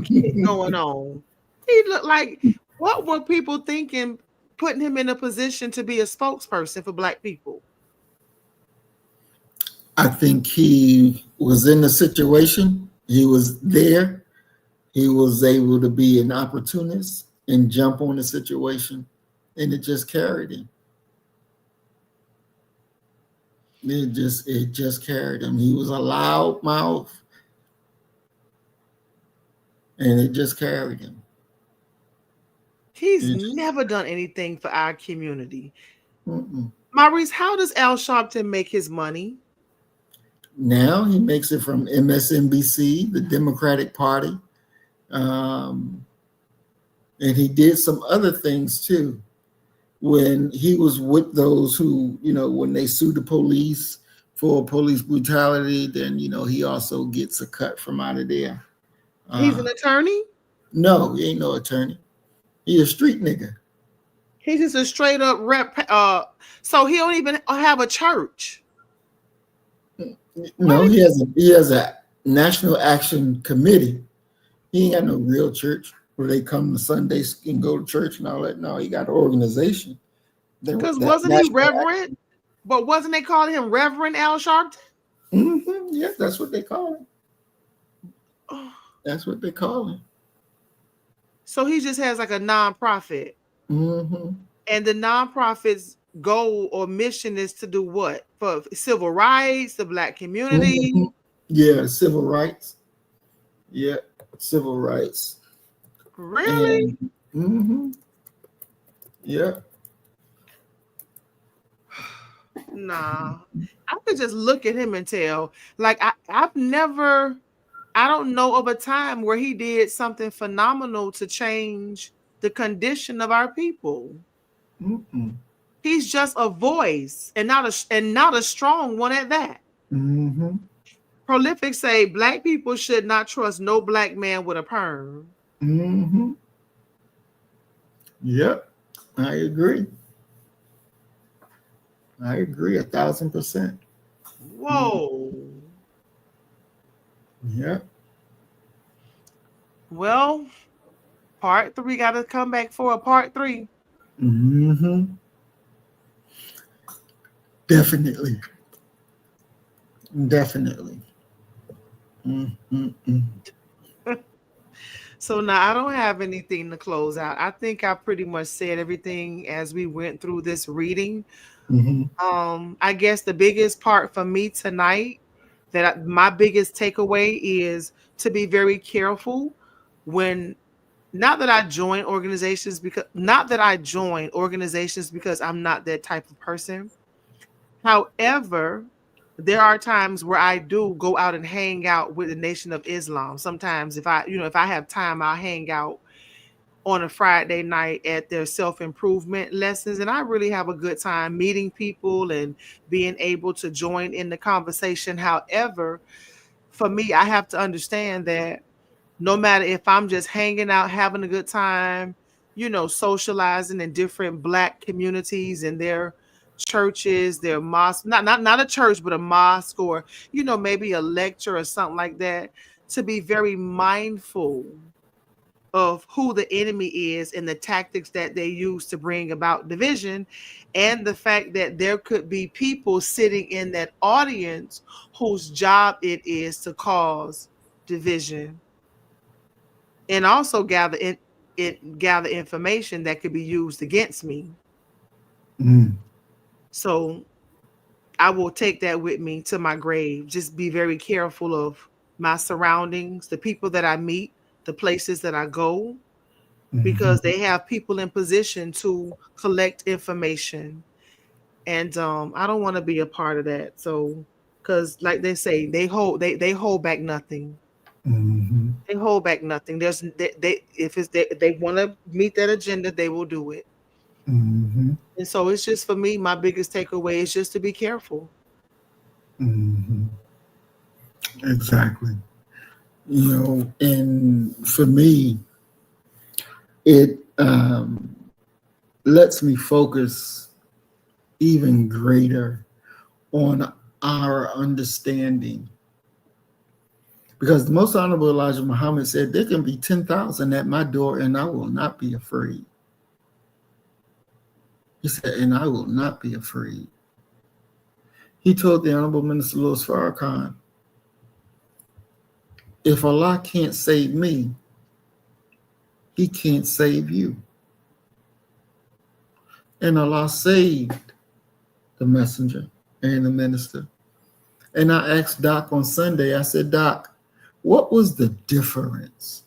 kit going on. He looked like, what were people thinking putting him in a position to be a spokesperson for Black people? I think he was in the situation. He was there. He was able to be an opportunist and jump on the situation, and it just carried him. It just carried him. He was a loud mouth, and it just carried him. He's never done anything for our community. Maurice, how does Al Sharpton make his money? Now he makes it from MSNBC, the Democratic Party. And he did some other things too. When he was with those who, when they sued the police for police brutality, then, he also gets a cut from out of there. He's an attorney? No, he ain't no attorney. He a street nigga. He's just a straight up rep. So he don't even have a church. No, he has a National Action Committee. He ain't got no real church where they come to Sundays and go to church and all that. No, he got an organization. Because wasn't he Reverend? But wasn't they calling him Reverend Al Sharpton? Yeah, that's what they call him. That's what they call him. So he just has like a nonprofit. And the nonprofits goal or mission is to do what? For civil rights, the Black community? Yeah, civil rights. Yeah, civil rights. Really? And yeah. Nah. I could just look at him and tell. Like I don't know of a time where he did something phenomenal to change the condition of our people. Mm-mm. He's just a voice and not a strong one at that. Mm-hmm. Prolific say Black people should not trust no Black man with a perm. Mm-hmm. Yep, I agree. I agree 1,000%. Whoa. Yep. Well, part 3 got to come back for a part 3. Mm-hmm. Definitely. Mm-hmm. So now I don't have anything to close out. I think I pretty much said everything as we went through this reading. Mm-hmm. I guess the biggest part for me tonight, my biggest takeaway is to be very careful when, not that I join organizations because I'm not that type of person. However, there are times where I do go out and hang out with the Nation of Islam. Sometimes if I have time, I'll hang out on a Friday night at their self-improvement lessons. And I really have a good time meeting people and being able to join in the conversation. However, for me, I have to understand that no matter if I'm just hanging out, having a good time, socializing in different Black communities and their churches, their mosques, not a church, but a mosque, or, maybe a lecture or something like that, to be very mindful of who the enemy is and the tactics that they use to bring about division, and the fact that there could be people sitting in that audience whose job it is to cause division and also gather information that could be used against me. So I will take that with me to my grave. Just be very careful of my surroundings, the people that I meet, the places that I go, because they have people in position to collect information. And I don't want to be a part of that. So, because like they say, they hold back nothing. Mm-hmm. They hold back nothing. If they want to meet that agenda, they will do it. Mm-hmm. And so it's just, for me, my biggest takeaway is just to be careful. Mm-hmm. Exactly. And for me, it lets me focus even greater on our understanding. Because the Most Honorable Elijah Muhammad said, there can be 10,000 at my door and I will not be afraid. He said, and I will not be afraid. He told the Honorable Minister Louis Farrakhan, if Allah can't save me, He can't save you. And Allah saved the messenger and the minister. And I asked Doc on Sunday, I said, Doc, what was the difference?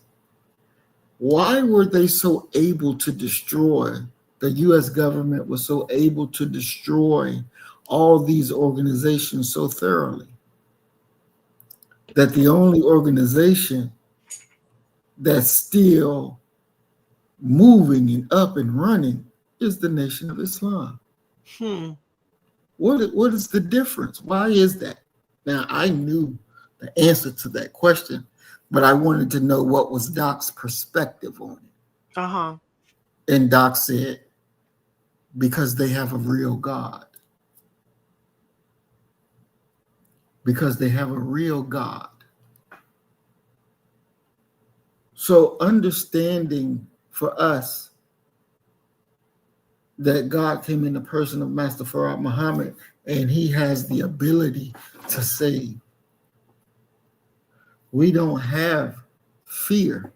Why were they so able to destroy, the U.S. government was so able to destroy all these organizations so thoroughly, that the only organization that's still moving and up and running is the Nation of Islam? What is the difference? Why is that? Now, I knew the answer to that question, but I wanted to know what was Doc's perspective on it. And Doc said, because they have a real God. Because they have a real God. So understanding for us that God came in the person of Master Farad Muhammad, and he has the ability to save. We don't have fear.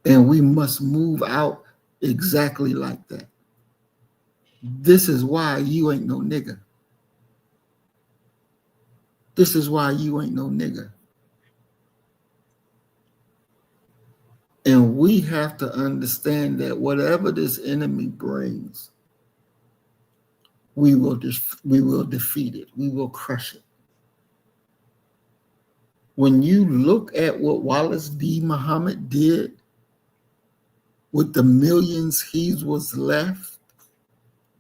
And we must move out exactly like that. This is why you ain't no nigga. This is why you ain't no nigga. And we have to understand that whatever this enemy brings, we will defeat it. We will crush it. When you look at what Wallace D. Muhammad did with the millions he was left,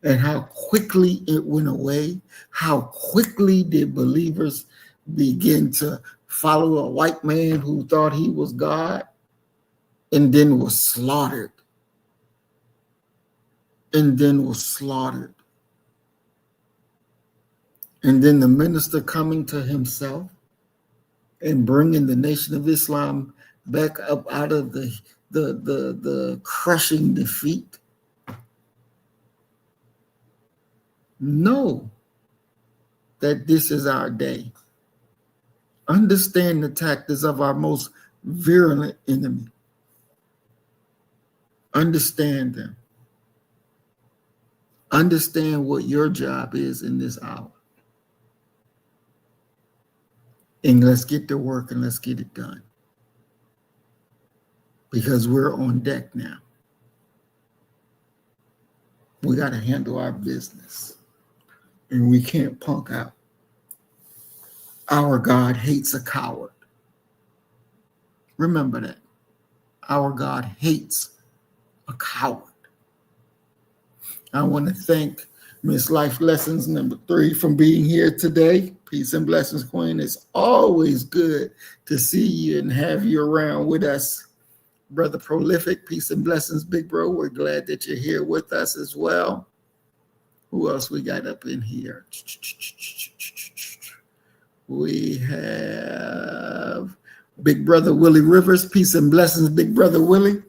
and how quickly it went away, how quickly did believers begin to follow a white man who thought he was God, and then was slaughtered. And then was slaughtered. And then the minister coming to himself and bringing the Nation of Islam back up out of the crushing defeat. Know that this is our day. Understand the tactics of our most virulent enemy. Understand them. Understand what your job is in this hour. And let's get to work and let's get it done. Because we're on deck now. We got to handle our business. And we can't punk out. Our God hates a coward. Remember that. Our God hates a coward. I want to thank Miss Life Lessons number 3 for being here today. Peace and blessings, Queen. It's always good to see you and have you around with us. Brother Prolific, peace and blessings, big bro. We're glad that you're here with us as well. Who else we got up in here? We have Big Brother Willie Rivers. Peace and blessings, Big Brother Willie.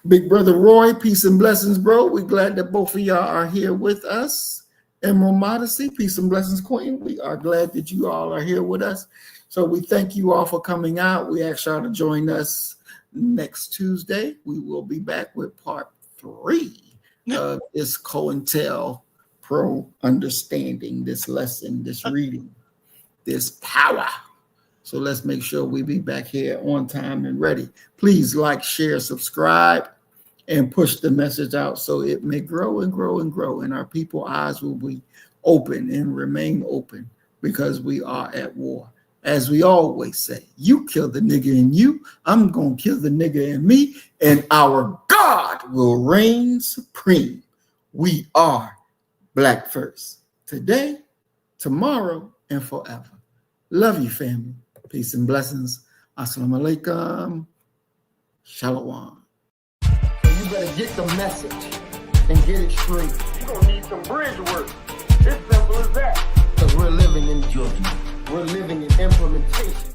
Big Brother Roy, peace and blessings, bro. We're glad that both of y'all are here with us. Emerald Modesty, peace and blessings, Queen. We are glad that you all are here with us. So we thank you all for coming out. We ask y'all to join us next Tuesday. We will be back with part 3 of this COINTELPRO understanding, this lesson, this reading, this power. So let's make sure we be back here on time and ready. Please like, share, subscribe, and push the message out so it may grow and grow and grow. And our people's eyes will be open and remain open because we are at war. As we always say, you kill the nigga in you, I'm going to kill the nigga in me, and our God will reign supreme. We are Black first. Today, tomorrow, and forever. Love you, family. Peace and blessings. Assalamu alaikum. Shalom. So you better get the message and get it straight. You're going to need some bridge work. It's simple as that. Because we're living in judgment. We're living in implementation.